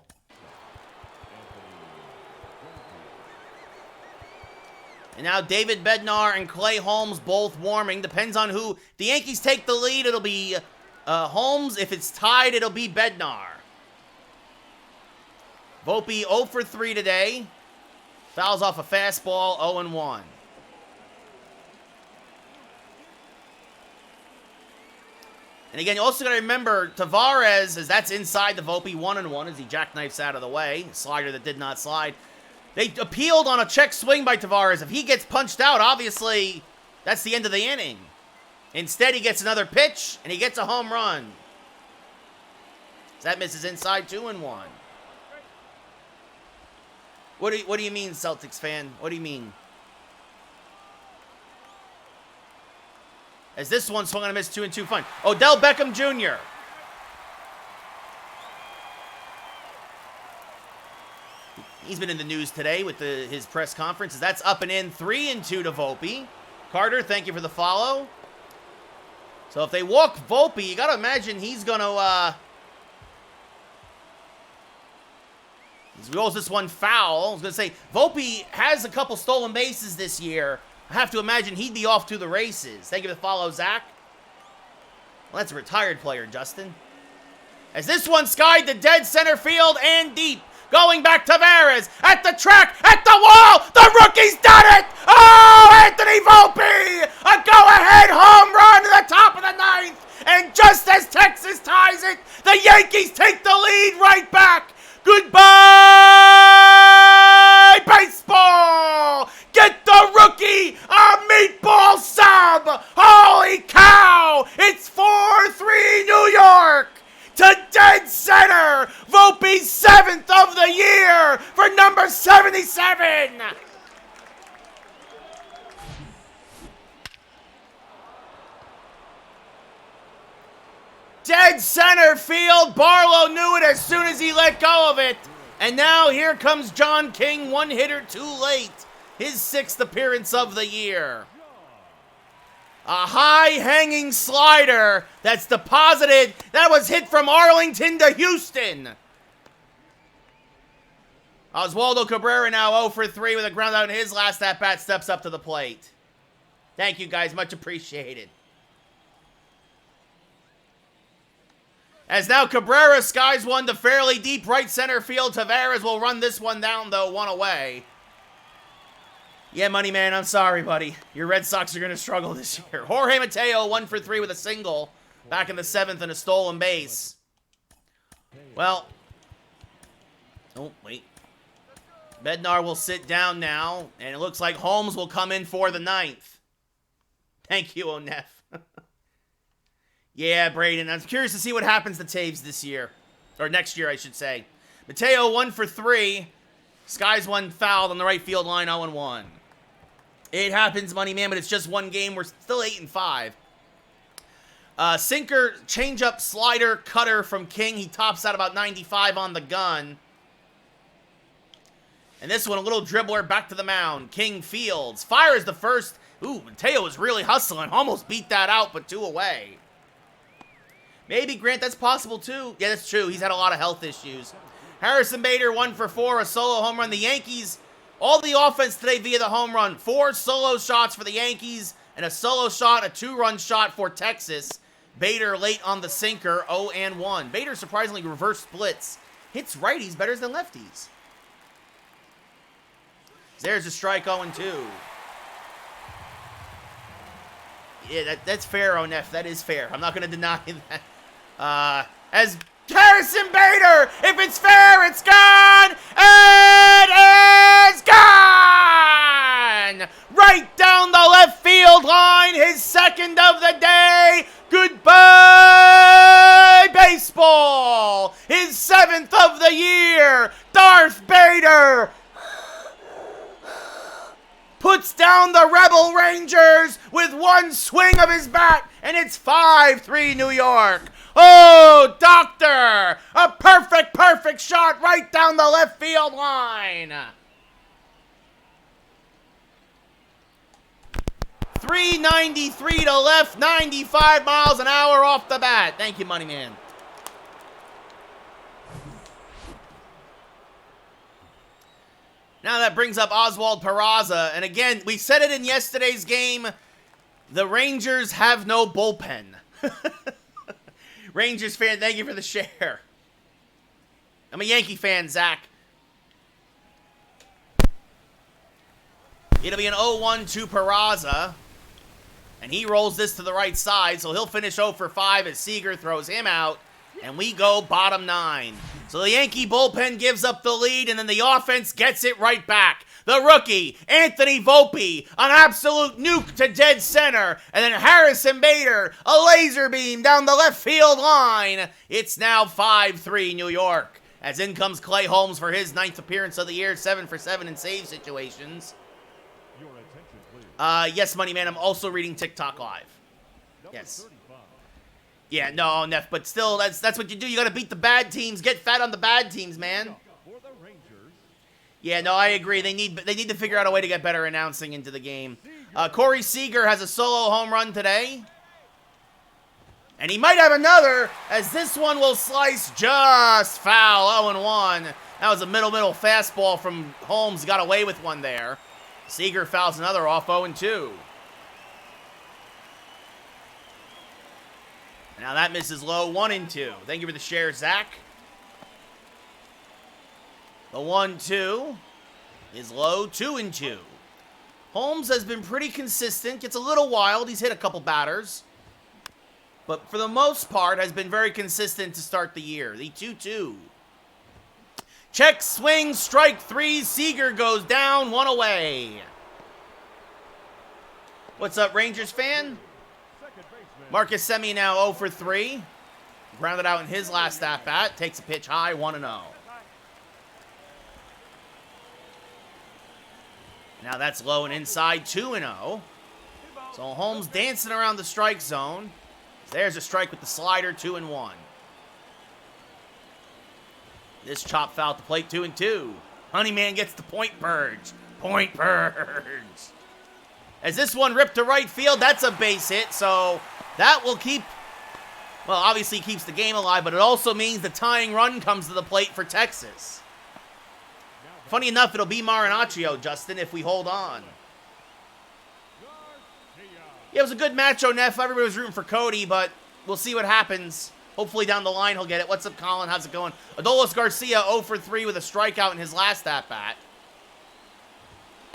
And now David Bednar and Clay Holmes both warming. Depends on who. The Yankees take the lead, it'll be Holmes. If it's tied, it'll be Bednar. Volpe 0 for 3 today. Fouls off a fastball, 0-1. And again, you also got to remember, Tavares, as that's inside the Volpe, 1-1 as he jackknifes out of the way. Slider that did not slide. They appealed on a check swing by Tavares. If he gets punched out, obviously, that's the end of the inning. Instead, he gets another pitch, and he gets a home run. That misses inside, 2-1. What do you mean, Celtics fan? What do you mean? As this one swung on a miss, 2-2 fun. Odell Beckham Jr. He's been in the news today with his press conference. That's up and in, 3-2 to Volpe. Carter, thank you for the follow. So if they walk Volpe, you got to imagine he's going to... He rolls this one foul. I was going to say, Volpe has a couple stolen bases this year. I have to imagine he'd be off to the races. Thank you for the follow, Zach. Well, that's a retired player, Justin. As this one skied the dead center field and deep. Going back to Tavares at the track, at the wall. The rookie's done it. Oh, Anthony Volpe. A go-ahead home run to the top of the 9th. And just as Texas ties it, the Yankees take the lead right back. Goodbye, baseball! Get the rookie a meatball sub! Holy cow! It's 4-3 New York! To dead center! Volpe's 7th of the year for number 77! Dead center field. Barlow knew it as soon as he let go of it. And now here comes John King, one hitter too late. His 6th appearance of the year. A high-hanging slider that's deposited. That was hit from Arlington to Houston. Oswaldo Cabrera now 0 for 3 with a ground out in his last at-bat, steps up to the plate. Thank you, guys. Much appreciated. As now Cabrera skies one to fairly deep right center field. Tavares will run this one down, though, one away. Yeah, Money Man, I'm sorry, buddy. Your Red Sox are going to struggle this year. Jorge Mateo, 1 for 3 with a single. Back in the 7th and a stolen base. Well. Oh, wait. Bednar will sit down now. And it looks like Holmes will come in for the 9th. Thank you, Onef. Yeah, Braden. I'm curious to see what happens to Taves this year. Or next year, I should say. Mateo, 1 for 3. Skies one fouled on the right field line, 0-1. It happens, Money Man, but it's just one game. We're still 8-5. Sinker, changeup, slider, cutter from King. He tops out about 95 on the gun. And this one, a little dribbler back to the mound. King fields. Fires the first. Ooh, Mateo was really hustling. Almost beat that out, but 2 away. Maybe, Grant, that's possible, too. Yeah, that's true. He's had a lot of health issues. Harrison Bader, 1 for 4, a solo home run. The Yankees, all the offense today via the home run. 4 solo shots for the Yankees, and a solo shot, a 2-run shot for Texas. Bader late on the sinker, 0-1. Bader surprisingly reverse splits. Hits righties better than lefties. There's a strike, 0-2. Yeah, that's fair, Onef. That is fair. I'm not going to deny that. As Harrison Bader, if it's fair, it's gone, and That is gone! Right down the left field line, his second of the day. Goodbye, baseball! His 7th of the year. Darth Vader puts down the Rebel Rangers with one swing of his bat, and it's 5-3 New York. Oh, Doctor! A perfect shot right down the left field line. 393 to left, 95 miles an hour off the bat. Thank you, Money Man. Now that brings up Oswald Peraza. And again, we said it in yesterday's game. The Rangers have no bullpen. Rangers fan, thank you for the share. I'm a Yankee fan, Zach. It'll be an 0-1 to Peraza. And he rolls this to the right side, so he'll finish 0 for 5 as Seager throws him out. And we go bottom 9. So the Yankee bullpen gives up the lead, and then the offense gets it right back. The rookie, Anthony Volpe, an absolute nuke to dead center. And then Harrison Bader, a laser beam down the left field line. It's now 5-3 New York. As in comes Clay Holmes for his 9th appearance of the year, 7 for 7 in save situations. Your attention, please. Yes, Money Man, I'm also reading TikTok Live. Yes. 35. Yeah, no, Neff, but still, that's what you do. You gotta beat the bad teams. Get fat on the bad teams, man. For the Rangers, Yeah, no, I agree. They need to figure out a way to get better announcing into the game. Corey Seager has a solo home run today. And he might have another, as this one will slice just foul, 0-1. That was a middle fastball from Holmes. Got away with one there. Seager fouls another off, 0-2. Now that misses low, 1-2. Thank you for the share, Zach. The 1-2 is low, 2-2. Holmes has been pretty consistent. Gets a little wild. He's hit a couple batters. But for the most part, has been very consistent to start the year. The 2-2. Check, swing, strike 3. Seager goes down, 1 away. What's up, Rangers fan? second baseman, Marcus Semien now 0 for 3. Grounded out in his last at-bat. Takes a pitch high, 1-0. Now that's low and inside, 2-0. So Holmes dancing around the strike zone. There's a strike with the slider, 2-1. This chop foul at the plate, 2-2. Honeyman gets the point purge. Point purge. As this one ripped to right field, that's a base hit, so that will keep, well, obviously keeps the game alive, but it also means the tying run comes to the plate for Texas. Funny enough, it'll be Marinaccio, Justin, if we hold on. Yeah, it was a good match, Neff. Everybody was rooting for Cody, but we'll see what happens. Hopefully down the line he'll get it. What's up, Colin? How's it going? Adolis Garcia 0 for 3 with a strikeout in his last at-bat.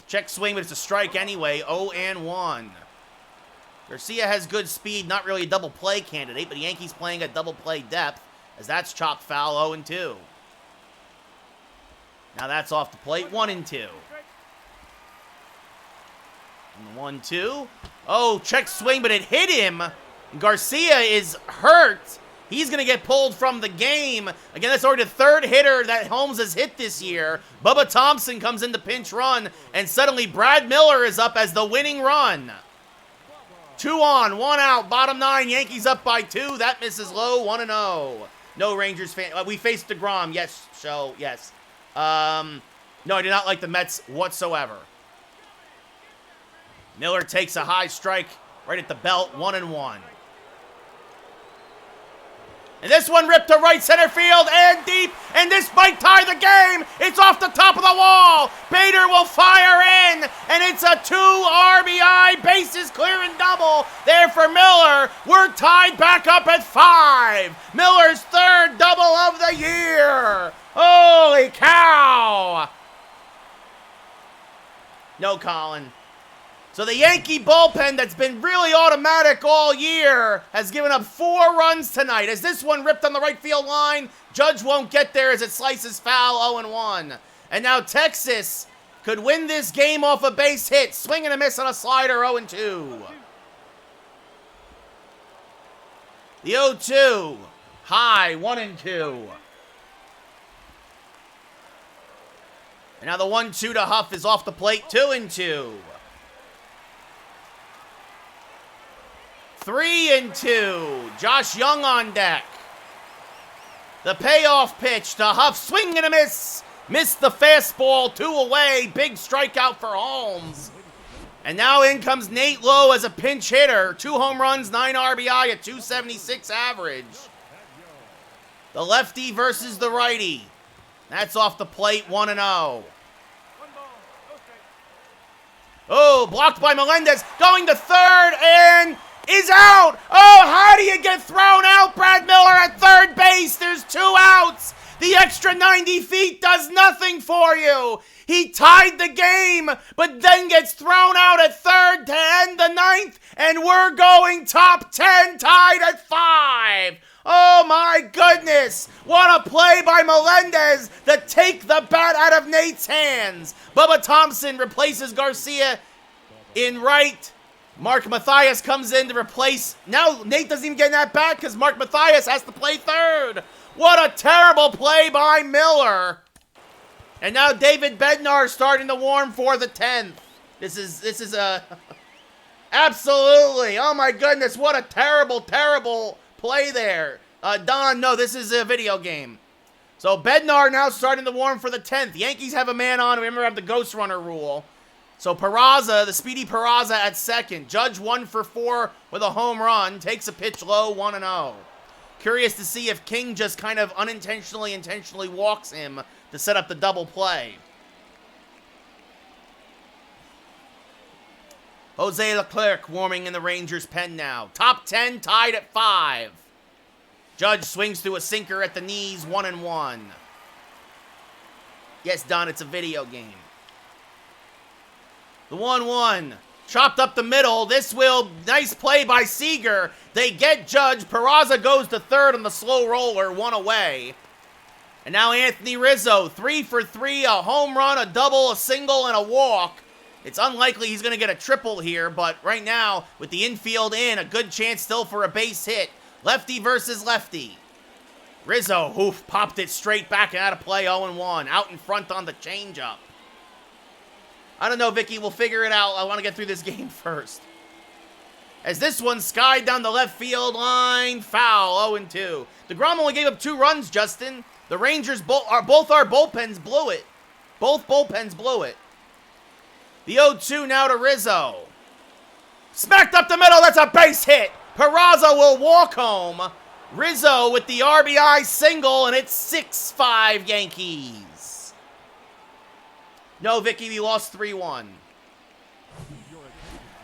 Check swing, but it's a strike anyway. 0-1. Garcia has good speed. Not really a double play candidate, but the Yankees playing at double play depth, as that's chopped foul, 0-2. Now that's off the plate, 1-2. And the 1-2. Oh, check swing, but it hit him. Garcia is hurt. He's going to get pulled from the game. Again, that's already the third hitter that Holmes has hit this year. Bubba Thompson comes in to pinch run, and suddenly Brad Miller is up as the winning run. 2 on, 1 out, bottom 9, Yankees up by 2. That misses low, 1-0. No Rangers fan. We faced DeGrom, yes, show, yes. No, I do not like the Mets whatsoever. Miller takes a high strike right at the belt, 1-1. And this one ripped to right center field and deep, and this might tie the game. It's off the top of the wall. Bader will fire in, and it's a 2 RBI bases clearing double there for Miller. We're tied back up at 5. Miller's 3rd double of the year. Holy cow. No, Colin. So the Yankee bullpen that's been really automatic all year has given up 4 runs tonight. As this one ripped on the right field line, Judge won't get there as it slices foul, 0-1. And now Texas could win this game off a base hit. Swing and a miss on a slider, 0-2. The 0-2. High, 1-2. And now the 1-2 to Huff is off the plate, 2-2. 3-2. Josh Young on deck. The payoff pitch to Huff. Swing and a miss. Missed the fastball. 2 away. Big strikeout for Holmes. And now in comes Nate Lowe as a pinch hitter. 2 home runs, 9 RBI, a 276 average. The lefty versus the righty. That's off the plate, 1-0. Oh, blocked by Melendez. Going to third and is out. Oh, how do you get thrown out, Brad Miller, at third base? There's 2 outs. The extra 90 feet does nothing for you. He tied the game, but then gets thrown out at third to end the 9th, and we're going top 10, tied at 5. Oh my goodness! What a play by Melendez to take the bat out of Nate's hands. Bubba Thompson replaces Garcia in right. Mark Mathias comes in to replace. Now Nate doesn't even get that bat because Mark Mathias has to play third. What a terrible play by Miller. And now David Bednar starting to warm for the 10th. This is a absolutely. Oh my goodness! What a terrible play there. Don, no, this is a video game. So Bednar now starting to warm for the 10th. Yankees have a man on. Remember, have the ghost runner rule. So Peraza, the speedy Peraza at second. Judge 1 for 4 with a home run. Takes a pitch low, 1-0. Curious to see if King just kind of intentionally walks him to set up the double play. Jose Leclerc warming in the Rangers' pen now. Top 10 tied at 5. Judge swings through a sinker at the knees, 1-1. Yes, Don, it's a video game. The 1-1. Chopped up the middle. Nice play by Seager. They get Judge. Peraza goes to third on the slow roller, 1 away. And now Anthony Rizzo, 3 for 3, a home run, a double, a single, and a walk. It's unlikely he's going to get a triple here, but right now, with the infield in, a good chance still for a base hit. Lefty versus lefty. Rizzo, popped it straight back and out of play, 0-1. Out in front on the changeup. I don't know, Vicky. We'll figure it out. I want to get through this game first. As this one skied down the left field line. Foul, 0-2. DeGrom only gave up 2 runs, Justin. The Rangers, both our bullpens blew it. Both bullpens blew it. The 0-2 now to Rizzo. Smacked up the middle. That's a base hit. Peraza will walk home. Rizzo with the RBI single, and it's 6-5 Yankees. No, Vicky, we lost 3-1.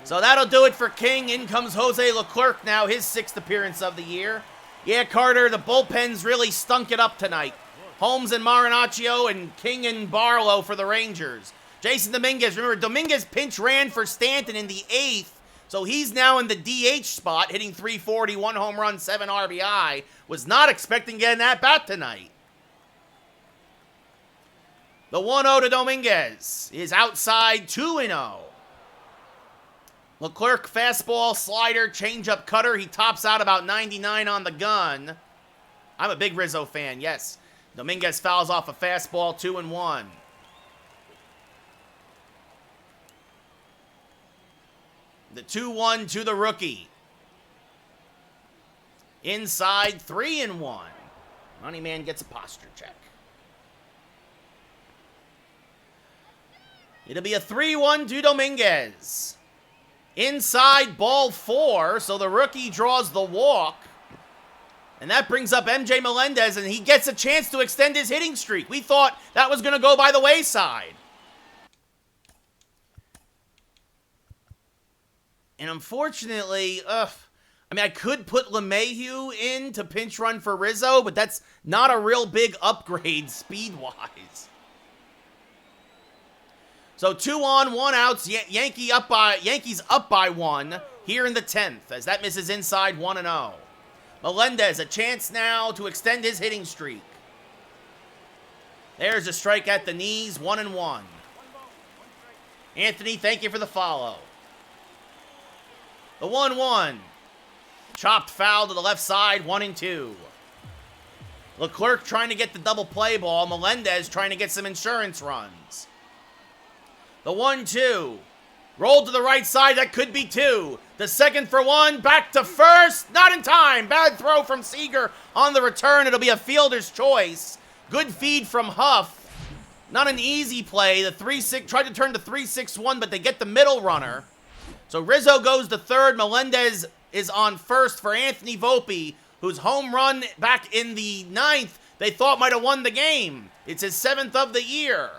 So that'll do it for King. In comes Jose Leclerc now, his 6th appearance of the year. Yeah, Carter, the bullpens really stunk it up tonight. Holmes and Marinaccio and King and Barlow for the Rangers. Jason Dominguez, remember, Dominguez pinch ran for Stanton in the 8th. So he's now in the DH spot, hitting .340, 1 home run, 7 RBI. Was not expecting getting that bat tonight. The 1-0 to Dominguez is outside, 2-0. Leclerc, fastball, slider, changeup, cutter. He tops out about 99 on the gun. I'm a big Rizzo fan, yes. Dominguez fouls off a fastball, 2-1. The 2-1 to the rookie. Inside, 3-1. Moneyman gets a posture check. It'll be a 3-1 to Dominguez. Inside, ball 4, so the rookie draws the walk. And that brings up MJ Melendez, and he gets a chance to extend his hitting streak. We thought that was going to go by the wayside. And unfortunately, I could put LeMahieu in to pinch run for Rizzo, but that's not a real big upgrade speed-wise. So 2 on, 1 outs. Yankees up by 1 here in the 10th as that misses inside, 1-0. Melendez, a chance now to extend his hitting streak. There's a strike at the knees, 1-1. Anthony, thank you for the follow. The 1-1. Chopped foul to the left side, 1-2. Leclerc trying to get the double play ball. Melendez trying to get some insurance runs. The 1-2. Rolled to the right side, that could be 2. The second for 1, back to first. Not in time. Bad throw from Seager on the return. It'll be a fielder's choice. Good feed from Huff. Not an easy play. The 3-6 tried to turn to 3-6-1, but they get the middle runner. So Rizzo goes to third. Melendez is on first for Anthony Volpe, whose home run back in the 9th they thought might have won the game. It's his 7th of the year.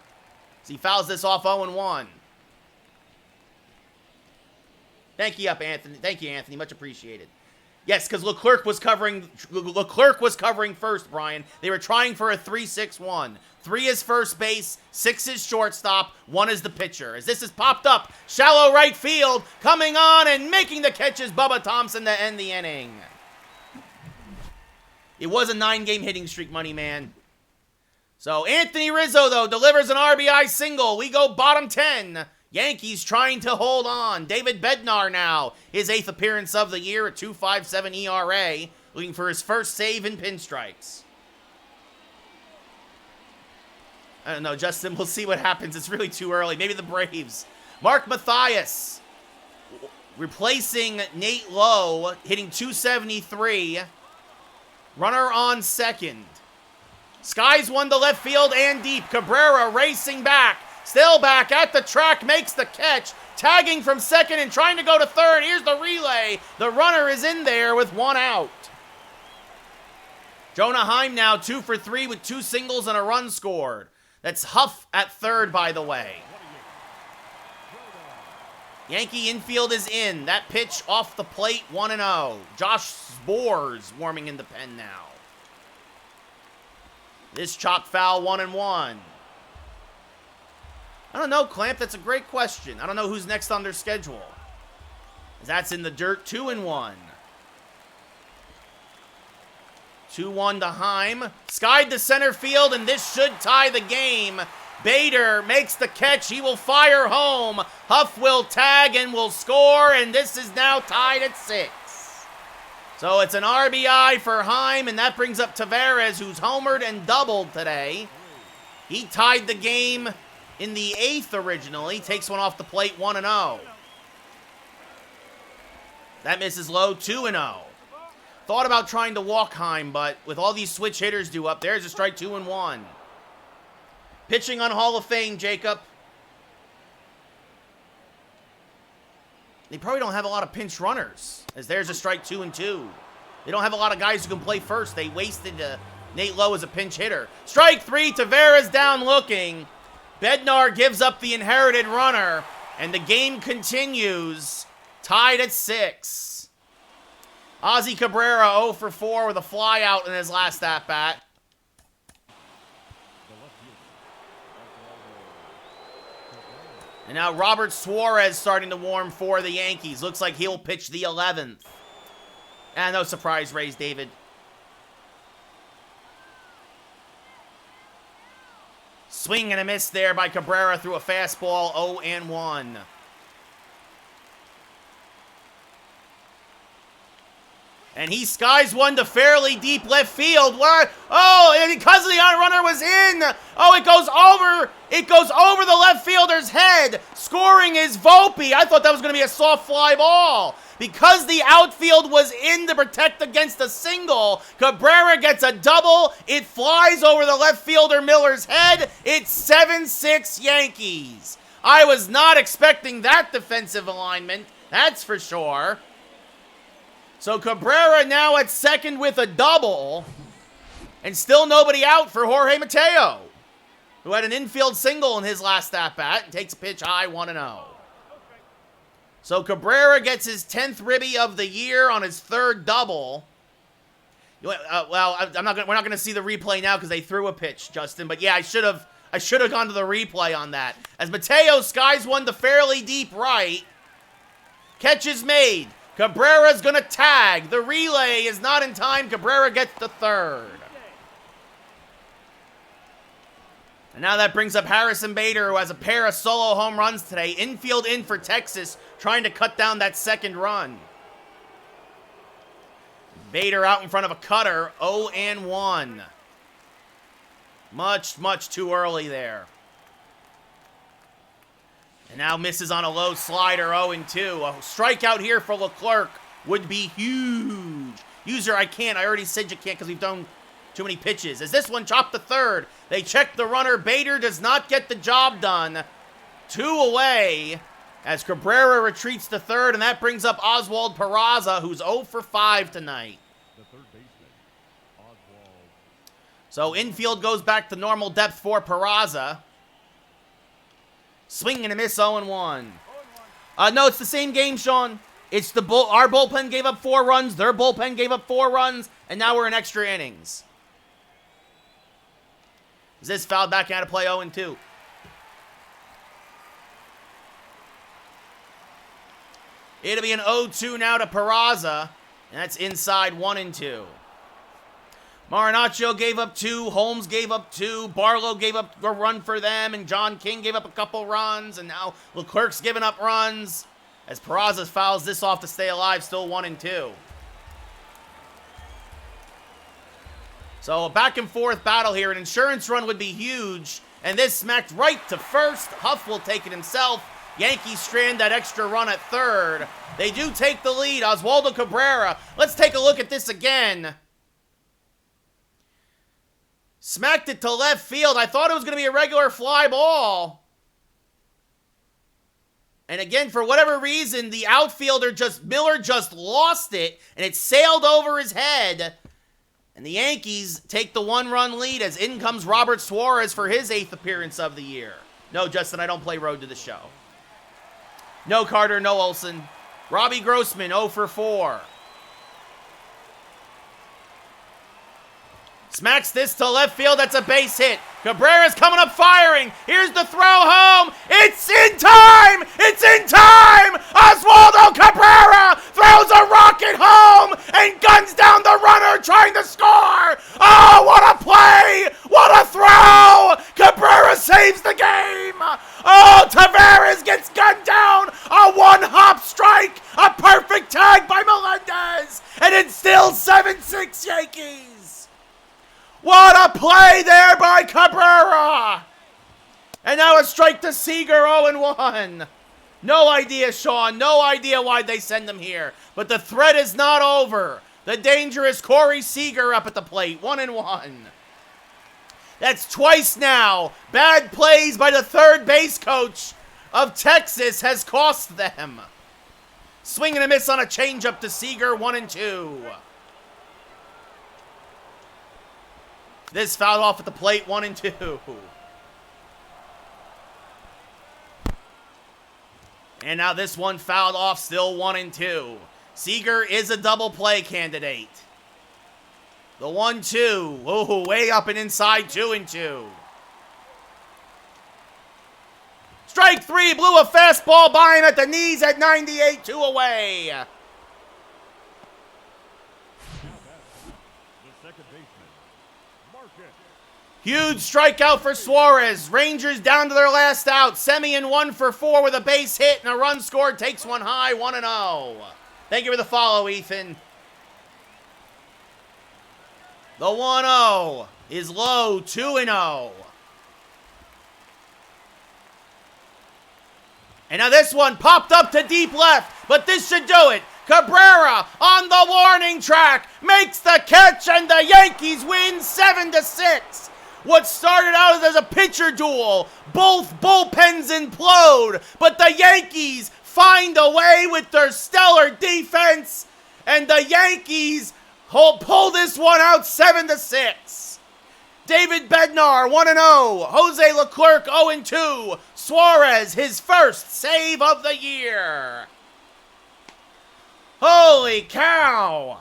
As he fouls this off 0-1. Thank you, Anthony. Thank you, Anthony. Much appreciated. Yes, because Leclerc was covering first, Brian. They were trying for a 3-6-1. 3 is first base, 6 is shortstop, 1 is the pitcher. As this is popped up, shallow right field, coming on and making the catch is Bubba Thompson to end the inning. It was a 9-game hitting streak, money man. So Anthony Rizzo, though, delivers an RBI single. We go bottom 10. Yankees trying to hold on. David Bednar now, his 8th appearance of the year at 2.57 ERA, looking for his first save in pinstripes. I don't know, Justin, we'll see what happens. It's really too early. Maybe the Braves. Mark Mathias replacing Nate Lowe, hitting 273. Runner on second. Skies one to left field and deep. Cabrera racing back. Still back at the track, makes the catch. Tagging from second and trying to go to third. Here's the relay. The runner is in there with 1 out. Jonah Heim now 2 for 3 with 2 singles and a run scored. That's Huff at third, by the way. Yankee infield is in. That pitch off the plate, 1-0. Josh Sborz warming in the pen now. This chopped foul, 1-1. I don't know, Clamp. That's a great question. I don't know who's next on their schedule. That's in the dirt, 2-1. 2-1 to Heim. Skied to center field, and this should tie the game. Bader makes the catch. He will fire home. Huff will tag and will score, and this is now tied at 6. So it's an RBI for Heim, and that brings up Tavares, who's homered and doubled today. He tied the game in the 8th originally. Takes one off the plate, 1-0. That misses low, 2-0. Thought about trying to walk Heim, but with all these switch hitters due up, there's a strike, 2-1. Pitching on Hall of Fame, Jacob. They probably don't have a lot of pinch runners, as there's a strike, 2-2. They don't have a lot of guys who can play first. They wasted Nate Lowe as a pinch hitter. Strike 3, Tavares down looking. Bednar gives up the inherited runner, and the game continues, tied at 6. Ozzy Cabrera 0 for 4 with a fly out in his last at-bat. And now Robert Suarez starting to warm for the Yankees. Looks like he'll pitch the 11th. And no surprise raise, David. Swing and a miss there by Cabrera through a fastball, 0-1. And he skies one to fairly deep left field. Where? Oh, and because the runner was in. Oh, it goes over. It goes over the left fielder's head. Scoring is Volpe. I thought that was going to be a soft fly ball. Because the outfield was in to protect against a single, Cabrera gets a double. It flies over the left fielder Miller's head. It's 7-6 Yankees. I was not expecting that defensive alignment. That's for sure. So Cabrera now at second with a double. And still nobody out for Jorge Mateo, who had an infield single in his last at-bat and takes a pitch high, 1-0. So Cabrera gets his 10th ribby of the year on his 3rd double. We're not going to see the replay now because they threw a pitch, Justin. But yeah, I should have gone to the replay on that. As Mateo skies one to fairly deep right. Catch is made. Cabrera's going to tag. The relay is not in time. Cabrera gets the 3rd. And now that brings up Harrison Bader, who has a pair of solo home runs today. Infield in for Texas, trying to cut down that second run. Bader out in front of a cutter, 0-1. Much, much too early there. And now misses on a low slider, 0-2. A strikeout here for Leclerc would be huge. User, I can't. I already said you can't because we've done too many pitches. As this one chopped to third, they check the runner. Bader does not get the job done. 2 away as Cabrera retreats to third, and that brings up Oswald Peraza, who's 0 for 5 tonight. The third baseman, Oswald. So infield goes back to normal depth for Peraza. Swing and a miss, 0-1. No, it's the same game, Sean. It's our bullpen gave up 4 runs, their bullpen gave up 4 runs, and now we're in extra innings. Is this fouled back out of play, 0-2? It'll be an 0-2 now to Peraza, and that's inside 1-2. Marinaccio gave up 2, Holmes gave up 2, Barlow gave up a run for them, and John King gave up a couple runs, and now Leclerc's giving up runs. As Peraza fouls this off to stay alive, still 1-2. So a back and forth battle here. An insurance run would be huge. And this smacked right to first. Huff will take it himself. Yankees strand that extra run at third. They do take the lead. Oswaldo Cabrera. Let's take a look at this again. Smacked it to left field. I thought it was going to be a regular fly ball. And again, for whatever reason, the outfielder Miller just lost it. And it sailed over his head. And the Yankees take the 1-run lead as in comes Robert Suarez for his 8th appearance of the year. No, Justin, I don't play Road to the Show. No Carter, no Olsen. Robbie Grossman, 0 for 4. Smacks this to left field. That's a base hit. Cabrera's coming up firing. Here's the throw home. It's in time. It's in time. Oswaldo Cabrera throws a rocket home and guns down the runner trying to score. Oh, what a play. What a throw. Cabrera saves the game. Oh, Tavares gets gunned down. A one-hop strike. A perfect tag by Melendez. And it's still 7-6 Yankees. What a play there by Cabrera! And now a strike to Seager, 0-1. No idea, Sean. No idea why they send him here. But the threat is not over. The dangerous Corey Seager up at the plate, 1-1. That's twice now. Bad plays by the third base coach of Texas has cost them. Swing and a miss on a changeup to Seager, 1-2. This fouled off at the plate, 1-2. And now this one fouled off, still 1-2. Seager is a double play candidate. The 1-2. Oh, way up and inside, 2-2. Strike 3, blew a fastball by him at the knees at 98, 2 away. Huge strikeout for Suarez. Rangers down to their last out. Semien 1 for 4 with a base hit and a run scored. Takes one high, 1-0. Thank you for the follow, Ethan. The 1-0 is low, 2-0. And now this one popped up to deep left, but this should do it. Cabrera on the warning track makes the catch and the Yankees win 7-6. What started out as a pitcher duel, both bullpens implode, but the Yankees find a way with their stellar defense, and the Yankees pull this one out 7-6. David Bednar, 1-0. Jose Leclerc, 0-2. Suarez, his first save of the year. Holy cow!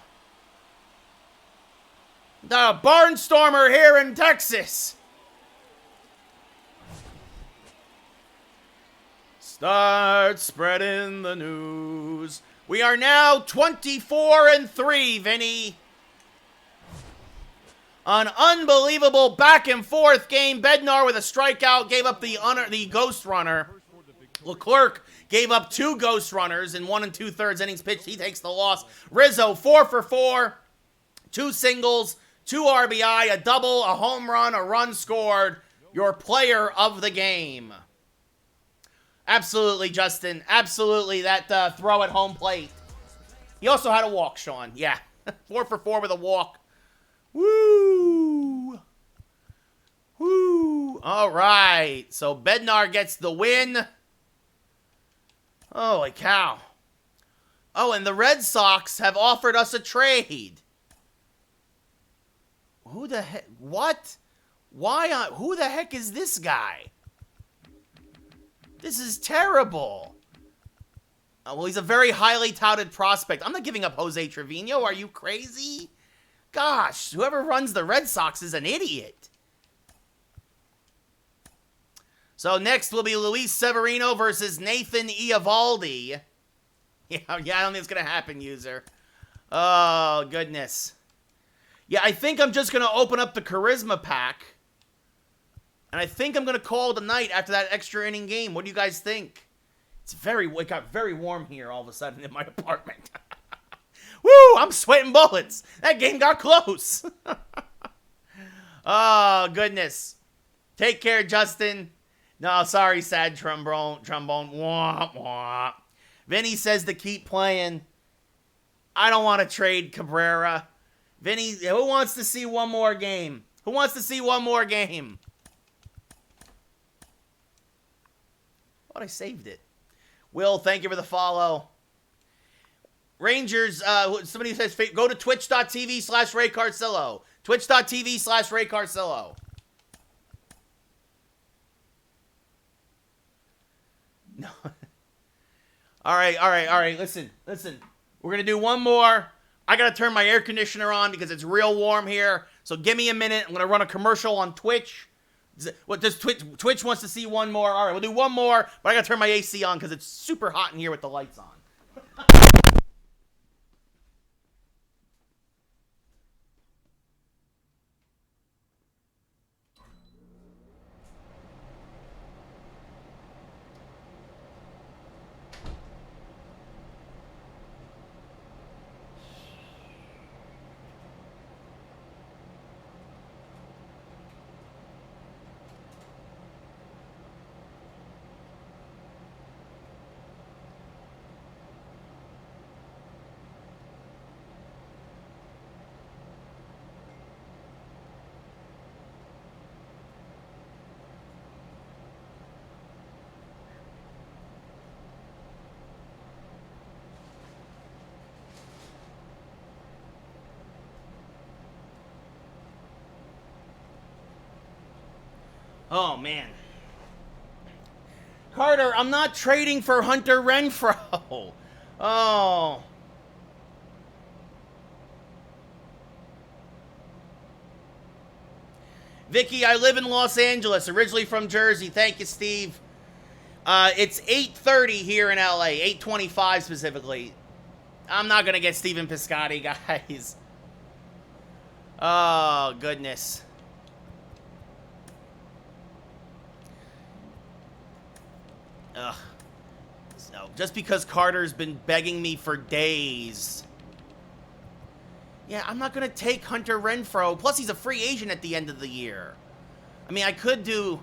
The barnstormer here in Texas. Start spreading the news. We are now 24-3, Vinny. An unbelievable back and forth game. Bednar with a strikeout gave up the ghost runner. Leclerc gave up 2 ghost runners in 1 2/3 innings pitched. He takes the loss. Rizzo 4 for 4, 2 singles, 2 RBI, a double, a home run, a run scored. Your player of the game. Absolutely, Justin. Absolutely, that throw at home plate. He also had a walk, Sean. Yeah, 4 for 4 with a walk. Woo! Woo! All right, so Bednar gets the win. Holy cow. Oh, and the Red Sox have offered us a trade. Who the heck? What? Why? Who the heck is this guy? This is terrible. Well, he's a very highly touted prospect. I'm not giving up Jose Trevino. Are you crazy? Gosh, whoever runs the Red Sox is an idiot. So next will be Luis Severino versus Nathan Eovaldi. Yeah, I don't think it's going to happen, user. Oh, goodness. Yeah, I think I'm just going to open up the Charisma pack. And I think I'm going to call it a night after that extra inning game. What do you guys think? It got very warm here all of a sudden in my apartment. Woo, I'm sweating bullets. That game got close. Oh, goodness. Take care, Justin. No, sorry, sad trombone. Wah, wah. Vinny says to keep playing. I don't want to trade Cabrera. Vinny, who wants to see one more game? Who wants to see one more game? I saved it. Will, thank you for the follow. Rangers, somebody says, go to twitch.tv/Ray Carcillo. Twitch.tv/Ray Carcillo. No. All right. Listen. We're going to do one more. I got to turn my air conditioner on because it's real warm here. So give me a minute. I'm going to run a commercial on Twitch. What does Twitch wants to see one more? All right, we'll do one more, but I got to turn my AC on because it's super hot in here with the lights on. Oh, man. Carter, I'm not trading for Hunter Renfroe. Oh. Vicky, I live in Los Angeles, originally from Jersey. Thank you, Steve. It's 8:30 here in LA, 8:25 specifically. I'm not going to get Steven Piscotty, guys. Oh, goodness. Ugh. So, just because Carter's been begging me for days. Yeah, I'm not going to take Hunter Renfroe. Plus, he's a free agent at the end of the year. I mean, I could do...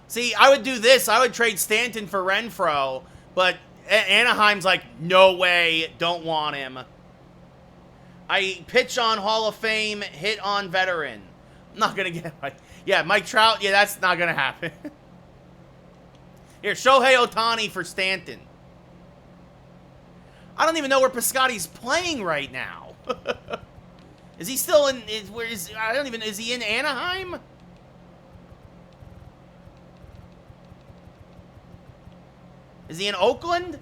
See, I would do this. I would trade Stanton for Renfroe. But Anaheim's like, no way, don't want him. I pitch on Hall of Fame, hit on veteran. I'm not going to get... Yeah, Mike Trout, yeah, that's not going to happen. Here, Shohei Ohtani for Stanton. I don't even know where Piscotty's playing right now. Is he still in... Is he in Anaheim? Is he in Oakland?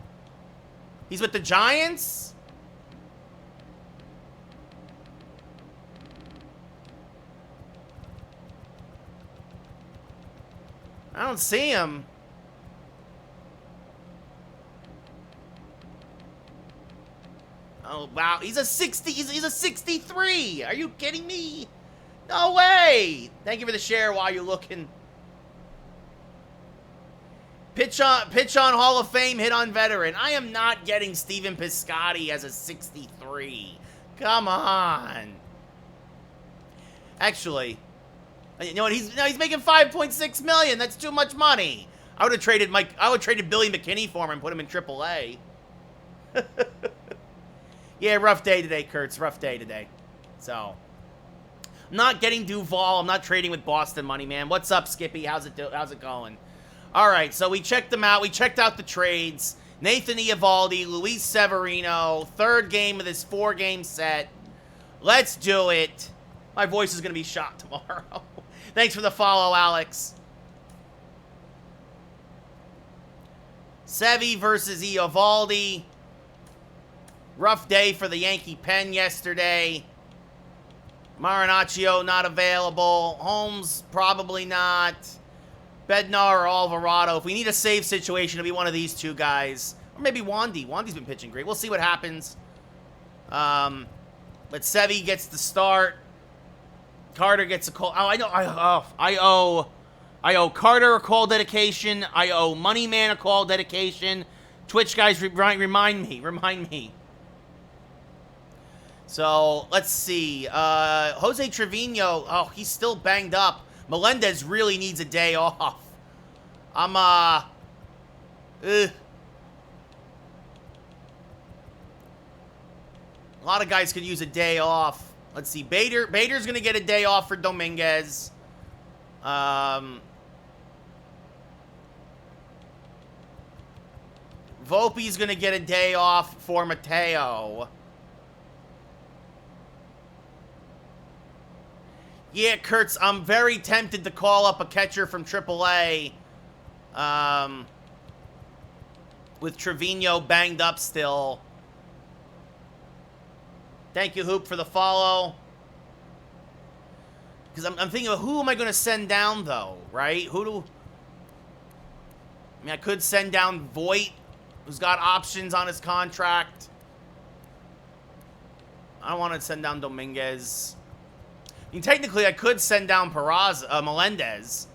He's with the Giants? I don't see him. Oh, wow. He's a 60. He's a 63. Are you kidding me? No way. Thank you for the share while you're looking. Pitch on Hall of Fame, hit on veteran. I am not getting Steven Piscotty as a 63. Come on. Actually, you know what? He's making $5.6 million. That's too much money. I would have traded Billy McKinney for him and put him in AAA. Yeah, rough day today, Kurtz. Rough day today. So, I'm not getting Duvall. I'm not trading with Boston money, man. What's up, Skippy? How's it going? All right, so we checked them out. We checked out the trades. Nathan Eovaldi, Luis Severino, third game of this 4-game set. Let's do it. My voice is going to be shot tomorrow. Thanks for the follow, Alex. Sevy versus Eovaldi. Rough day for the Yankee pen yesterday. Marinaccio not available. Holmes probably not. Bednar or Alvarado. If we need a save situation, it'll be one of these two guys. Or maybe Wandy. Wandy's been pitching great. We'll see what happens. But Sevy gets the start. Carter gets a call. Oh, I know. I owe Carter a call dedication. I owe Moneyman a call dedication. Twitch guys, remind me. So, let's see. Jose Trevino. Oh, he's still banged up. Melendez really needs a day off. A lot of guys could use a day off. Let's see. Bader's going to get a day off for Dominguez. Volpe's going to get a day off for Mateo. Yeah, Kurtz, I'm very tempted to call up a catcher from AAA. With Trevino banged up still. Thank you, Hoop, for the follow. Because I'm thinking of who am I going to send down, though, right? I mean, I could send down Voit, who's got options on his contract. I don't want to send down Dominguez. I mean, technically, I could send down Melendez,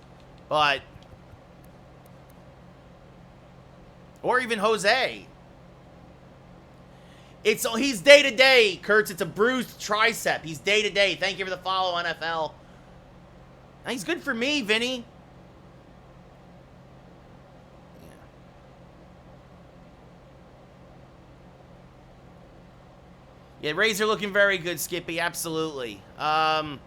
but... Or even Jose. He's day-to-day, Kurtz. It's a bruised tricep. He's day-to-day. Thank you for the follow, NFL. He's good for me, Vinny. Yeah, Rays are looking very good, Skippy. Absolutely. Yeah,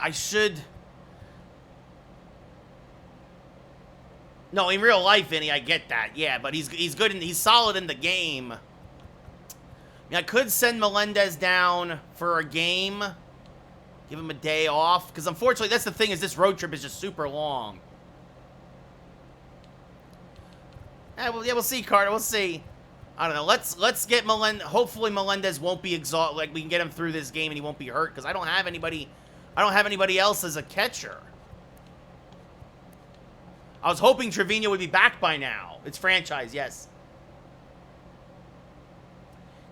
I should... No, in real life, Vinny, I get that. Yeah, but he's good and he's solid in the game. I mean, I could send Melendez down for a game. Give him a day off. Because unfortunately, that's the thing, is this road trip is just super long. Yeah, we'll see, Carter. We'll see. I don't know. Let's get Melendez. Hopefully Melendez won't be exhausted. Like, we can get him through this game and he won't be hurt. Because I don't have anybody else as a catcher. I was hoping Trevino would be back by now. It's franchise, yes.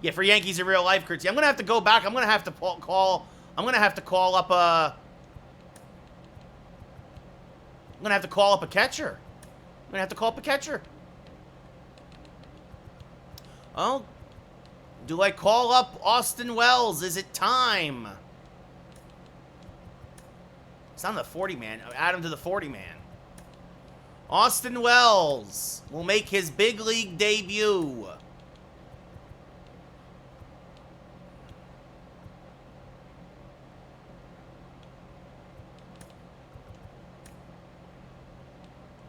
Yeah, for Yankees in real life, Kurtz. I'm gonna have to go back. I'm gonna have to call up a catcher. Oh, do I call up Austin Wells? Is it time? It's on the 40-man. Add him to the 40-man. Austin Wells will make his big league debut.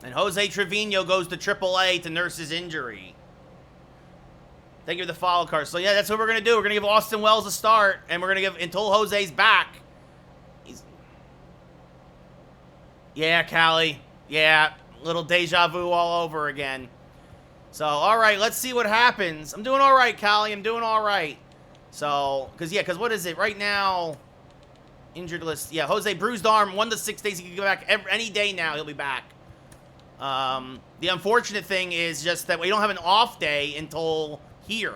And Jose Trevino goes to AAA to nurse his injury. Thank you for the follow card. So, yeah, that's what we're going to do. We're going to give Austin Wells a start, and we're going to give, until Jose's back. Yeah, Callie. Yeah, little deja vu all over again. So, all right, let's see what happens. I'm doing all right, Callie. I'm doing all right. So, because what is it? Right now, injured list. Yeah, Jose, bruised arm, 1 to 6 days. He can go back any day now. He'll be back. The unfortunate thing is just that we don't have an off day until here.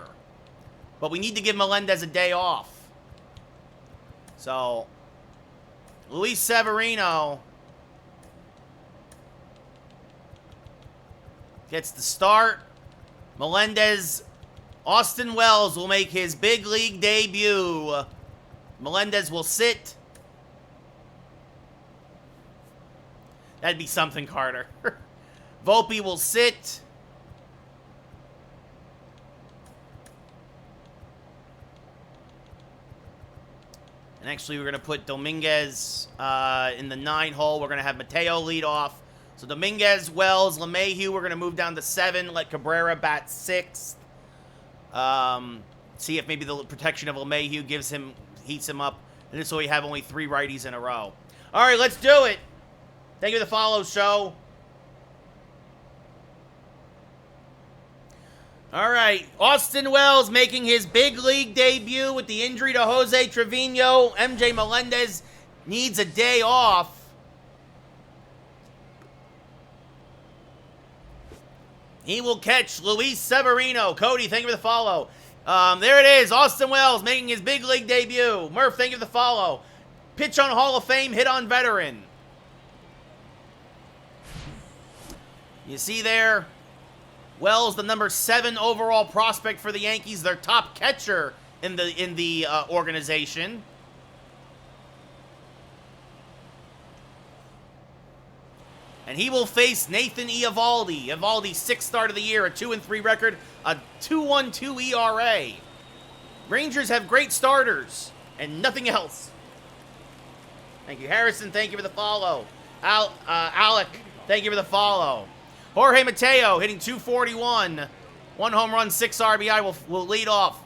But we need to give Melendez a day off. So, Luis Severino gets the start. Melendez, Austin Wells will make his big league debut. Melendez will sit. That'd be something, Carter. Volpe will sit. And actually, we're going to put Dominguez in the 9 hole. We're going to have Mateo lead off. So Dominguez, Wells, LeMahieu, we're going to move down to 7. Let Cabrera bat 6th. See if maybe the protection of LeMahieu heats him up. And this way we have only 3 righties in a row. All right, let's do it. Thank you for the follow, show. All right, Austin Wells making his big league debut with the injury to Jose Trevino. MJ Melendez needs a day off. He will catch Luis Severino. Cody, thank you for the follow. There it is, Austin Wells making his big league debut. Murph, thank you for the follow. Pitch on Hall of Fame, hit on veteran. You see there, Wells, the number 7 overall prospect for the Yankees, their top catcher in the organization. And he will face Nathan Eovaldi. Eovaldi's 6th start of the year, a 2-3 record, a 2.12 ERA. Rangers have great starters and nothing else. Thank you, Harrison. Thank you for the follow. Alec, thank you for the follow. Jorge Mateo hitting .241. 1 home run, 6 RBI will lead off.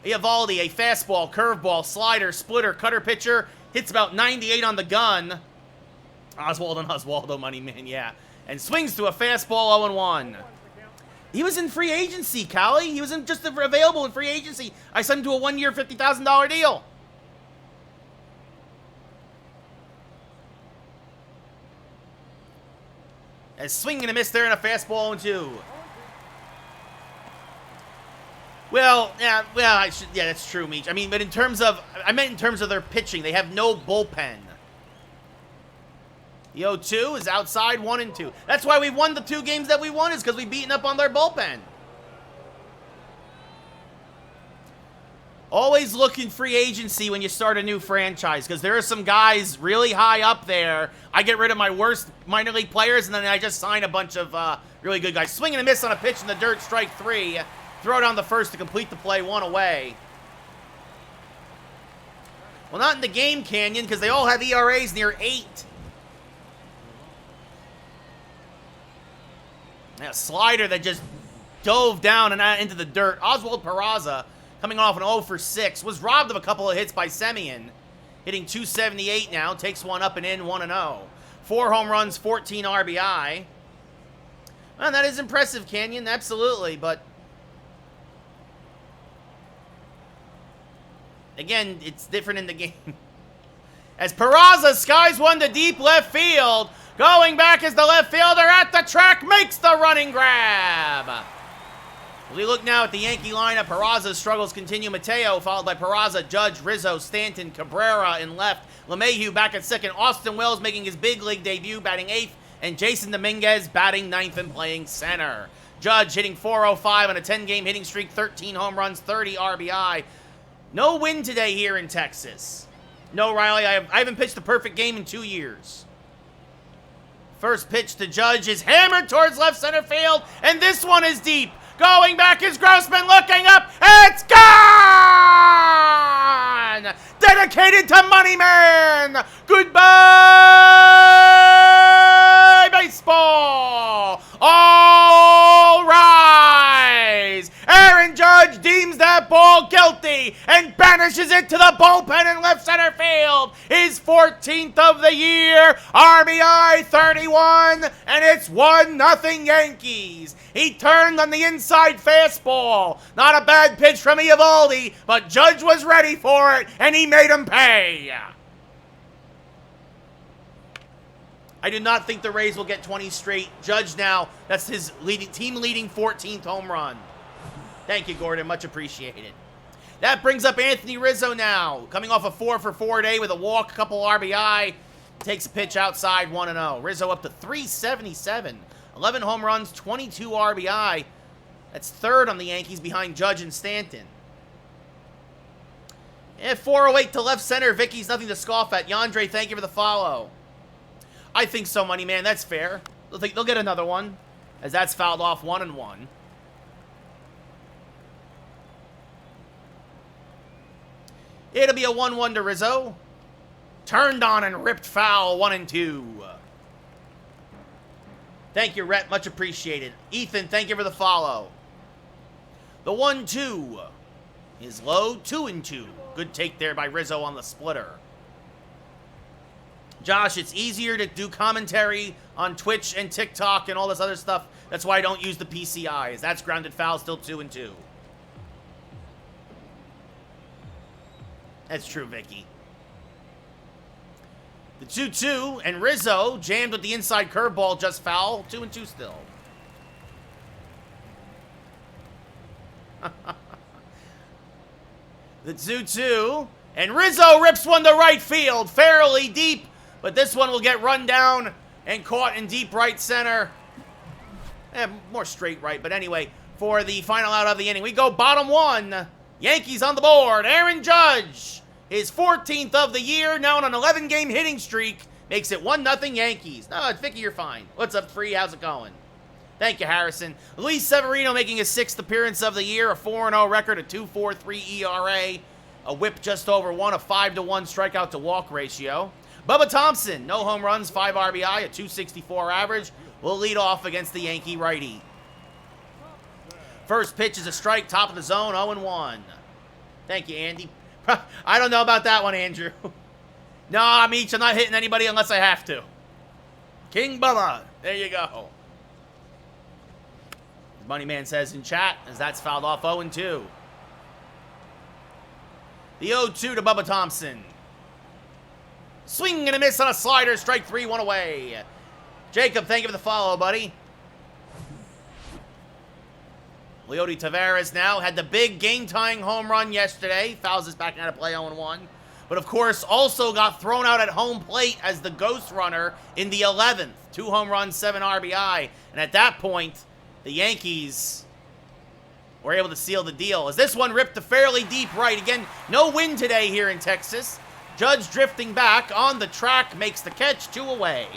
Eovaldi, a fastball, curveball, slider, splitter, cutter pitcher. Hits about 98 on the gun. Oswald and Oswaldo, money man, yeah. And swings to a fastball 0-1. He was in free agency, Callie. He was just available in free agency. I signed him to a 1-year, $50,000 deal. And swinging and a miss there and a fastball 0-2. Well, yeah, that's true, Meech. I mean, but I meant in terms of their pitching. They have no bullpen. The 0-2 is outside 1 and 2. That's why we won the 2 games that we won, is because we beaten up on their bullpen. Always look in free agency when you start a new franchise, because there are some guys really high up there. I get rid of my worst minor league players, and then I just sign a bunch of really good guys. Swing and a miss on a pitch in the dirt, strike 3. Throw it on the first to complete the play, 1 away. Well, not in the game, Canyon, because they all have ERAs near 8. A slider that just dove down and into the dirt. Oswald Peraza, coming off an 0 for 6, was robbed of a couple of hits by Semien. Hitting .278 now, takes one up and in, 1-0. 4 home runs, 14 RBI. Well, that is impressive, Canyon, absolutely, but again, it's different in the game. As Peraza skies one to deep left field. Going back is the left fielder at the track, makes the running grab. As we look now at the Yankee lineup, Peraza's struggles continue. Mateo, followed by Peraza, Judge, Rizzo, Stanton, Cabrera in left. LeMahieu back at second. Austin Wells making his big league debut, batting 8th. And Jason Dominguez batting 9th and playing center. Judge hitting .405 on a 10-game hitting streak, 13 home runs, 30 RBI. No win today here in Texas. No, Riley, I haven't pitched the perfect game in 2 years. First pitch to Judge is hammered towards left center field, and this one is deep. Going back is Grossman, looking up, it's gone! Dedicated to Moneyman! Goodbye, baseball! All rise! Aaron Judge deems that ball guilty and banishes it to the bullpen in left center field. His 14th of the year, RBI 31, and it's 1-0 Yankees. He turned on the inside fastball. Not a bad pitch from Eovaldi, but Judge was ready for it, and he made him pay. I do not think the Rays will get 20 straight. Judge now, that's his team-leading 14th home run. Thank you, Gordon. Much appreciated. That brings up Anthony Rizzo now. Coming off a 4-for-4 day with a walk, a couple RBI. Takes a pitch outside, 1-0. Rizzo up to 377. 11 home runs, 22 RBI. That's third on the Yankees behind Judge and Stanton. And 408 to left center. Vicky's nothing to scoff at. Yandre, thank you for the follow. I think so, Money Man. That's fair. They'll get another one, as that's fouled off 1-1. It'll be a 1-1 to Rizzo. Turned on and ripped foul, 1-2. Thank you, Rhett. Much appreciated. Ethan, thank you for the follow. The 1-2 is low, 2-2. Good take there by Rizzo on the splitter. Josh, it's easier to do commentary on Twitch and TikTok and all this other stuff. That's why I don't use the PCIs. That's grounded foul, still 2-2. That's true, Vicky. The 2-2, and Rizzo jammed with the inside curveball, just foul. 2-2 still. The 2-2, and Rizzo rips one to right field, fairly deep, but this one will get run down and caught in deep right center. More straight right, but anyway, for the final out of the inning, we go bottom one. Yankees on the board. Aaron Judge, his 14th of the year, now on an 11-game hitting streak, makes it 1-0 Yankees. No, Vicky, you're fine. What's up, Free? How's it going? Thank you, Harrison. Luis Severino making his 6th appearance of the year, a 4-0 record, a 2.43 ERA, a whip just over 1, a 5-1 strikeout to walk ratio. Bubba Thompson, no home runs, 5 RBI, a 2.64 average, will lead off against the Yankee righty. First pitch is a strike, top of the zone, 0-1. Thank you, Andy. I don't know about that one, Andrew. No, I'm not hitting anybody unless I have to. King Bubba, there you go. Money Man says in chat, as that's fouled off 0-2. The 0-2 to Bubba Thompson. Swing and a miss on a slider, strike 3, 1 away. Jacob, thank you for the follow, buddy. Leody Taveras now had the big game-tying home run yesterday. Fouls us back out of play 0-1. But, of course, also got thrown out at home plate as the ghost runner in the 11th. 2 home runs, 7 RBI. And at that point, the Yankees were able to seal the deal. As this one ripped to fairly deep right. Again, no wind today here in Texas. Judge drifting back on the track, makes the catch, 2 away.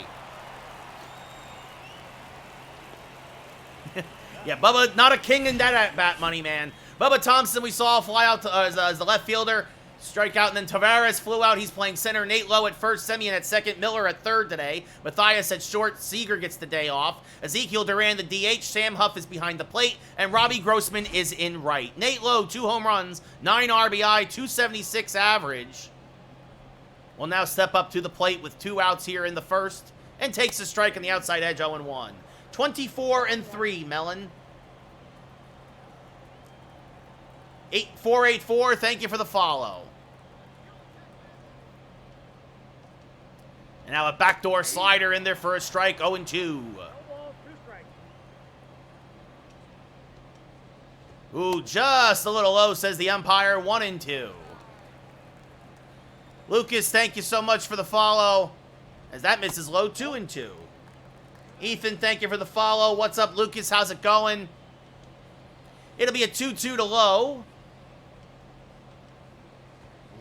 Yeah, Bubba, not a king in that at-bat, Money Man. Bubba Thompson, we saw fly out to, as the left fielder, strike out, and then Taveras flew out. He's playing center. Nate Lowe at first, Semien at second, Miller at third today. Matthias at short, Seager gets the day off. Ezekiel Duran, the DH. Sam Huff is behind the plate, and Robbie Grossman is in right. Nate Lowe, 2 home runs, 9 RBI, 276 average. Will now step up to the plate with 2 outs here in the first, and takes a strike on the outside edge, 0-1. 24-3, Mellon. 8484, thank you for the follow. And now a backdoor slider in there for a strike, 0-2. Ooh, just a little low, says the umpire, 1-2. Lucas, thank you so much for the follow. As that misses low, 2-2. Ethan, thank you for the follow. What's up, Lucas? How's it going? It'll be a 2-2 to low.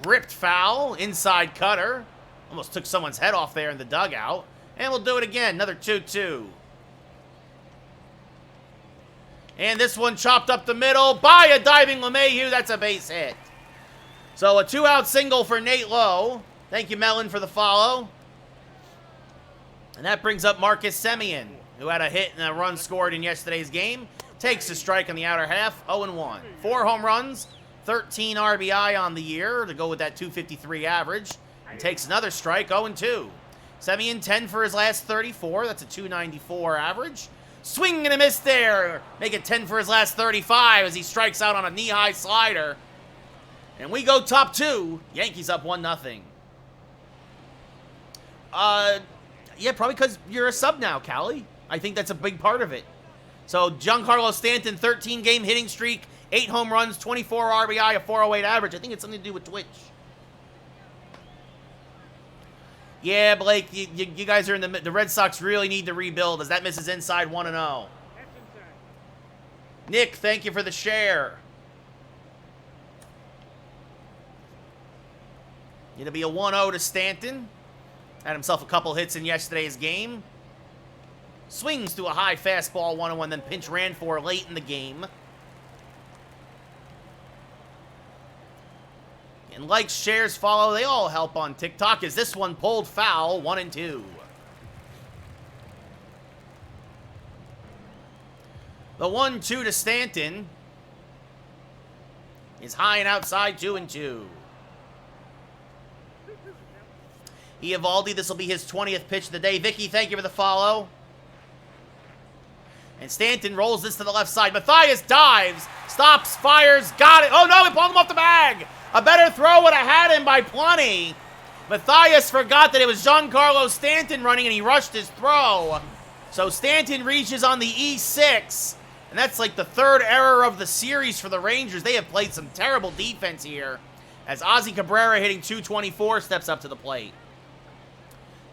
Ripped foul, inside cutter. Almost took someone's head off there in the dugout. And we'll do it again, another 2-2. And this one chopped up the middle by a diving LeMahieu. That's a base hit. So a 2-out single for Nate Lowe. Thank you, Mellon, for the follow. And that brings up Marcus Semien, who had a hit and a run scored in yesterday's game. Takes a strike on the outer half, 0-1. 4 home runs, 13 RBI on the year to go with that 253 average. And takes another strike, 0-2. Semien, 10 for his last 34. That's a 294 average. Swing and a miss there. Make it 10 for his last 35 as he strikes out on a knee-high slider. And we go top 2. Yankees up 1-0. Yeah, probably because you're a sub now, Callie. I think that's a big part of it. So, Giancarlo Stanton, 13-game hitting streak, 8 home runs, 24 RBI, a 408 average. I think it's something to do with Twitch. Yeah, Blake, you guys are in the Red Sox really need to rebuild as that misses inside 1-0. That's inside. Nick, thank you for the share. It'll be a 1-0 to Stanton. Had himself a couple hits in yesterday's game. Swings to a high fastball 1-1, then pinch ran for late in the game. And likes, shares, follow, they all help on TikTok. Is this one pulled foul? 1-2. The 1-2 to Stanton is high and outside, 2-2. Eovaldi, this will be his 20th pitch of the day. Vicky, thank you for the follow. And Stanton rolls this to the left side. Matthias dives, stops, fires, got it. Oh no, he pulled him off the bag. A better throw would have had him by plenty. Matthias forgot that it was Giancarlo Stanton running and he rushed his throw. So Stanton reaches on the E6. And that's like the third error of the series for the Rangers. They have played some terrible defense here. As Ozzy Cabrera hitting .224 steps up to the plate.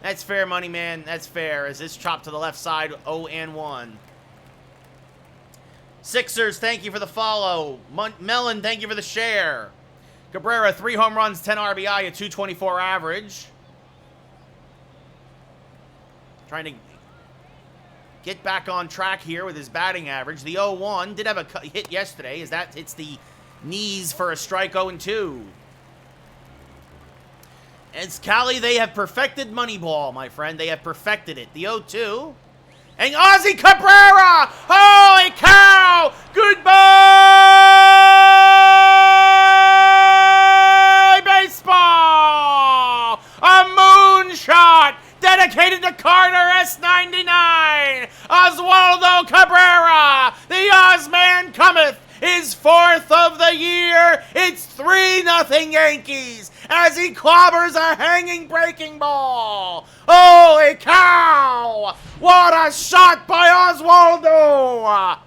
That's fair money, man. That's fair. As this chopped to the left side, 0-1. Sixers, thank you for the follow. Mellon, thank you for the share. Cabrera, 3 home runs, 10 RBI, a .224 average. Trying to get back on track here with his batting average. The 0-1 did have a hit yesterday, as that hits the knees for a strike. 0-2. It's Cali, they have perfected Moneyball, my friend. They have perfected it. The 0-2. And Ozzy Cabrera! Holy cow! Goodbye, baseball! A moonshot dedicated to Carter S99! Oswaldo Cabrera! The Ozman cometh! His 4th of the year! It's 3-0 Yankees! As he clobbers a hanging breaking ball. Holy cow! What a shot by Oswaldo!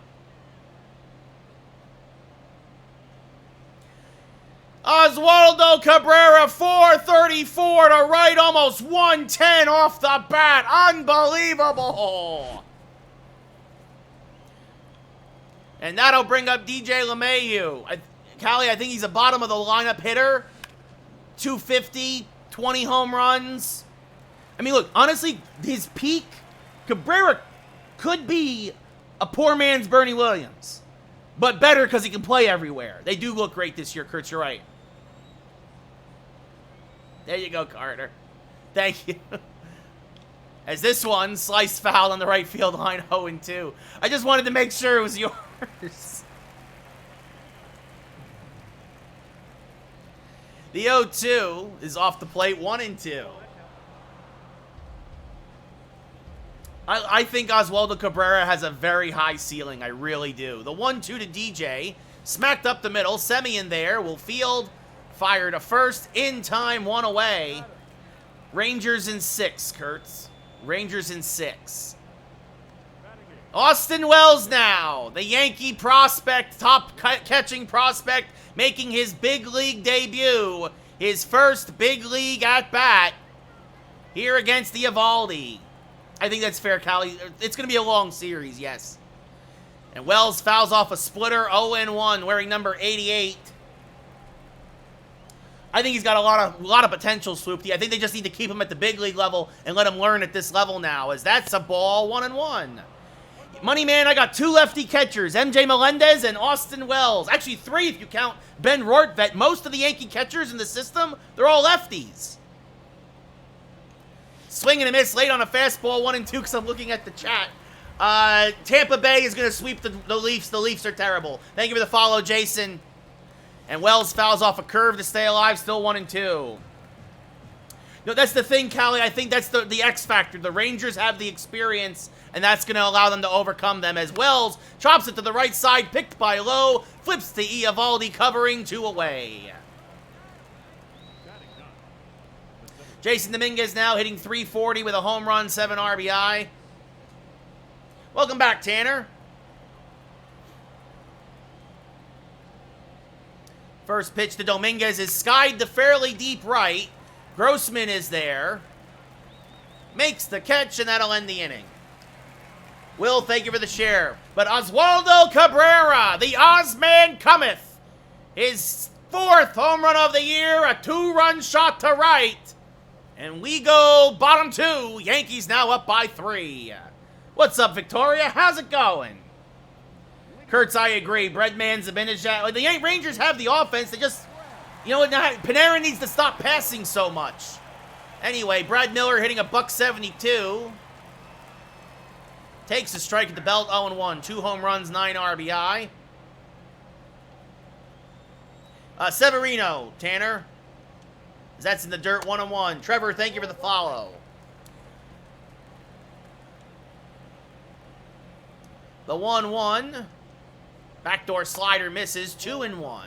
Oswaldo Cabrera, 434 to right, almost 110 off the bat. Unbelievable! And that'll bring up DJ LeMahieu. Callie, I think he's a bottom of the lineup hitter. 250, 20 home runs. I mean, look, honestly, his peak, Cabrera could be a poor man's Bernie Williams. But better because he can play everywhere. They do look great this year, Kurt, you're right. There you go, Carter. Thank you. As this one, sliced foul on the right field line, 0-2. I just wanted to make sure it was yours. The 0-2 is off the plate, 1-2. I think Oswaldo Cabrera has a very high ceiling. I really do. The 1-2 to DJ. Smacked up the middle. Semien there. Will field. Fire to first. In time. 1 away. Rangers in 6, Kurtz. Rangers in 6. Austin Wells now. The Yankee prospect. Top catching prospect. Making his big league debut. His first big league at-bat. Here against the Eovaldi. I think that's fair, Callie. It's going to be a long series, yes. And Wells fouls off a splitter, 0-1, wearing number 88. I think he's got a lot of potential, Swoopty. I think they just need to keep him at the big league level and let him learn at this level now, as that's a ball, 1-1. Money man, I got 2 lefty catchers, MJ Melendez and Austin Wells. Actually, 3 if you count Ben Rortvedt. Most of the Yankee catchers in the system, they're all lefties. Swing and a miss late on a fastball, 1-2, because I'm looking at the chat. Tampa Bay is going to sweep the Leafs. The Leafs are terrible. Thank you for the follow, Jason. And Wells fouls off a curve to stay alive, still 1-2. No, that's the thing, Callie. I think that's the X factor. The Rangers have the experience, and that's going to allow them to overcome them. As Wells chops it to the right side, picked by Lowe, flips to Eovaldi, covering 2 away. Jason Dominguez now hitting .340 with a home run, 7 RBI. Welcome back, Tanner. First pitch to Dominguez is skied to fairly deep right. Grossman is there. Makes the catch, and that'll end the inning. Will, thank you for the share. But Oswaldo Cabrera, the Ozman cometh. His 4th home run of the year, a 2-run shot to right. And we go bottom 2. Yankees now up by 3. What's up, Victoria? How's it going? Kurtz, I agree. Breadman's Zibanejad. The Rangers have the offense. They just, you know what? Panarin needs to stop passing so much. Anyway, Brad Miller hitting a $172. Takes a strike at the belt, 0-1. 2 home runs, 9 RBI. Severino, Tanner. That's in the dirt, 1-1. Trevor, thank you for the follow. The 1-1. Backdoor slider misses, 2-1.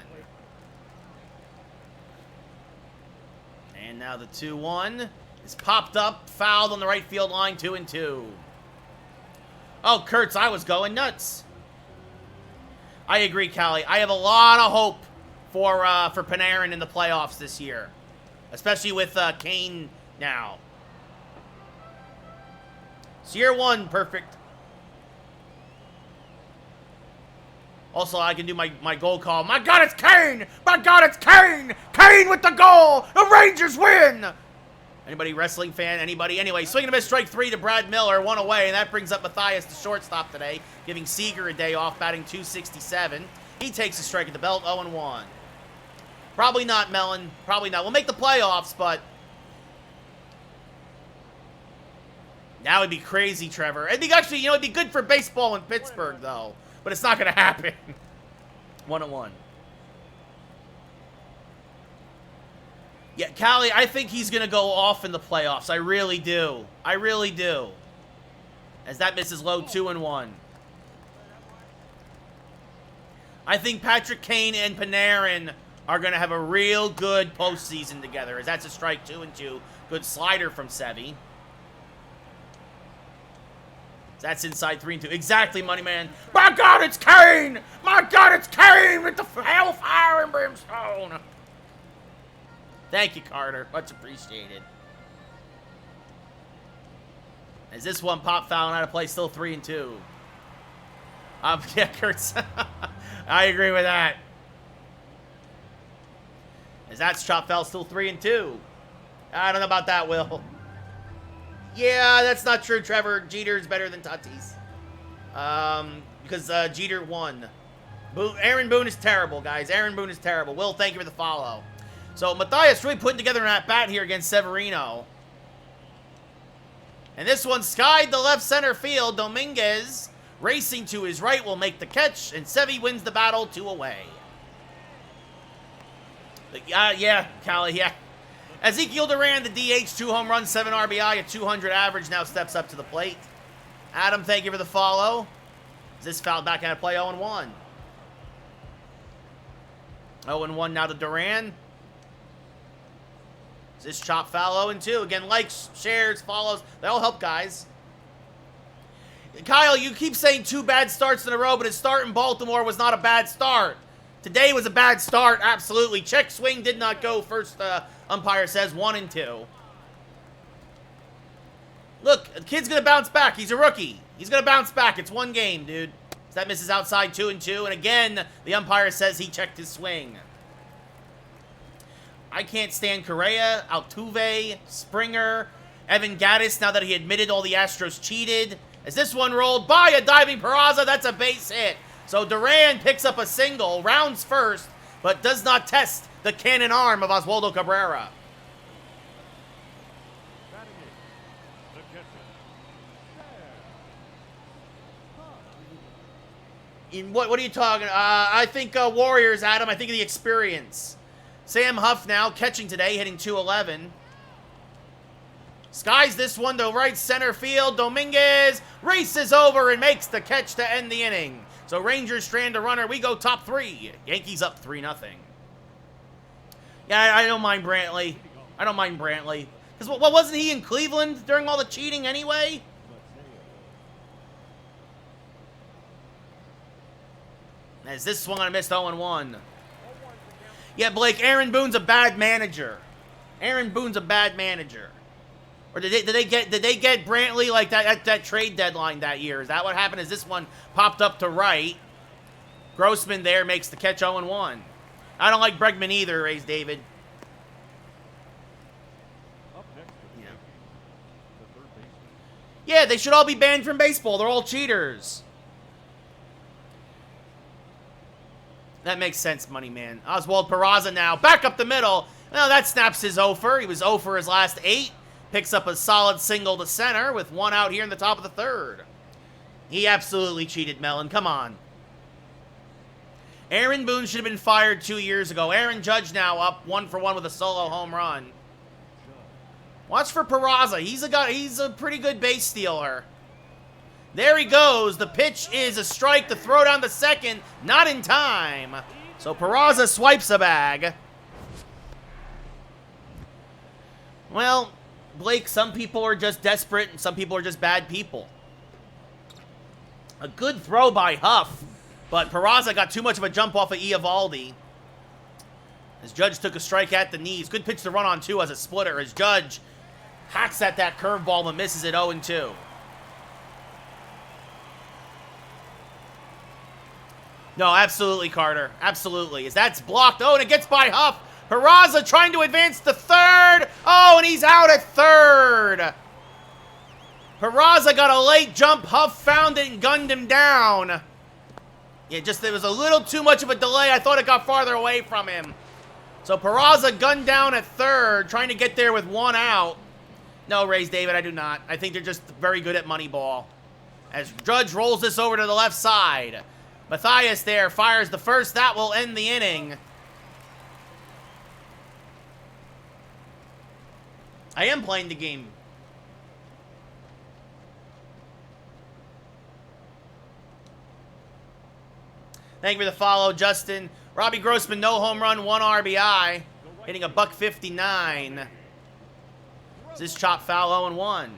And now the 2-1 is popped up, fouled on the right field line, 2-2. Oh, Kurtz, I was going nuts. I agree, Callie. I have a lot of hope for Panarin in the playoffs this year, especially with Kane now. It's year 1, perfect. Also, I can do my goal call. My God, it's Kane! My God, it's Kane! Kane with the goal! The Rangers win! Anybody wrestling fan? Anybody? Anyway, swinging a miss, strike 3 to Brad Miller, 1 away, and that brings up Matthias, the shortstop today, giving Seager a day off, batting .267. He takes a strike at the belt, 0-1. Probably not, Mellon. Probably not. We'll make the playoffs, but that would be crazy, Trevor. I think actually, you know, it'd be good for baseball in Pittsburgh, though. But it's not going to happen. 1-1. Yeah, Callie, I think he's going to go off in the playoffs. I really do. I really do. As that misses low, 2-1. I think Patrick Kane and Panarin are going to have a real good postseason together. As that's a strike, 2-2. Good slider from Sevy. That's inside 3-2. Exactly, Money Man. My God, it's Kane! My God, it's Kane with the hellfire and brimstone! Thank you, Carter. Much appreciated. As this one pop foul and out of play, still 3-2. Yeah, Kurtz. I agree with that. As that's chop foul, still 3-2. I don't know about that, Will. Yeah, that's not true, Trevor. Jeter's better than Tatis. Because Jeter won. Aaron Boone is terrible, guys. Aaron Boone is terrible. Will, thank you for the follow. So, Matthias really putting together an at-bat here against Severino. And this one skied the left center field. Dominguez, racing to his right, will make the catch. And Sevy wins the battle, 2 away. Yeah, Callie, yeah. Ezekiel Duran, the DH, 2 home runs, 7 RBI, a 200 average, now steps up to the plate. Adam, thank you for the follow. Is this fouled back out of play? 0-1. 0-1 now to Duran. Is this chop foul? 0-2. Again, likes, shares, follows. They all help, guys. Kyle, you keep saying 2 bad starts in a row, but his start in Baltimore was not a bad start. Today was a bad start, absolutely. Check swing did not go. First umpire says 1-2. Look, the kid's going to bounce back. He's a rookie. He's going to bounce back. It's 1 game, dude. So that misses outside, 2-2. And again, the umpire says he checked his swing. I can't stand Correa, Altuve, Springer, Evan Gattis, now that he admitted all the Astros cheated. As this one rolled by a diving Peraza, that's a base hit. So Duran picks up a single, rounds first, but does not test the cannon arm of Oswaldo Cabrera. What are you talking? I think Warriors, Adam. I think of the experience. Sam Huff now catching today, hitting .211. Skies this one to right center field. Dominguez races over and makes the catch to end the inning. So Rangers strand a runner. We go top 3. Yankees up 3-0. Yeah, I don't mind Brantley. I don't mind Brantley. Because what wasn't he in Cleveland during all the cheating anyway? As this swung on a missed 0-1. Yeah, Blake, Aaron Boone's a bad manager. Aaron Boone's a bad manager. Or did they get Brantley like that at that trade deadline that year? Is that what happened? Is this one popped up to right? Grossman there makes the catch 0-1. I don't like Bregman either, Rays David. Yeah, they should all be banned from baseball. They're all cheaters. That makes sense, Money Man. Oswald Peraza now. Back up the middle. Well, that snaps his offer. He was 0 for his last 8. Picks up a solid single to center with 1 out here in the top of the 3rd. He absolutely cheated, Mellon. Come on. Aaron Boone should have been fired 2 years ago. Aaron Judge now up 1 for 1 with a solo home run. Watch for Peraza. He's a pretty good base stealer. There he goes. The pitch is a strike. The throw down to second. Not in time. So Peraza swipes a bag. Well, Blake, some people are just desperate and some people are just bad people. A good throw by Huff, but Peraza got too much of a jump off of Eovaldi. As Judge took a strike at the knees. Good pitch to run on, too, as a splitter. As Judge hacks at that curveball but misses it 0-2. No, absolutely, Carter. Absolutely. As that's blocked. Oh, and it gets by Huff. Peraza trying to advance to 3rd. Oh, and he's out at 3rd. Peraza got a late jump. Huff found it and gunned him down. Yeah, just there was a little too much of a delay. I thought it got farther away from him. So Peraza gunned down at 3rd, trying to get there with 1 out. No, Rays David, I do not. I think they're just very good at Moneyball. As Judge rolls this over to the left side. Matthias there fires the first. That will end the inning. I am playing the game. Thank you for the follow, Justin. Robbie Grossman, no home run, 1 RBI. Hitting a $159. This chop foul 0-1.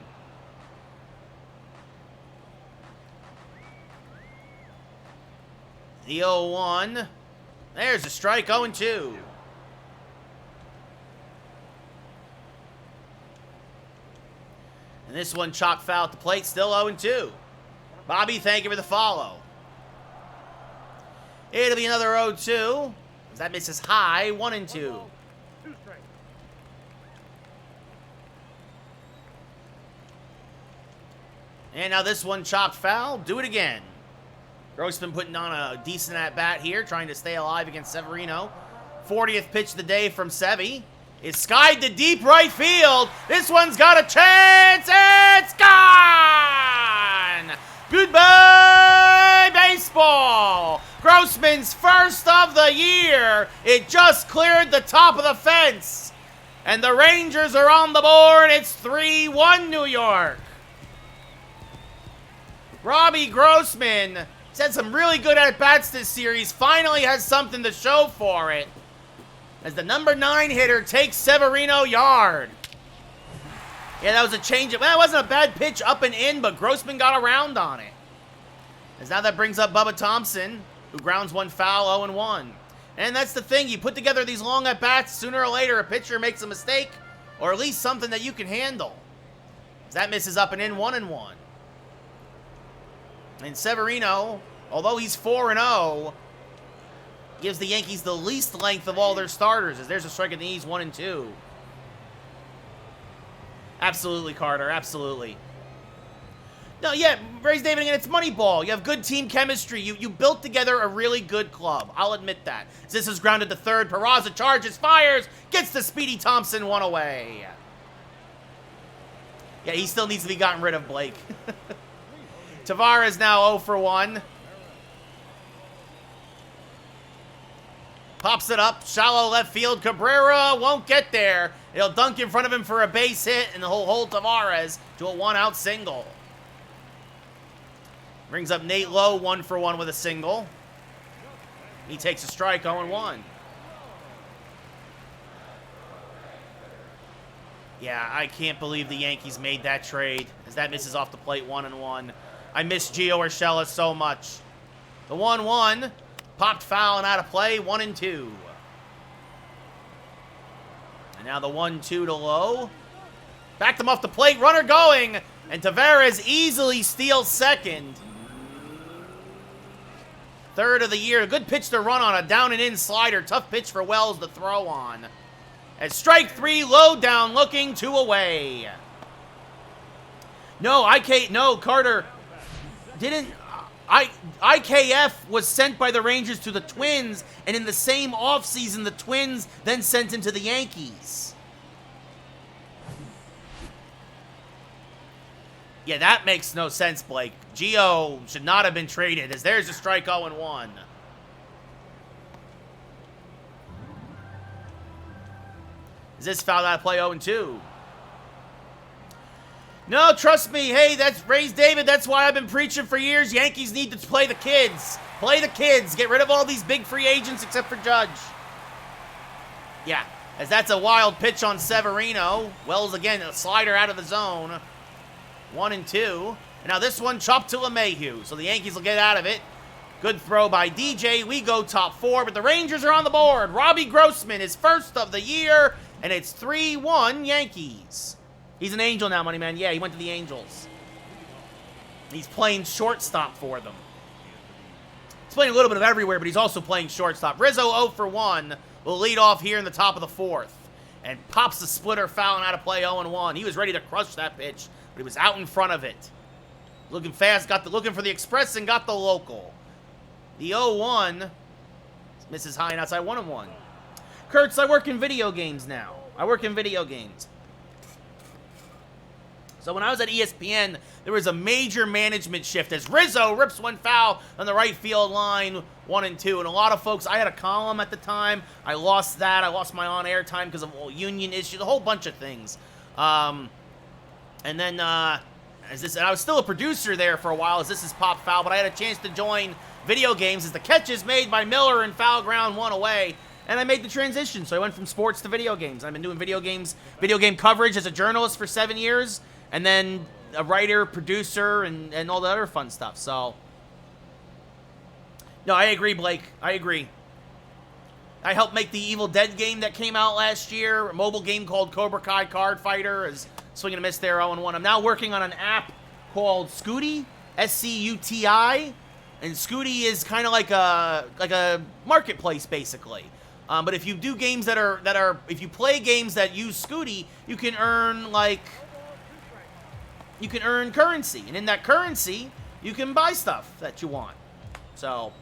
The 0-1. There's a strike, 0-2. And this one chopped foul at the plate, still 0-2. Bobby, thank you for the follow. It'll be another 0-2. That misses high, 1-2. And now this one chopped foul. Do it again. Grossman putting on a decent at-bat here, trying to stay alive against Severino. 40th pitch of the day from Sevy. It's skied to deep right field. This one's got a chance. It's gone! Goodbye, baseball! Grossman's first of the year. It just cleared the top of the fence. And the Rangers are on the board. It's 3-1 New York. Robbie Grossman has had some really good at-bats this series. Finally has something to show for it. As the number 9 hitter takes Severino yard. Yeah, that was a change. Well, it wasn't a bad pitch up and in, but Grossman got around on it. As now that brings up Bubba Thompson, who grounds one foul, 0-1. And that's the thing. You put together these long at-bats, sooner or later a pitcher makes a mistake, or at least something that you can handle. As that misses up and in, 1-1. And Severino, although he's 4-0, gives the Yankees the least length of all their starters, as there's a strike at the knees, 1-2. Absolutely, Carter, absolutely. No, yeah, Rays David again, it's Moneyball. You have good team chemistry. You built together a really good club. I'll admit that. This is grounded to 3rd. Peraza charges, fires, gets the Speedy Thompson 1 away. Yeah, he still needs to be gotten rid of, Blake. Tavares now 0 for 1. Pops it up, shallow left field. Cabrera won't get there. It'll dunk in front of him for a base hit, and he'll hold Tavares to a 1-out single. Brings up Nate Lowe, 1 for 1 with a single. He takes a strike, 0-1. Yeah, I can't believe the Yankees made that trade, as that misses off the plate 1-1. I miss Gio Urshela so much. The 1-1 popped foul and out of play, 1-2. And now the 1-2 to Lowe. Backed him off the plate, runner going, and Tavares easily steals second. Third of the year, a good pitch to run on, a down and in slider. Tough pitch for Wells to throw on. As strike 3, Low down looking, 2 away. No, Carter didn't. IKF was sent by the Rangers to the Twins, and in the same offseason, the Twins then sent him to the Yankees. Yeah, that makes no sense, Blake. Gio should not have been traded, as there's a strike 0-1. Is this foul out of play 0-2? No, trust me. Hey, that's Rays David. That's why I've been preaching for years. Yankees need to play the kids. Play the kids. Get rid of all these big free agents except for Judge. Yeah, as that's a wild pitch on Severino. Wells again, a slider out of the zone. 1-2. And now this one chopped to LeMahieu. So the Yankees will get out of it. Good throw by DJ. We go top 4, but the Rangers are on the board. Robbie Grossman is first of the year, and it's 3-1 Yankees. He's an Angel now, Money Man. Yeah, he went to the Angels. He's playing shortstop for them. He's playing a little bit of everywhere, but he's also playing shortstop. Rizzo 0 for 1 will lead off here in the top of the 4th. And pops the splitter foul and out of play 0-1. He was ready to crush that pitch, but he was out in front of it. Looking fast, looking for the express and got the local. The 0-1 misses high and outside 1-1. Kurtz, I work in video games now. I work in video games. So when I was at ESPN, there was a major management shift as Rizzo rips one foul on the right field line, 1-2. And a lot of folks, I had a column at the time. I lost that. I lost my on-air time because of union issues, a whole bunch of things. And then, and I was still a producer there for a while as this is pop foul, but I had a chance to join video games as the catch is made by Miller in foul ground, 1 away. And I made the transition, so I went from sports to video games. I've been doing video game coverage as a journalist for 7 years, and then a writer, producer, and all the other fun stuff. So, no, I agree, Blake. I agree. I helped make the Evil Dead game that came out last year, a mobile game called Cobra Kai Card Fighter, as swing and a miss there, 0-1. I'm now working on an app called Scooty, S-C-U-T-I, and Scooty is kind of like a marketplace, basically. But if you do games if you play games that use Scooty, you can earn currency, and in that currency, you can buy stuff that you want. So,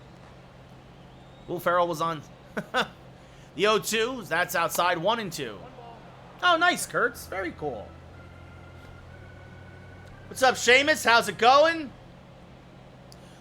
Will Ferrell was on the 0-2. That's outside 1-2. Oh, nice, Kurtz. Very cool. What's up, Seamus? How's it going?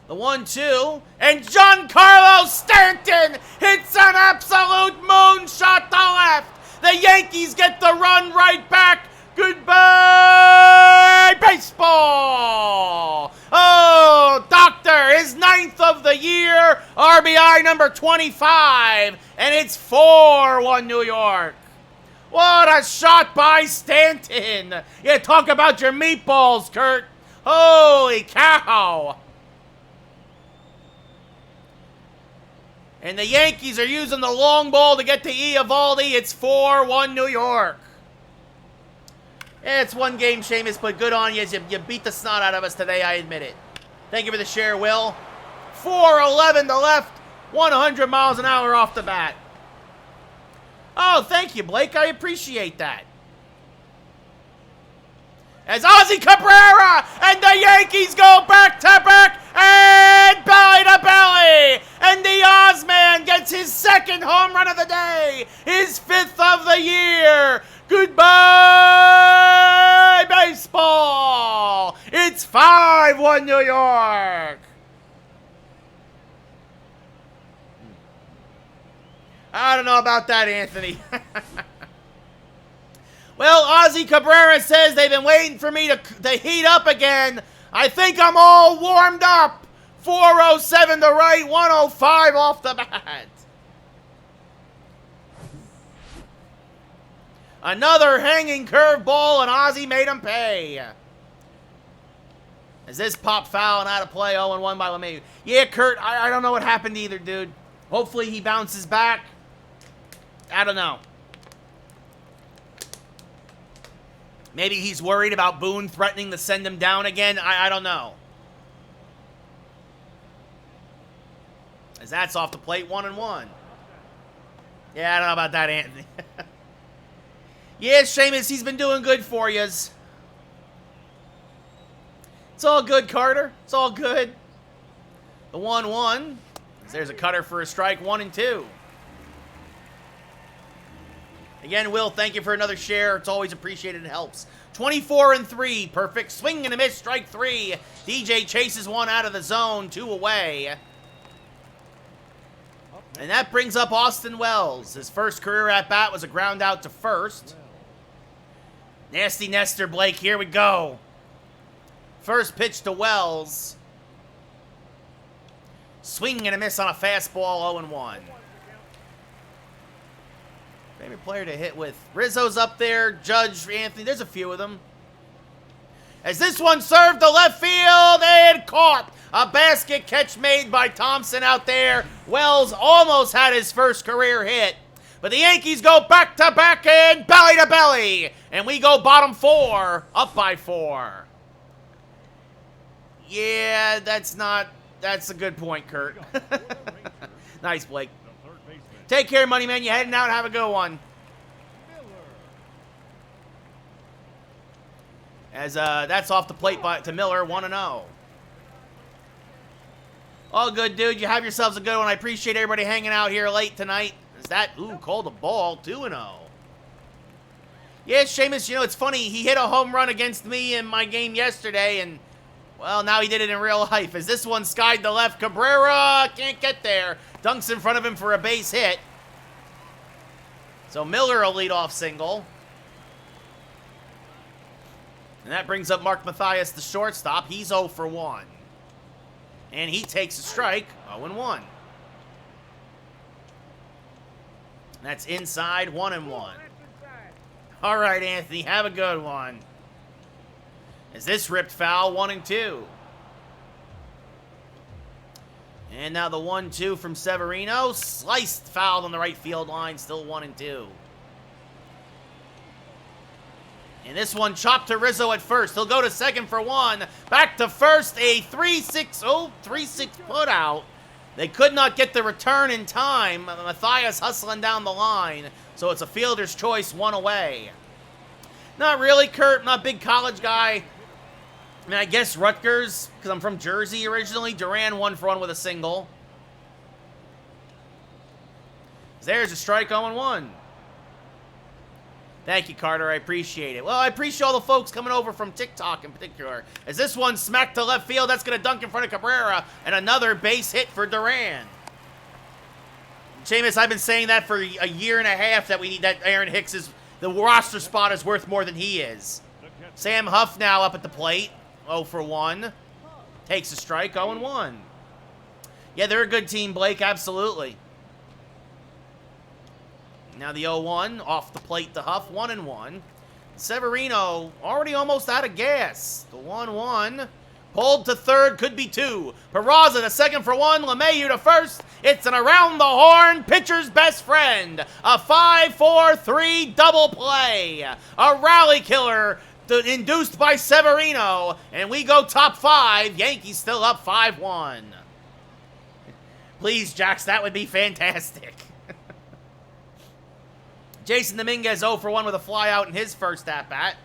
The 1-2, and Giancarlo Stanton hits an absolute moonshot to left. The Yankees get the run right back. Goodbye, baseball. Oh, Doctor, his 9th of the year, RBI number 25, and it's 4-1 New York. What a shot by Stanton. Yeah, talk about your meatballs, Kurt. Holy cow. And the Yankees are using the long ball to get to Eovaldi. It's 4-1 New York. Yeah, it's one game, Seamus, but good on you. You beat the snot out of us today, I admit it. Thank you for the share, Will. 4-11 to left, 100 miles an hour off the bat. Oh, thank you, Blake. I appreciate that. As Ozzy Cabrera and the Yankees go back to back and belly to belly. And the Ozman gets his 2nd home run of the day, his 5th of the year. Goodbye, baseball. It's 5-1 New York. I don't know about that, Anthony. Well, Ozzy Cabrera says they've been waiting for me to heat up again. I think I'm all warmed up. 407 to right, 105 off the bat. Another hanging curveball, and Ozzie made him pay. As this pop foul and out of play, 0-1 by LeMahieu. Yeah, Kurt, I don't know what happened either, dude. Hopefully he bounces back. I don't know. Maybe he's worried about Boone threatening to send him down again. I don't know. As that's off the plate, 1-1. Yeah, I don't know about that, Anthony. Yeah, Seamus, he's been doing good for yous. It's all good, Carter. It's all good. The 1-1. There's a cutter for a strike, 1-2. Again, Will, thank you for another share. It's always appreciated and helps. 24-3. Perfect swing and a miss, strike 3. DJ chases one out of the zone, 2 away. And that brings up Austin Wells. His first career at-bat was a ground out to first. Nasty Nestor Blake, here we go. First pitch to Wells. Swing and a miss on a fastball, 0-1. Favorite player to hit with. Rizzo's up there. Judge, Anthony, there's a few of them. As this one served to left field and caught. A basket catch made by Thompson out there. Wells almost had his first career hit. But the Yankees go back-to-back and belly-to-belly. And we go bottom 4, up by 4. Yeah, that's a good point, Kurt. Nice, Blake. Take care, Money Man. You heading out. Have a good one. As that's off the plate to Miller, 1-0. All good, dude. You have yourselves a good one. I appreciate everybody hanging out here late tonight. Is that, called a ball, 2-0. Yeah, Seamus, you know, it's funny. He hit a home run against me in my game yesterday, and, well, now he did it in real life. As this one skied to left, Cabrera can't get there. Dunks in front of him for a base hit. So Miller a leadoff single. And that brings up Mark Mathias, the shortstop. He's 0 for 1. And he takes a strike, 0-1. That's inside, 1-1. All right, Anthony, have a good one. As this ripped foul, 1-2. And now the 1-2 from Severino. Sliced, fouled on the right field line, still 1-2. And this one chopped to Rizzo at first. He'll go to second for 1. Back to first, a 3-6 put out. They could not get the return in time. Mathias hustling down the line. So it's a fielder's choice, 1 away. Not really, Kurt. I'm not a big college guy. I mean, I guess Rutgers, because I'm from Jersey originally. Duran 1 for 1 with a single. There's a strike, 0-1. Thank you, Carter. I appreciate it. Well, I appreciate all the folks coming over from TikTok in particular. As this one smacked to left field, that's going to dunk in front of Cabrera. And another base hit for Duran. Seamus, I've been saying that for a year and a half that we need that Aaron Hicks is, the roster spot is worth more than he is. Sam Huff now up at the plate. 0 for 1. Takes a strike, 0-1. Yeah, they're a good team, Blake, absolutely. Now the 0-1, off the plate to Huff, 1-1. Severino already almost out of gas. The 1-1, pulled to third, could be 2. Peraza to second for 1, LeMahieu to first. It's an around the horn, pitcher's best friend. A 5-4-3 double play. A rally killer induced by Severino. And we go top 5. Yankees still up 5-1. Please, Jax, that would be fantastic. Jason Dominguez 0 for 1 with a fly out in his first at-bat.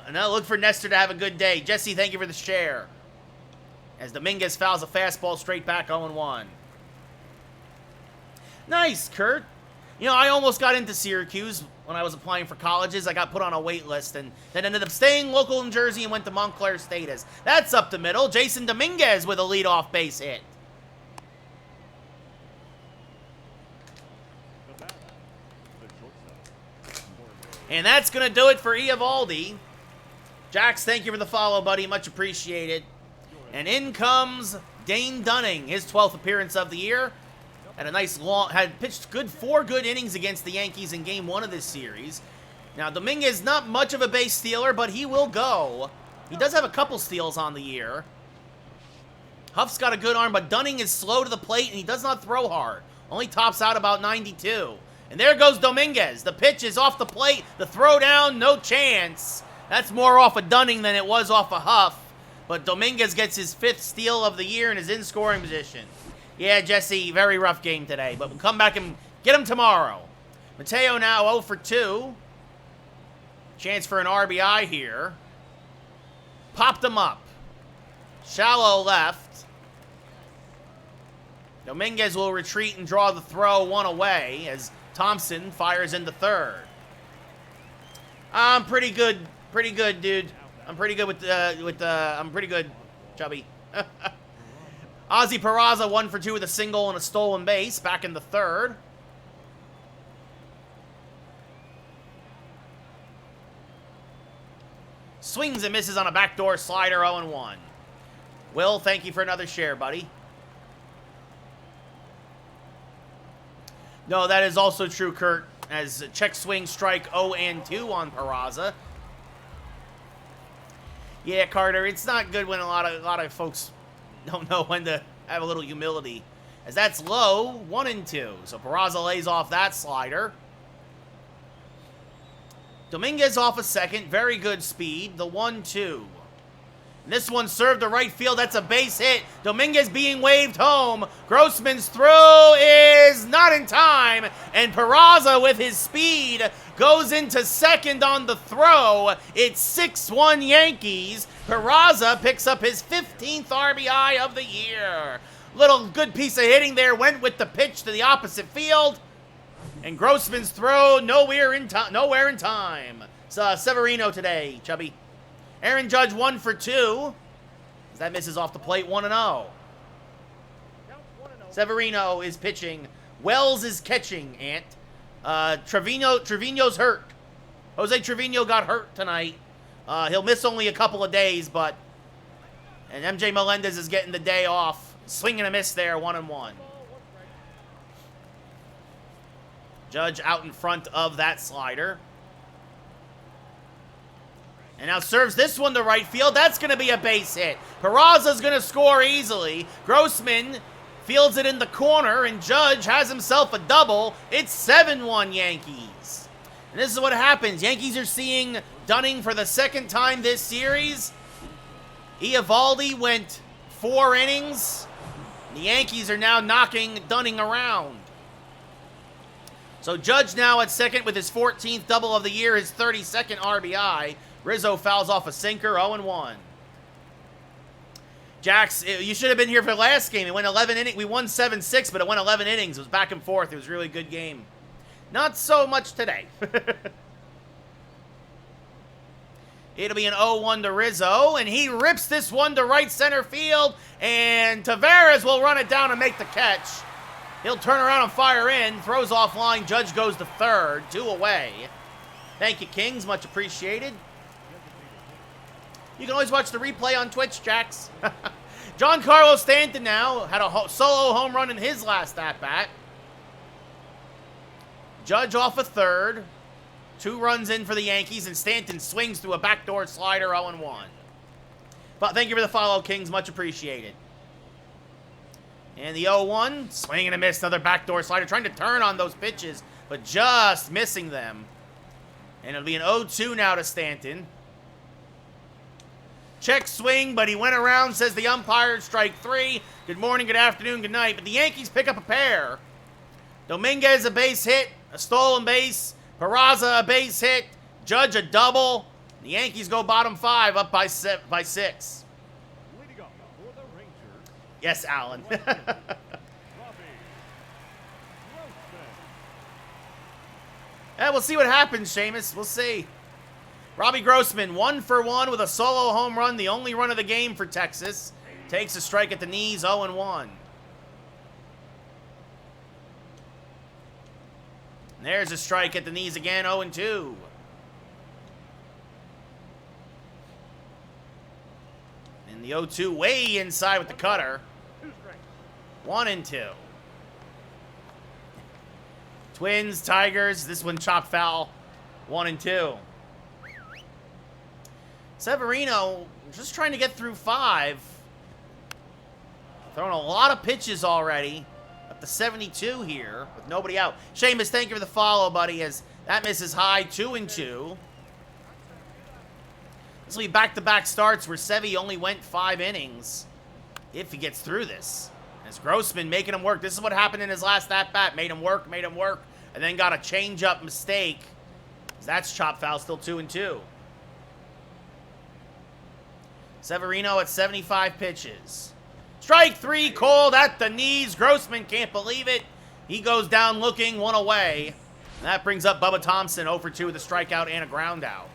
Now look for Nestor to have a good day. Jesse, thank you for the share. As Dominguez fouls a fastball straight back, 0-1. Nice, Kurt. You know, I almost got into Syracuse when I was applying for colleges. I got put on a wait list and then ended up staying local in Jersey and went to Montclair State. That's up the middle. Jason Dominguez with a leadoff base hit. And that's going to do it for Eovaldi. Jax, thank you for the follow, buddy. Much appreciated. And in comes Dane Dunning, his 12th appearance of the year. Had pitched four good innings against the Yankees in Game 1 of this series. Now, Dominguez, not much of a base stealer, but he will go. He does have a couple steals on the year. Huff's got a good arm, but Dunning is slow to the plate, and he does not throw hard. Only tops out about 92. And there goes Dominguez. The pitch is off the plate. The throw down, no chance. That's more off of Dunning than it was off of Huff. But Dominguez gets his 5th steal of the year and is in scoring position. Yeah, Jesse, very rough game today, but we'll come back and get him tomorrow. Mateo now 0 for 2. Chance for an RBI here. Popped him up. Shallow left. Dominguez will retreat and draw the throw one away as Thompson fires into third. I'm pretty good, dude. I'm pretty good I'm pretty good, Chubby. Ozzy Peraza 1 for 2 with a single and a stolen base back in the third. Swings and misses on a backdoor slider, 0-1. Will, thank you for another share, buddy. No, that is also true, Kurt, as check swing strike 0-2 on Peraza. Yeah, Carter, it's not good when a lot of folks don't know when to have a little humility. As that's low, 1-2. So Peraza lays off that slider. Dominguez off a second, very good speed, the 1-2. This one served to right field, that's a base hit. Dominguez being waved home. Grossman's throw is not in time, and Peraza with his speed goes into second on the throw. It's 6-1 Yankees. Peraza picks up his 15th RBI of the year. Little good piece of hitting there, went with the pitch to the opposite field. And Grossman's throw nowhere in time. Severino today, Chubby. Aaron Judge 1 for 2. That misses off the plate, 1-0. Severino is pitching. Wells is catching, Ant. Trevino's hurt. Jose Trevino got hurt tonight. He'll miss only a couple of days, but... And MJ Melendez is getting the day off. Swing and a miss there, 1-1. Judge out in front of that slider. And now serves this one to right field. That's going to be a base hit. Peraza's going to score easily. Grossman fields it in the corner, and Judge has himself a double. It's 7-1 Yankees. And this is what happens. Yankees are seeing Dunning for the second time this series. Eovaldi went 4 innings. The Yankees are now knocking Dunning around. So Judge now at second with his 14th double of the year, his 32nd RBI. Rizzo fouls off a sinker, 0-1. Jax, you should have been here for the last game. It went 11 innings. We won 7-6, but it went 11 innings. It was back and forth. It was a really good game. Not so much today. It'll be an 0-1 to Rizzo, and he rips this one to right center field, and Taveras will run it down and make the catch. He'll turn around and fire in, throws offline. Judge goes to third, 2 away. Thank you, Kings. Much appreciated. You can always watch the replay on Twitch, Jax. Giancarlo Stanton now had a solo home run in his last at-bat. Judge off a third. 2 runs in for the Yankees, and Stanton swings through a backdoor slider, 0-1. But thank you for the follow, Kings. Much appreciated. And the 0-1, swing and a miss, another backdoor slider, trying to turn on those pitches, but just missing them. And it'll be an 0-2 now to Stanton. Check swing, but he went around, says the umpire, strike 3. Good morning, good afternoon, good night. But the Yankees pick up a pair. Dominguez a base hit, a stolen base. Peraza a base hit. Judge a double. The Yankees go bottom 5, up by 6. Leading up for the Rangers. Yes, Alan. We'll see what happens, Seamus. We'll see. Robbie Grossman, 1 for 1 with a solo home run, the only run of the game for Texas. Takes a strike at the knees, 0-1. There's a strike at the knees again, 0-2. And the 0-2 way inside with the cutter. 1-2. Twins, Tigers. This one chopped foul. 1 and 2. Severino just trying to get through 5. Throwing a lot of pitches already. Up to 72 here with nobody out. Seamus, thank you for the follow, buddy, as that misses high. 2 and 2. This will be back-to-back starts where Sevy only went 5 innings. If he gets through this. As Grossman making him work. This is what happened in his last at-bat. Made him work, and then got a change-up mistake. That's chop foul, still 2 and 2. Severino at 75 pitches. Strike 3 called at the knees. Grossman can't believe it. He goes down looking, 1 away. And that brings up Bubba Thompson 0 for 2 with a strikeout and a ground out.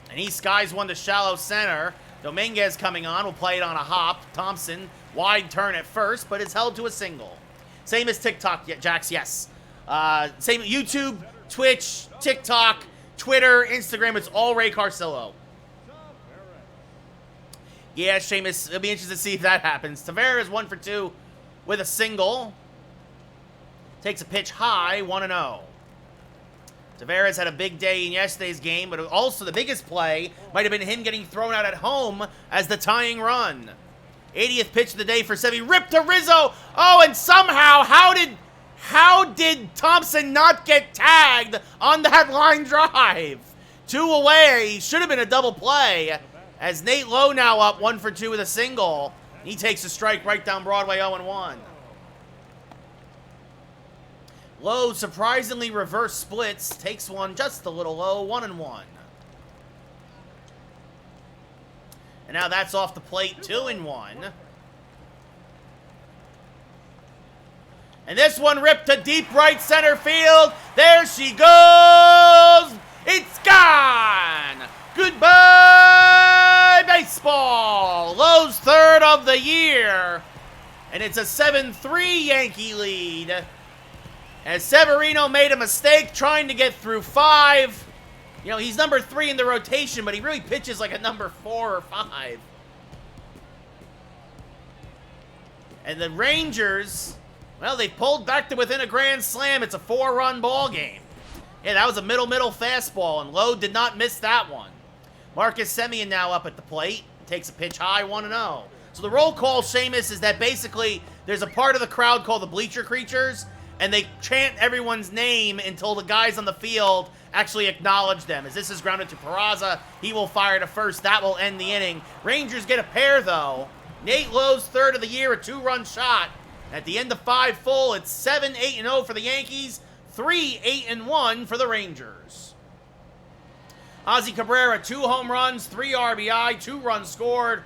And he skies one to shallow center. Dominguez coming on, will play it on a hop. Thompson, wide turn at first, but it's held to a single. Same as TikTok, Jax, yes. Same YouTube, Twitch, TikTok, Twitter, Instagram, it's all Ray Carcillo. Yeah, Seamus, it'll be interesting to see if that happens. Tavares 1 for 2 with a single. Takes a pitch high, 1-0. Tavares had a big day in yesterday's game, but also the biggest play might have been him getting thrown out at home as the tying run. 80th pitch of the day for Sevy. Ripped to Rizzo. Oh, and somehow, how did Thompson not get tagged on that line drive? 2 away. Should have been a double play. As Nate Lowe now up 1 for 2 with a single. He takes a strike right down Broadway, 0-1. Lowe surprisingly reverse splits. Takes one just a little low, 1-1. And now that's off the plate, 2-1. And this one ripped to deep right center field. There she goes. It's gone. Goodbye, baseball. Lowe's 3rd of the year. And it's a 7-3 Yankee lead. As Severino made a mistake trying to get through 5. You know, he's number 3 in the rotation, but he really pitches like a number 4 or 5. And the Rangers, well, they pulled back to within a grand slam. It's a 4-run ball game. Yeah, that was a middle fastball, and Lowe did not miss that one. Marcus Semien now up at the plate. Takes a pitch high, 1-0. So the roll call, Seamus, is that basically there's a part of the crowd called the bleacher creatures, and they chant everyone's name until the guys on the field actually acknowledge them. As this is grounded to Peraza, he will fire to first. That will end the inning. Rangers get a pair, though. Nate Lowe's 3rd of the year, a 2-run shot. At the end of 5 full, it's 7-8-0 for the Yankees, 3-8-1 for the Rangers. Ozzy Cabrera, 2 home runs, 3 RBI, 2 runs scored.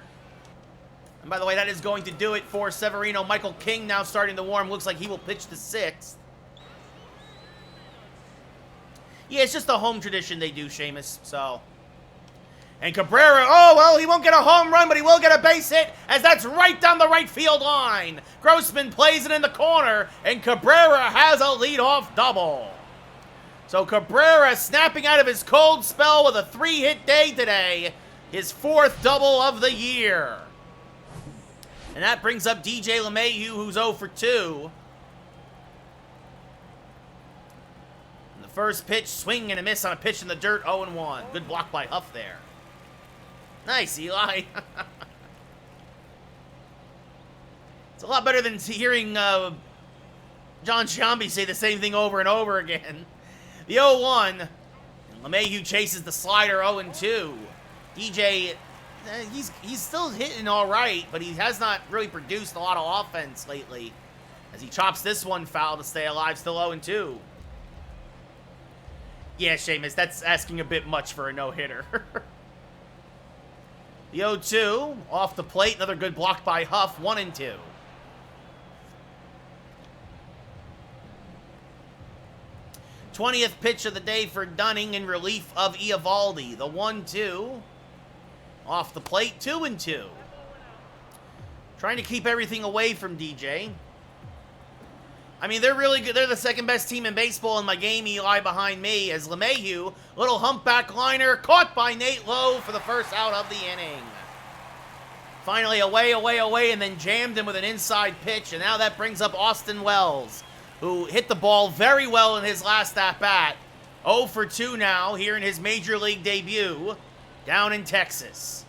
And by the way, that is going to do it for Severino. Michael King now starting to warm. Looks like he will pitch the 6th. Yeah, it's just a home tradition they do, Seamus, so. And Cabrera, oh, well, he won't get a home run, but he will get a base hit, as that's right down the right field line. Grossman plays it in the corner, and Cabrera has a leadoff double. So Cabrera snapping out of his cold spell with a 3-hit day today. His 4th double of the year. And that brings up DJ LeMahieu, who's 0 for 2. And the first pitch, swing and a miss on a pitch in the dirt, 0-1. Good block by Huff there. Nice, Eli. It's a lot better than hearing John Sciambi say the same thing over and over again. The 0-1. And LeMahieu chases the slider, 0-2. DJ, he's still hitting all right, but he has not really produced a lot of offense lately. As he chops this one foul to stay alive, still 0-2. Yeah, Seamus, that's asking a bit much for a no-hitter. The 0-2, off the plate, another good block by Huff, 1-2. '20th pitch of the day for Dunning in relief of Eovaldi. The 1-2, off the plate, 2-2. Trying to keep everything away from DJ. I mean, they're really good. They're the second best team in baseball in my game, Eli, behind me, as LeMahieu, little humpback liner, caught by Nate Lowe for the first out of the inning. Finally away, and then jammed him with an inside pitch, and now that brings up Austin Wells, who hit the ball very well in his last at-bat. 0 for 2 now here in his major league debut down in Texas.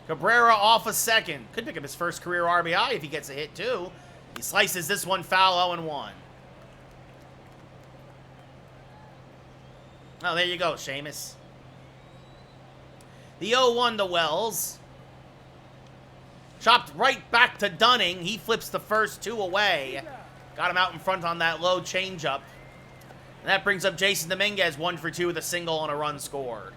Cabrera off a second. Could pick up his first career RBI if he gets a hit, too. He slices this one foul, 0-1. Oh, there you go, Seamus. The 0-1 to Wells. Chopped right back to Dunning. He flips the first two away. Got him out in front on that low changeup. And that brings up Jason Dominguez, 1 for 2 with a single and a run scored.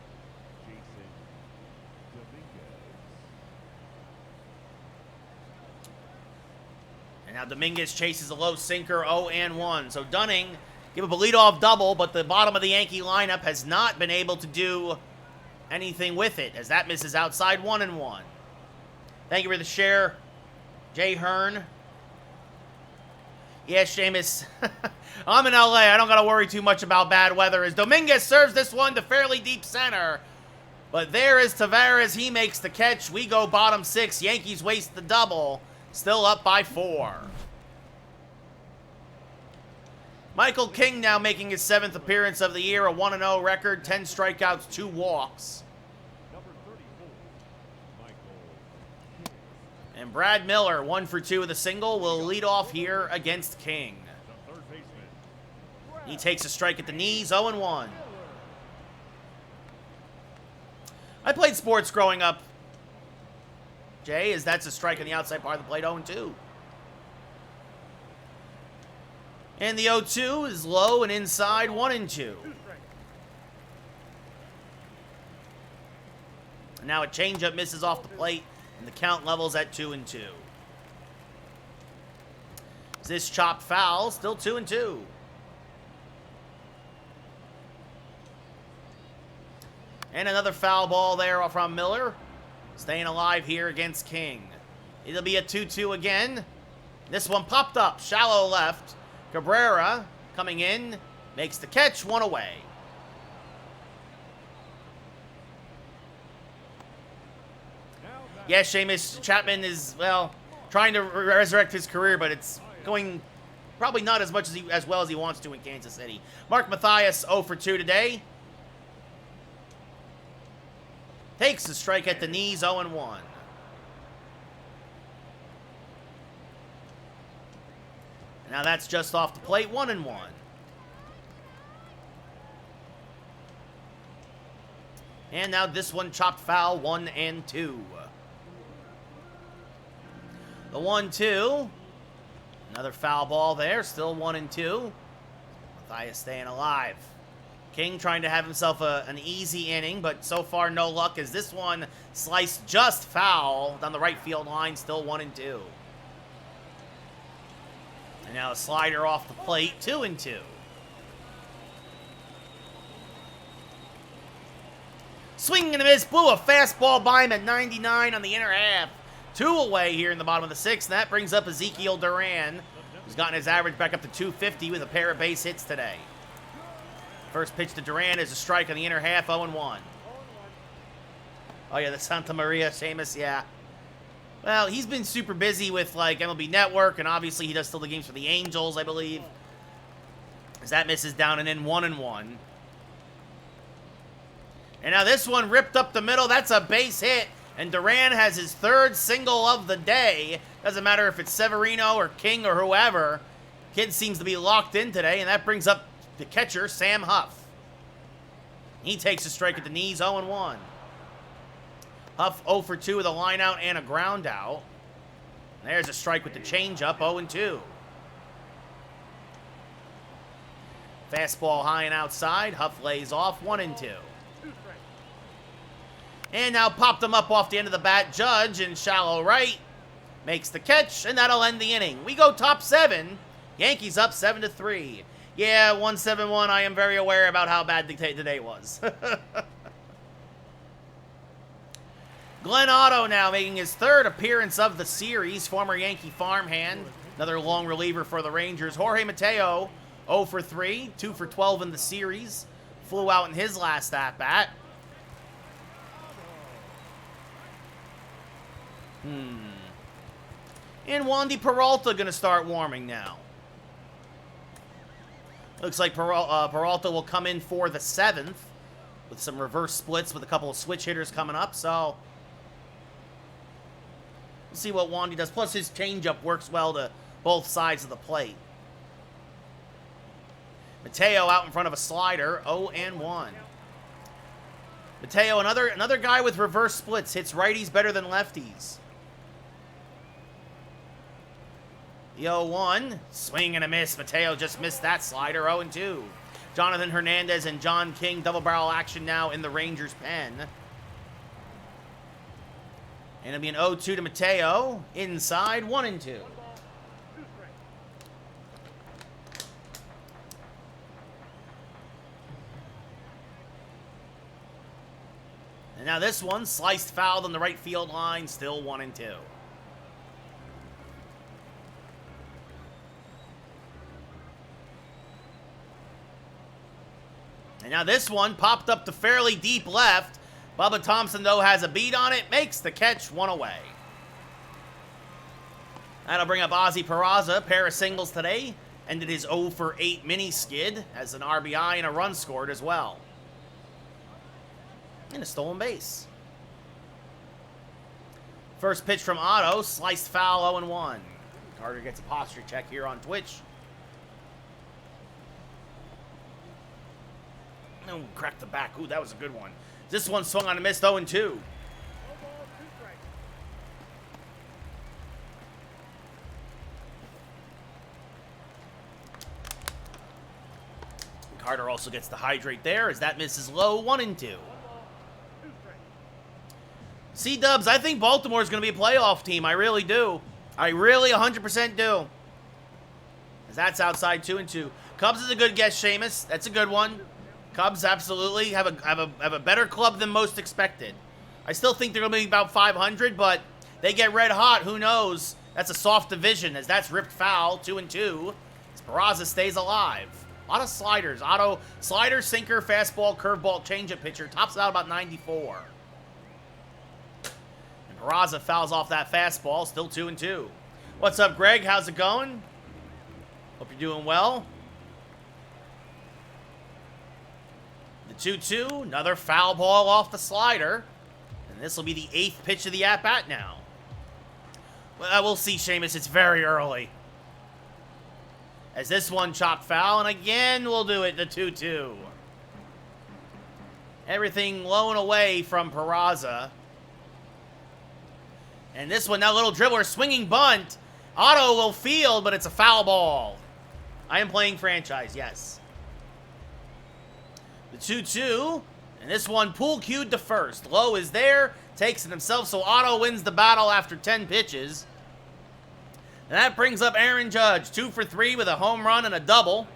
And now Dominguez chases a low sinker, 0-1. So Dunning give up a leadoff double, but the bottom of the Yankee lineup has not been able to do anything with it, as that misses outside, 1-1. Thank you for the share, Jay Hearn. Yeah, Seamus. I'm in LA. I don't got to worry too much about bad weather, as Dominguez serves this one to fairly deep center. But there is Tavares. He makes the catch. We go bottom 6. Yankees waste the double. Still up by 4. Michael King now making his 7th appearance of the year. A 1-0 record. 10 strikeouts, 2 walks. And Brad Miller, 1 for 2 with a single, will lead off here against King. He takes a strike at the knees, 0-1. I played sports growing up, Jay, as that's a strike on the outside part of the plate, 0-2. And the 0-2 is low and inside, 1-2. And now a changeup misses off the plate, and the count levels at 2-2. This chop foul, still 2-2. And another foul ball there from Miller. Staying alive here against King. It'll be a 2-2 again. This one popped up, shallow left. Cabrera coming in, makes the catch, 1 away. Yeah, Seamus Chapman is, well, trying to resurrect his career, but it's going probably not as much as well as he wants to in Kansas City. Mark Mathias, 0 for 2 today. Takes a strike at the knees, 0-1. Now that's just off the plate, 1-1. And now this one chopped foul, 1-2. The 1-2. Another foul ball there, still 1-2. Mathias staying alive. King trying to have himself an easy inning, but so far no luck, as this one sliced just foul down the right field line, still 1-2. And now a slider off the plate, 2-2. Swing and a miss, blew a fastball by him at 99 on the inner half. 2 away here in the bottom of the 6th, and that brings up Ezekiel Duran, who's gotten his average back up to 250 with a pair of base hits today. First pitch to Duran is a strike on the inner half, 0-1. Oh, yeah, the Santa Maria, Seamus, yeah. Well, he's been super busy with, like, MLB Network, and obviously he does still the games for the Angels, I believe. As that misses down and in, 1-1. And now this one ripped up the middle. That's a base hit. And Duran has his 3rd single of the day. Doesn't matter if it's Severino or King or whoever. Kid seems to be locked in today, and that brings up the catcher, Sam Huff. He takes a strike at the knees, 0-1. Huff 0 for 2 with a line out and a ground out. There's a strike with the changeup, 0-2. Fastball high and outside. Huff lays off, 1-2. And now popped him up off the end of the bat. Judge in shallow right makes the catch, and that'll end the inning. We go top 7. Yankees up 7-3. Yeah, 1-7-1. I am very aware about how bad today was. Glenn Otto now making his 3rd appearance of the series. Former Yankee farmhand. Another long reliever for the Rangers. Jorge Mateo, 0 for 3. 2 for 12 in the series. Flew out in his last at-bat. And Wandy Peralta going to start warming now. Looks like Peralta will come in for the 7th with some reverse splits with a couple of switch hitters coming up. So we'll see what Wandy does. Plus his changeup works well to both sides of the plate. Mateo out in front of a slider, 0-1. Mateo, another guy with reverse splits, hits righties better than lefties. The 0-1, swing and a miss. Mateo just missed that slider, 0-2. Jonathan Hernandez and John King, double barrel action now in the Rangers' pen. And it'll be an 0-2 to Mateo, inside, 1-2. And now this one, sliced fouled on the right field line, still 1-2. And now this one popped up to fairly deep left. Bubba Thompson, though, has a beat on it, makes the catch, 1 away. That'll bring up Ozzy Peraza, pair of singles today. Ended his 0-for-8 mini skid as an RBI and a run scored as well. And a stolen base. First pitch from Otto, sliced foul, 0-1. Carter gets a posture check here on Twitch. Oh, cracked the back. Ooh, that was a good one. This one swung on a miss, 0-2. Carter also gets the hydrate there as that misses low, 1-2. C-Dubs, I think Baltimore's going to be a playoff team. I really do. I really 100% do. As that's outside, 2-2. Cubs is a good guess, Seamus. That's a good one. Cubs absolutely have a better club than most expected. I still think they're going to be about 500, but they get red hot. Who knows? That's a soft division as that's ripped foul, 2-2. As Peraza stays alive. A lot of sliders. Otto, slider, sinker, fastball, curveball, changeup pitcher. Tops out about 94. And Peraza fouls off that fastball, still 2-2. What's up, Greg? How's it going? Hope you're doing well. The 2-2, another foul ball off the slider. And this will be the 8th pitch of the at-bat now. Well, we'll see, Seamus. It's very early. As this one chopped foul, and again we'll do it, the 2-2. Everything low and away from Peraza. And this one, that little dribbler, swinging bunt. Otto will field, but it's a foul ball. I am playing franchise, yes. The 2-2, and this one pool cued to first. Lowe is there, takes it himself, so Otto wins the battle after 10 pitches. And that brings up Aaron Judge, 2 for 3 with a home run and a double.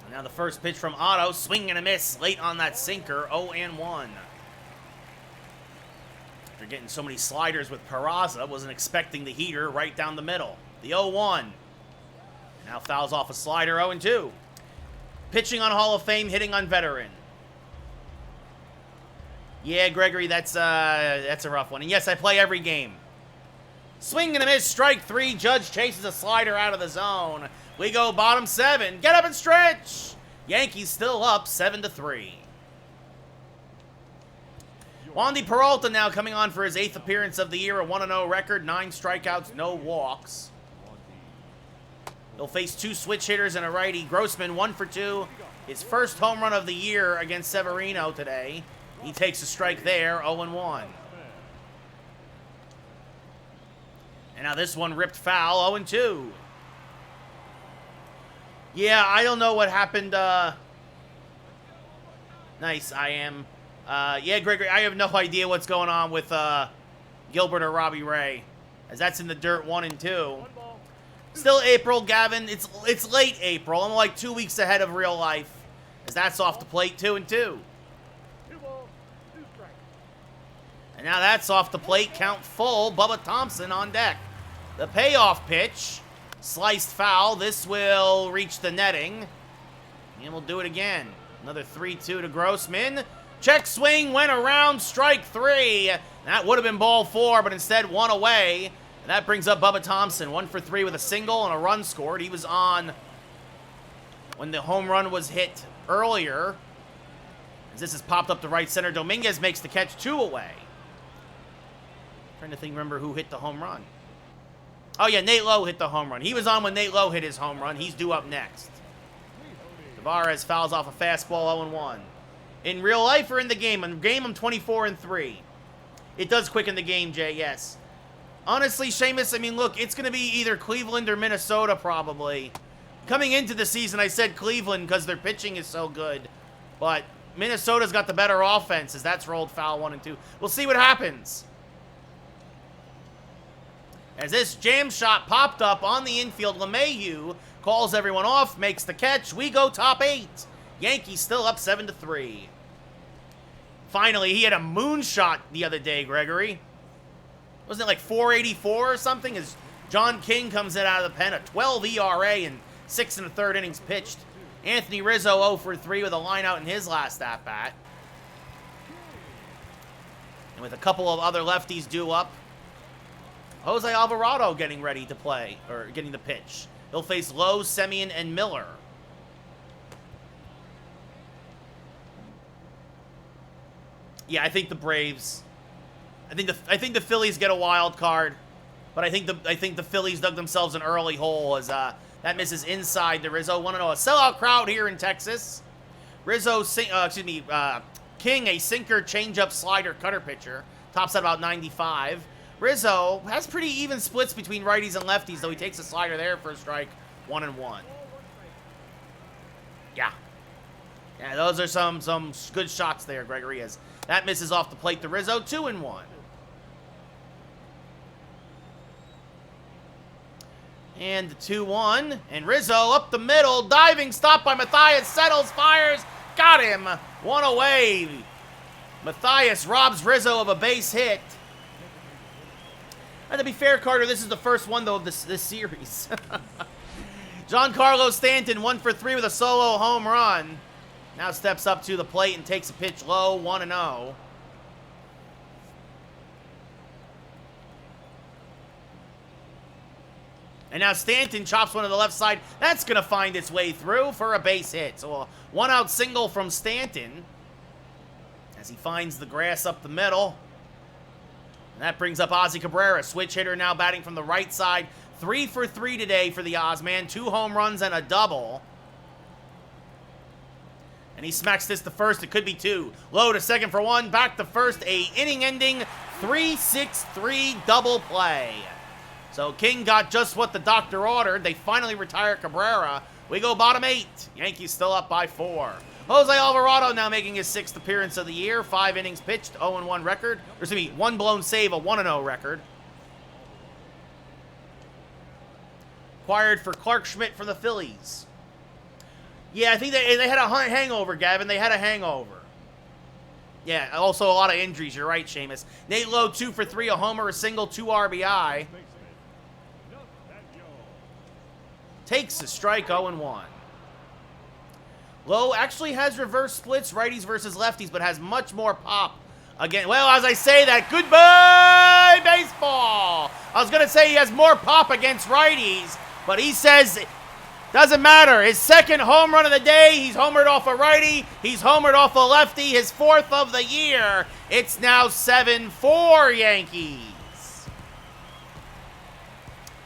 And now the first pitch from Otto, swing and a miss late on that sinker, 0-1. After getting so many sliders with Peraza, wasn't expecting the heater right down the middle. The 0-1. Now fouls off a slider, 0-2. Pitching on Hall of Fame, hitting on veteran. Yeah, Gregory, that's a rough one. And yes, I play every game. Swing and a miss, strike 3. Judge chases a slider out of the zone. We go bottom 7. Get up and stretch. Yankees still up 7-3. Wandy Peralta now coming on for his 8th appearance of the year, a 1-0 record, 9 strikeouts, no walks. He'll face 2 switch hitters and a righty. Grossman 1 for 2. His first home run of the year against Severino today. He takes a strike there, 0-1. And now this one ripped foul, 0-2. Yeah, I don't know what happened. Nice, I am. Yeah, Gregory, I have no idea what's going on with Gilbert or Robbie Ray. As that's in the dirt, 1-2. Still April, Gavin. It's late April. I'm like 2 weeks ahead of real life. As that's off the plate, 2-2. And now that's off the plate, count full. Bubba Thompson on deck. The payoff pitch, sliced foul. This will reach the netting. And we'll do it again. Another 3-2 to Grossman. Check swing went around, strike 3. That would have been ball 4, but instead 1 away. And that brings up Bubba Thompson, 1 for 3 with a single and a run scored. He was on when the home run was hit earlier. As this has popped up to right center, Dominguez makes the catch, 2 away. Trying to remember who hit the home run. Oh yeah, Nate Lowe hit the home run. He was on when Nate Lowe hit his home run. He's due up next. Tavares fouls off a fastball, 0-1. In real life or in the game? In game, I'm 24-3. It does quicken the game, Jay, yes. Honestly, Seamus, I mean, look, it's going to be either Cleveland or Minnesota, probably. Coming into the season, I said Cleveland because their pitching is so good. But Minnesota's got the better offense, as that's rolled foul 1 and 2. We'll see what happens. As this jam shot popped up on the infield, LeMahieu calls everyone off, makes the catch. We go top 8. Yankees still up 7-3. Finally, he had a moonshot the other day, Gregory. Wasn't it like 484 or something? As John King comes in out of the pen, a 12 ERA and 6 1/3 innings pitched. Anthony Rizzo 0 for 3 with a line out in his last at-bat. And with a couple of other lefties due up, Jose Alvarado getting ready to play, or getting the pitch. He'll face Lowe, Semien, and Miller. Yeah, I think the Braves. I think the Phillies get a wild card, but I think the Phillies dug themselves an early hole as that misses inside to Rizzo. 1-0, a sellout crowd here in Texas. Rizzo, King, a sinker, changeup, slider, cutter pitcher, tops at about 95. Rizzo has pretty even splits between righties and lefties, though he takes a slider there for a strike. 1-1. Yeah. Yeah, those are some good shots there, Gregory, as that misses off the plate to Rizzo. 2-1. And the 2-1. And Rizzo up the middle. Diving stop by Matthias. Settles, fires. Got him. 1 away. Matthias robs Rizzo of a base hit. And to be fair, Carter, this is the first one, though, of this series. Giancarlo Stanton, 1 for 3 with a solo home run. Now steps up to the plate and takes a pitch low, 1-0. And now Stanton chops one to the left side. That's going to find its way through for a base hit. So a 1-out single from Stanton as he finds the grass up the middle. And that brings up Ozzy Cabrera, switch hitter, now batting from the right side. 3 for 3 today for the Ozman. 2 home runs and a double. And he smacks this to first. It could be 2. Low to second for 1. Back to first. A inning-ending 3-6-3 double play. So King got just what the doctor ordered. They finally retire Cabrera. We go bottom 8. Yankees still up by 4. Jose Alvarado now making his 6th appearance of the year. 5 innings pitched, 0-1 record. Or excuse me, 1 blown save, a 1-0 record. Acquired for Clark Schmidt from the Phillies. Yeah, I think they had a hangover, Gavin. They had a hangover. Yeah, also a lot of injuries. You're right, Seamus. Nate Lowe, 2 for 3, a homer, a single, 2 RBI. Takes a strike, 0-1. Lowe actually has reverse splits, righties versus lefties, but has much more pop. Again, well, as I say that, goodbye, baseball. I was going to say he has more pop against righties, but he says it doesn't matter. His 2nd home run of the day, he's homered off a righty. He's homered off a lefty, his 4th of the year. It's now 7-4 Yankees.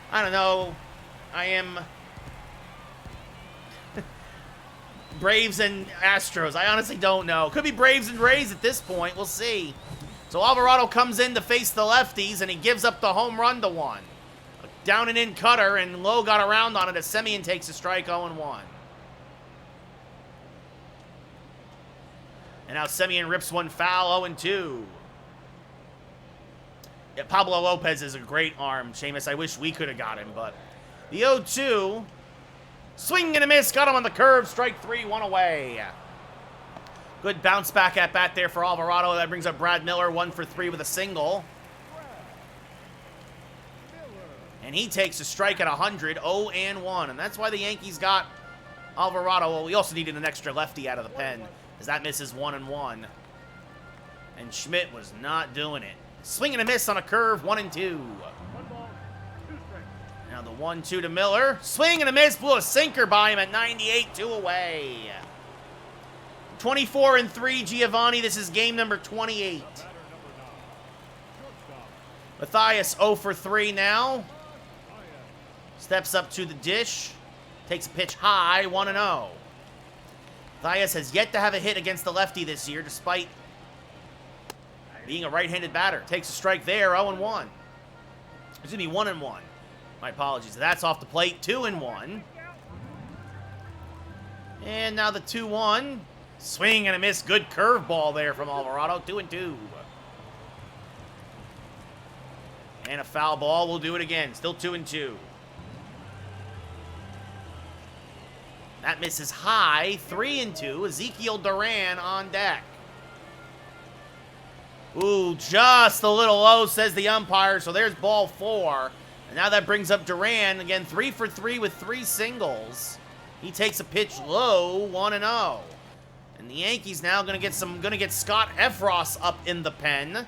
I don't know. I am Braves and Astros. I honestly don't know. Could be Braves and Rays at this point. We'll see. So Alvarado comes in to face the lefties, and he gives up the home run to 1. A down and in cutter, and Lowe got around on it as Semien takes a strike, 0-1. And now Semien rips one foul, 0-2. Yeah, Pablo Lopez is a great arm, Seamus. I wish we could have got him, but the 0-2... swing and a miss, got him on the curve, strike 3, 1 away. Good bounce back at bat there for Alvarado. That brings up Brad Miller, 1 for 3 with a single. And he takes a strike at 100, 0-1. And that's why the Yankees got Alvarado, well, we also needed an extra lefty out of the pen, as that misses 1-1. And Schmidt was not doing it. Swing and a miss on a curve, 1-2. 1 ball, 2 strikes. Now the 1-2 to Miller. Swing and a miss, blew a sinker by him at 98, 2 away. 24-3, Giovanni. This is game number 28. Batter number 9. Shortstop. Matthias 0 for 3 now. Ryan. Steps up to the dish. Takes a pitch high, 1-0. Matthias has yet to have a hit against the lefty this year, despite being a right-handed batter. Takes a strike there, 0-1. Excuse me, 1-1. My apologies. That's off the plate, 2-1. And now the 2-1. Swing and a miss. Good curveball there from Alvarado, 2-2. And a foul ball. We'll do it again. Still 2-2. That misses high, 3-2. Ezekiel Duran on deck. Ooh, just a little low, says the umpire. So there's ball 4. And now that brings up Duran. Again, 3 for 3 with 3 singles. He takes a pitch low, 1-0. And the Yankees now gonna get Scott Efros up in the pen.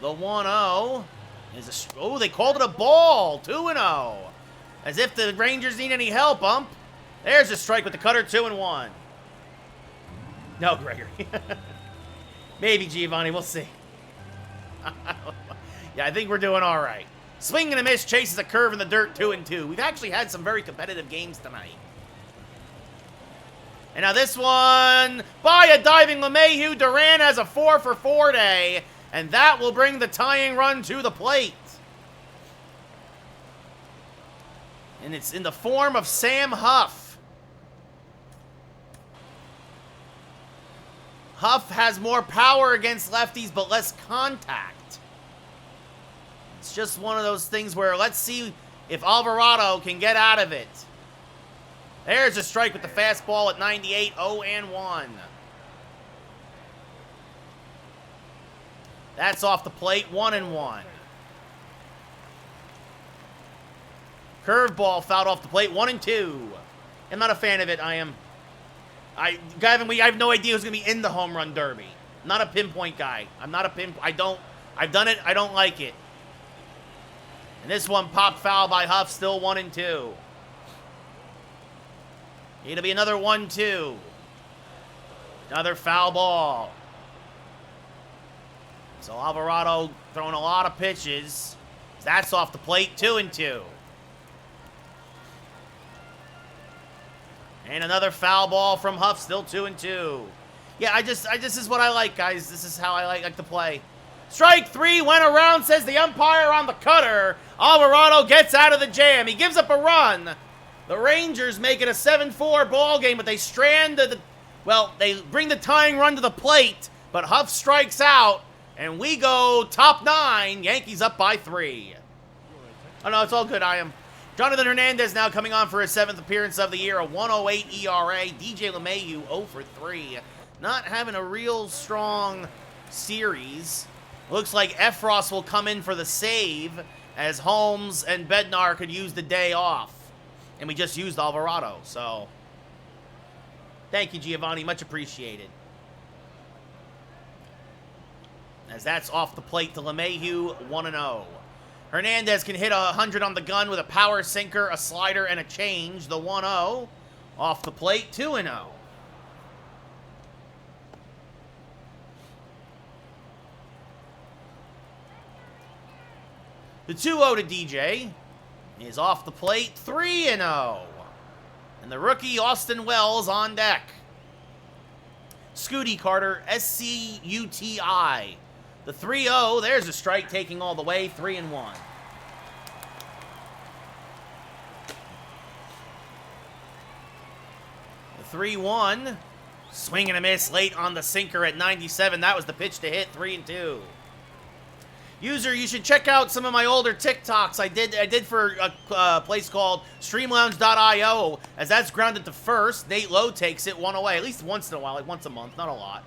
The 1-0 is oh, they called it a ball, 2-0. As if the Rangers need any help, ump. There's a strike with the cutter, 2-1. No, Gregory. Maybe, Giovanni, we'll see. Yeah, I think we're doing all right. Swing and a miss, chases a curve in the dirt, 2-2. We've actually had some very competitive games tonight. And now this one, by a diving LeMahieu, Duran has a 4 for 4 day, and that will bring the tying run to the plate. And it's in the form of Sam Huff. Huff has more power against lefties, but less contact. It's just one of those things where let's see if Alvarado can get out of it. There's a strike with the fastball at 98, 0-1. That's off the plate, 1-1. Curveball fouled off the plate, 1-2. I'm not a fan of it. Gavin, I have no idea who's going to be in the home run derby. I'm not a pinpoint guy. I've done it. I don't like it. And this one popped foul by Huff, still 1-2. It'll be another 1-2. Another foul ball. So Alvarado throwing a lot of pitches. That's off the plate, 2-2. And another foul ball from Huff, still 2-2. Yeah, this is what I like, guys. This is how I like to play. Strike 3 went around, says the umpire on the cutter. Alvarado gets out of the jam. He gives up a run. The Rangers make it a 7-4 ball game, but they they bring the tying run to the plate, but Huff strikes out, and we go top 9. Yankees up by 3. Oh, no, it's all good. Jonathan Hernandez now coming on for his 7th appearance of the year, a 1.08 ERA. DJ LeMahieu 0 for 3. Not having a real strong series. Looks like Efros will come in for the save, as Holmes and Bednar could use the day off. And we just used Alvarado, so thank you, Giovanni. Much appreciated. As that's off the plate to LeMahieu, 1-0. Hernandez can hit 100 on the gun with a power sinker, a slider, and a change. The 1-0 off the plate, 2-0. The 2-0 to DJ is off the plate, 3-0. And the rookie, Austin Wells, on deck. Scooty Carter, S-C-U-T-I. The 3-0, there's a strike taking all the way, 3-1. The 3-1, swing and a miss late on the sinker at 97. That was the pitch to hit, 3-2. User, you should check out some of my older TikToks I did for a place called streamlounge.io, as that's grounded to first. Nate Lowe takes it 1 away, at least once in a while, like once a month, not a lot.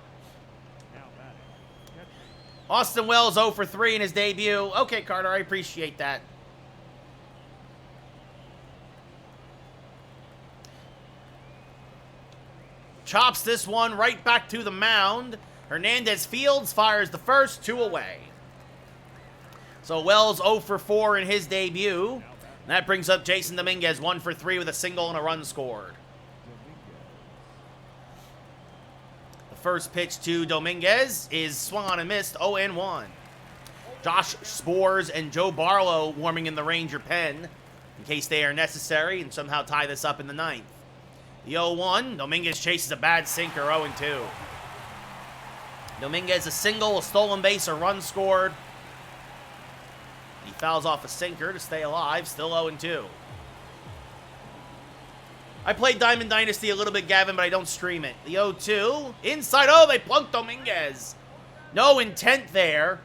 Austin Wells 0 for 3 in his debut. Okay, Carter, I appreciate that. chops this one right back to the mound. Hernandez fields, fires the first, 2 away. So Wells 0 for 4 in his debut. And that brings up Jason Dominguez 1 for 3 with a single and a run scored. The first pitch to Dominguez is swung on and missed, 0-1. Josh Spores and Joe Barlow warming in the Ranger pen in case they are necessary and somehow tie this up in the 9th. The 0-1, Dominguez chases a bad sinker, 0-2. Dominguez a single, a stolen base, a run scored. He fouls off a sinker to stay alive, still 0-2. I played Diamond Dynasty a little bit, Gavin, but I don't stream it. The 0-2, inside, oh, they plunked Dominguez. No intent there.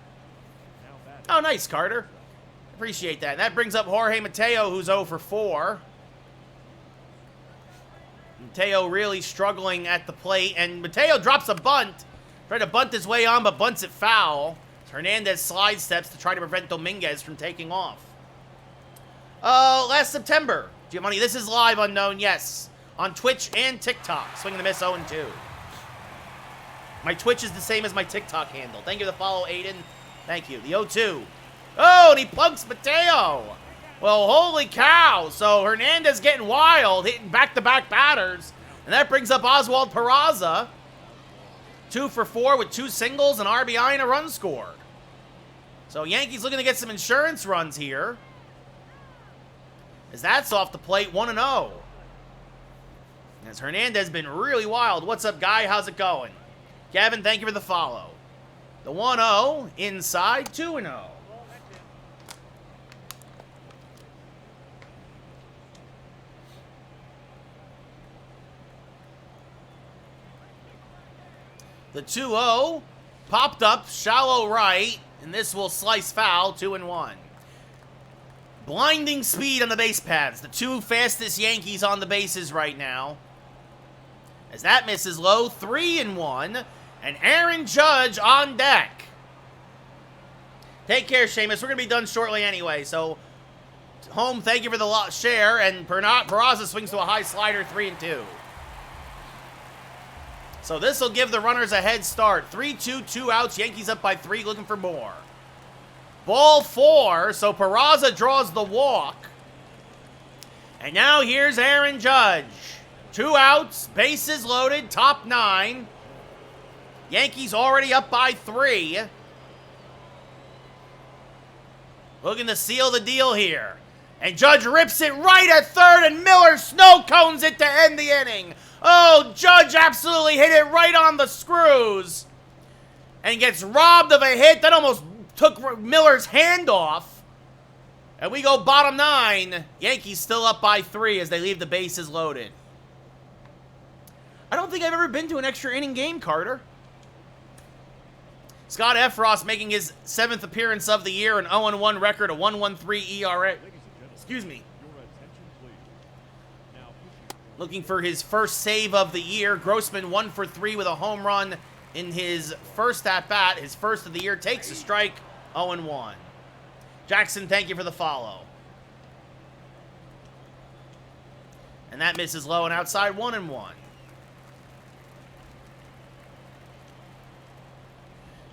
Oh, nice, Carter. Appreciate that. And that brings up Jorge Mateo, who's 0 for 4. Mateo really struggling at the plate, and Mateo drops a bunt. Tried to bunt his way on, but bunts it foul. Hernandez slide steps to try to prevent Dominguez from taking off. Last September, Giovanni, this is live unknown, yes. On Twitch and TikTok. Swing and a miss, 0-2. My Twitch is the same as my TikTok handle. Thank you for the follow, Aiden. Thank you. The 0-2. Oh, and he plunks Mateo. Well, holy cow. So Hernandez getting wild, hitting back-to-back batters. And that brings up Oswald Peraza. 2 for 4 with 2 singles, an RBI, and a run scored. So Yankees looking to get some insurance runs here. As that's off the plate, 1-0. As Hernandez been really wild. What's up, guy? How's it going? Gavin, thank you for the follow. The 1-0, inside, 2-0. The 2-0 popped up, shallow right, and this will slice foul, 2-1. Blinding speed on the base paths. The 2 fastest Yankees on the bases right now. As that misses low, 3-1, and Aaron Judge on deck. Take care, Seamus. We're going to be done shortly anyway, so home, thank you for the share, and Peraza swings to a high slider, 3-2. So this will give the runners a head start. 3-2, 2 outs. Yankees up by 3, looking for more. Ball 4, so Peraza draws the walk. And now here's Aaron Judge. 2 outs, bases loaded, top 9. Yankees already up by 3. Looking to seal the deal here. And Judge rips it right at third, and Miller snow cones it to end the inning. Oh, Judge absolutely hit it right on the screws. And gets robbed of a hit that almost took Miller's hand off. And we go bottom 9. Yankees still up by 3 as they leave the bases loaded. I don't think I've ever been to an extra inning game, Carter. Scott Efros making his 7th appearance of the year, an 0-1 record, a 1.13 ERA. Excuse me. Looking for his first save of the year. Grossman 1 for 3 with a home run in his first at-bat. His first of the year, takes a strike, 0-1. Jackson, thank you for the follow. And that misses low and outside, 1-1.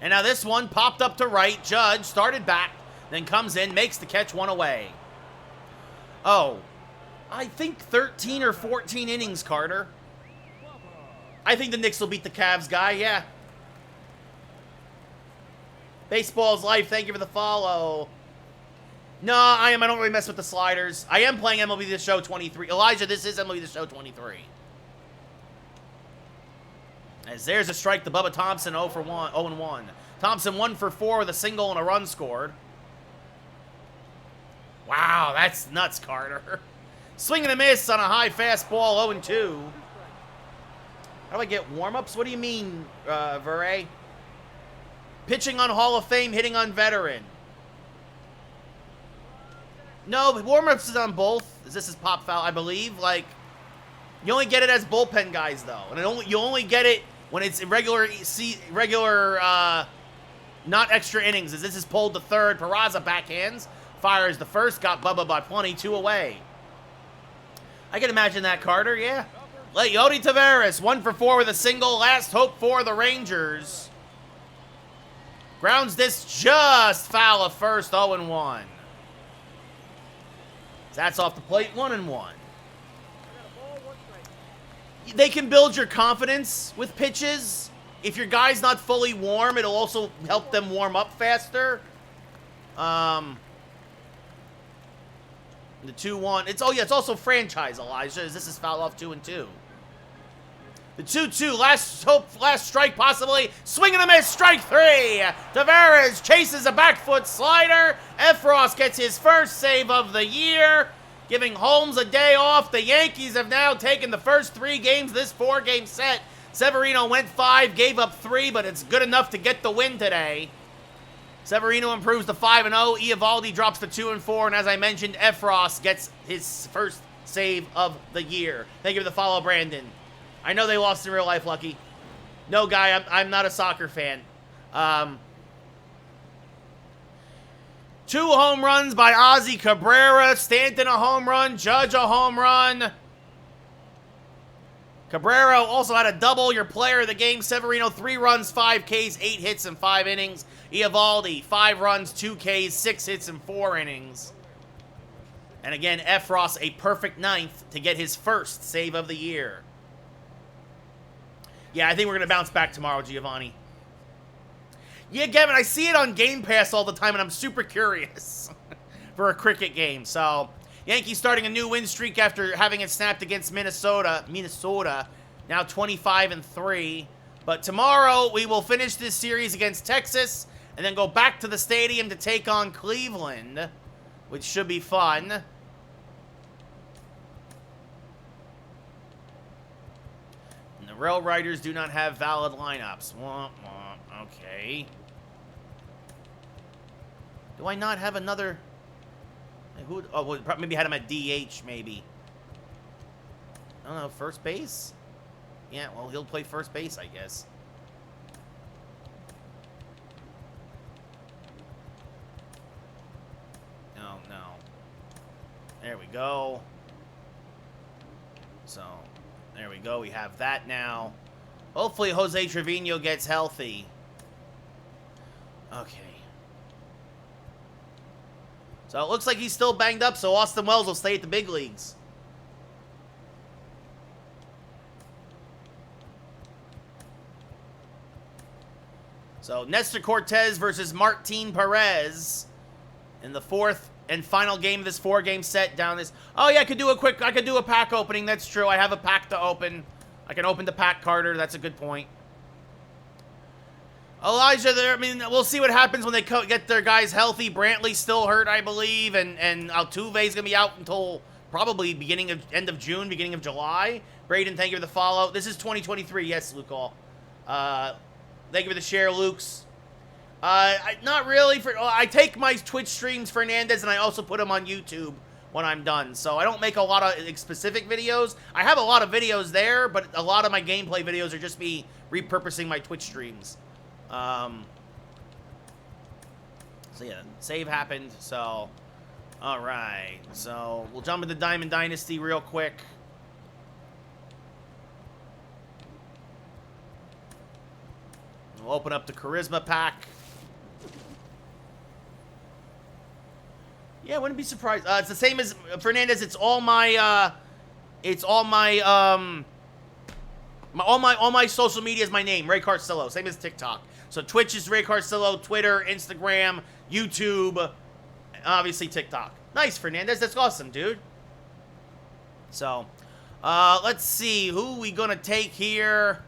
And now this one popped up to right. Judge started back, then comes in, makes the catch, 1 away. Oh, I think 13 or 14 innings, Carter. I think the Knicks will beat the Cavs, guy, yeah. Baseball's life, thank you for the follow. No, I don't really mess with the sliders. I am playing MLB The Show 23. Elijah, this is MLB The Show 23. As there's a strike to Bubba Thompson, 0-1. Thompson 1 for 4 with a single and a run scored. Wow, that's nuts, Carter. Swing and a miss on a high fastball, 0-2. How do I get warm-ups? What do you mean, Verre? Pitching on Hall of Fame, hitting on veteran. No, warm-ups is on both. This is pop foul, I believe. Like, you only get it as bullpen guys, though. And you only get it when it's regular, not extra innings. As this is pulled to third, Peraza backhands. Fires the first, got Bubba by plenty, 2 away. I can imagine that, Carter, yeah. Leody Taveras, 1 for 4 with a single. Last hope for the Rangers. Grounds this just foul of first, 0-1. That's off the plate, 1-1. They can build your confidence with pitches. If your guy's not fully warm, it'll also help them warm up faster. The 2-1. It's also franchise, Elijah. This is foul off 2-2. The 2-2. Last hope, last strike possibly. Swing and a miss. Strike 3. Tavares chases a back foot slider. Efros gets his first save of the year, giving Holmes a day off. The Yankees have now taken the first 3 games this 4-game set. Severino went 5, gave up 3, but it's good enough to get the win today. Severino improves to 5-0. Eovaldi drops to 2-4, and as I mentioned, Efros gets his first save of the year. Thank you for the follow, Brandon. I know they lost in real life, Lucky. No, Guy, I'm not a soccer fan. 2 home runs by Ozzy Cabrera. Stanton a home run. Judge a home run. Cabrera also had a double. Your player of the game, Severino, 3 runs, 5 Ks, 8 hits in 5 innings. Eovaldi, 5 runs, 2 Ks, 6 hits in 4 innings. And again, Efros, a perfect 9th to get his first save of the year. Yeah, I think we're going to bounce back tomorrow, Giovanni. Yeah, Gavin, I see it on Game Pass all the time, and I'm super curious for a cricket game. So, Yankees starting a new win streak after having it snapped against Minnesota. Now 25-3. But tomorrow, we will finish this series against Texas, and then go back to the stadium to take on Cleveland, which should be fun. And the Rail Riders do not have valid lineups. Womp womp. Okay. Do I not have another? Who? Oh, well, maybe had him at DH, maybe. I don't know, first base? Yeah, well, he'll play first base, I guess. No. There we go. So, there we go. We have that now. Hopefully, Jose Trevino gets healthy. Okay. So, it looks like he's still banged up, so Austin Wells will stay at the big leagues. So, Nestor Cortez versus Martin Perez in the 4th and final game of this 4-game set down this. Oh, yeah, I could do a pack opening. That's true. I have a pack to open. I can open the pack, Carter. That's a good point. Elijah, I mean, we'll see what happens when they get their guys healthy. Brantley's still hurt, I believe, and Altuve's going to be out until probably end of June, beginning of July. Braden, thank you for the follow. This is 2023. Yes, Luke All. Thank you for the share, Luke's. Not really. I take my Twitch streams, Fernandez, and I also put them on YouTube when I'm done. So I don't make a lot of specific videos. I have a lot of videos there, but a lot of my gameplay videos are just me repurposing my Twitch streams. So yeah, save happened. So, all right. So we'll jump into Diamond Dynasty real quick. We'll open up the Charisma pack. Yeah, wouldn't be surprised. It's the same as Fernandez. It's all my all my social media is my name, Ray Carcillo. Same as TikTok. So Twitch is Ray Carcillo, Twitter, Instagram, YouTube, obviously TikTok. Nice, Fernandez. That's awesome, dude. So, let's see. Who we gonna take here?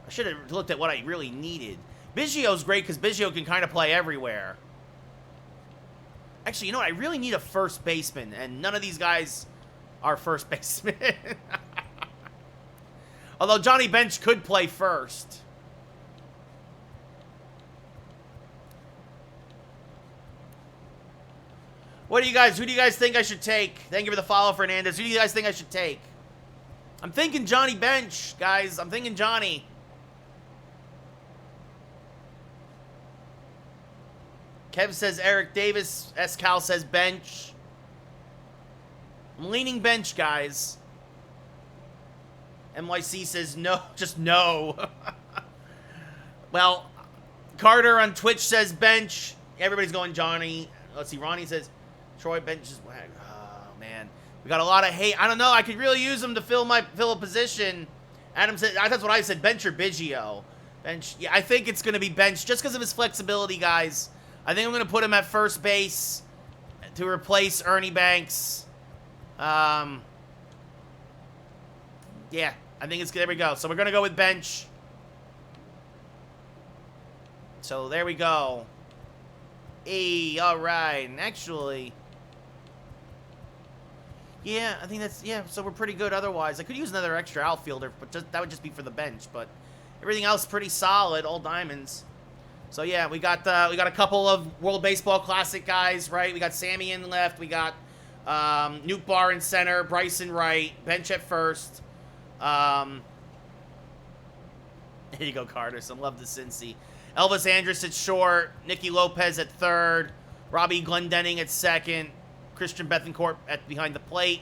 I should have looked at what I really needed. Biggio's great because Biggio can kind of play everywhere. Actually, you know what? I really need a first baseman, and none of these guys are first basemen. Although Johnny Bench could play first. Who do you guys think I should take? Thank you for the follow, Fernandez. Who do you guys think I should take? I'm thinking Johnny Bench, guys. I'm thinking Johnny. Kev says Eric Davis. Escal says Bench. I'm leaning Bench, guys. NYC says no, just no. Well, Carter on Twitch says bench. Everybody's going Johnny. Let's see, Ronnie says Troy benches. Oh, man. We got a lot of hate. I don't know. I could really use him to fill a position. Adam said, that's what I said, bench or Biggio. Bench. Yeah, I think it's going to be bench just because of his flexibility, guys. I think I'm going to put him at first base to replace Ernie Banks. Yeah, I think it's, there we go. So we're going to go with bench. So there we go. All right. And actually, yeah, I think that's, yeah, so we're pretty good otherwise. I could use another extra outfielder, but that would just be for the bench. But everything else pretty solid, all diamonds. So yeah, we got a couple of World Baseball Classic guys, right? We got Sammy in left. We got Newt Barr in center, Bryson right, bench at first. There you go, Carter. Some love to Cincy. Elvis Andrus at short, Nicky Lopez at third, Robbie Glendening at second, Christian Bethancourt behind the plate,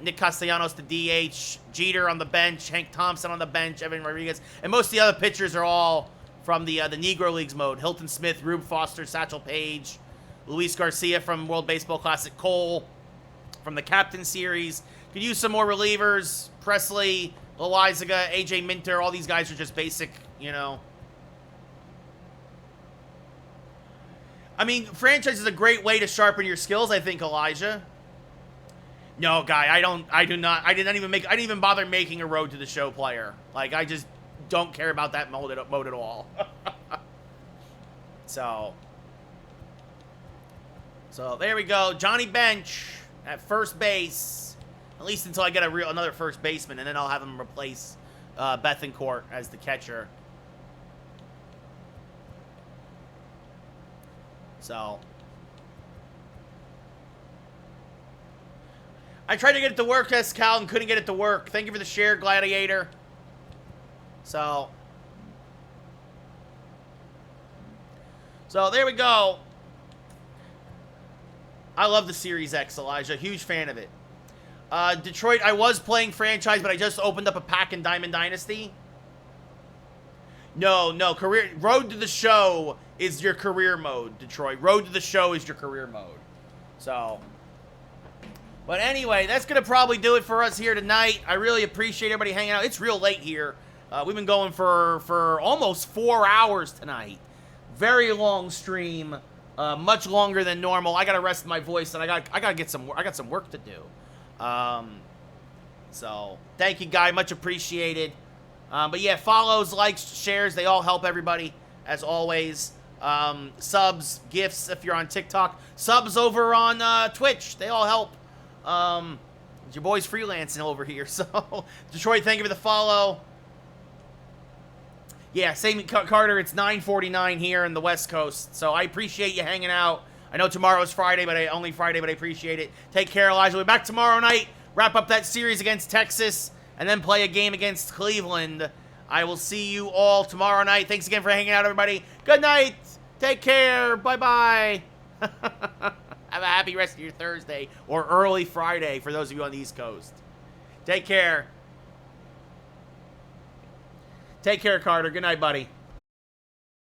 Nick Castellanos to DH, Jeter on the bench, Hank Thompson on the bench, Evan Rodriguez, and most of the other pitchers are all from the Negro Leagues mode. Hilton Smith, Rube Foster, Satchel Paige, Luis Garcia from World Baseball Classic, Cole from the Captain Series. Could use some more relievers, Presley, Loizaga, AJ Minter, all these guys are just basic, you know. I mean, franchise is a great way to sharpen your skills, I think, Elijah. No, Guy, I didn't even bother making a Road to the Show player. Like, I just don't care about that mode at all. So there we go. Johnny Bench at first base. At least until I get another first baseman, and then I'll have him replace Bethancourt as the catcher. So I tried to get it to work, Cal, and couldn't get it to work. Thank you for the share, Gladiator. So there we go. I love the Series X, Elijah. Huge fan of it. Detroit, I was playing franchise, but I just opened up a pack in Diamond Dynasty. No, career Road to the Show is your career mode, Detroit. Road to the Show is your career mode. So, but anyway, that's going to probably do it for us here tonight. I really appreciate everybody hanging out. It's real late here. We've been going for almost 4 hours tonight. Very long stream, much longer than normal. I got to rest my voice, and I got some work to do. So thank you, Guy. Much appreciated. But yeah, follows, likes, shares, they all help everybody, as always. Subs, gifts if you're on TikTok. Subs over on Twitch, they all help. Your boy's freelancing over here. So, Detroit, thank you for the follow. Yeah, same, Carter, it's 9:49 here in the West Coast. So I appreciate you hanging out. I know tomorrow's Friday, but only Friday, but I appreciate it. Take care, Elijah. We'll be back tomorrow night, wrap up that series against Texas, and then play a game against Cleveland. I will see you all tomorrow night. Thanks again for hanging out, everybody. Good night. Take care. Bye-bye. Have a happy rest of your Thursday or early Friday for those of you on the East Coast. Take care. Take care, Carter. Good night, buddy.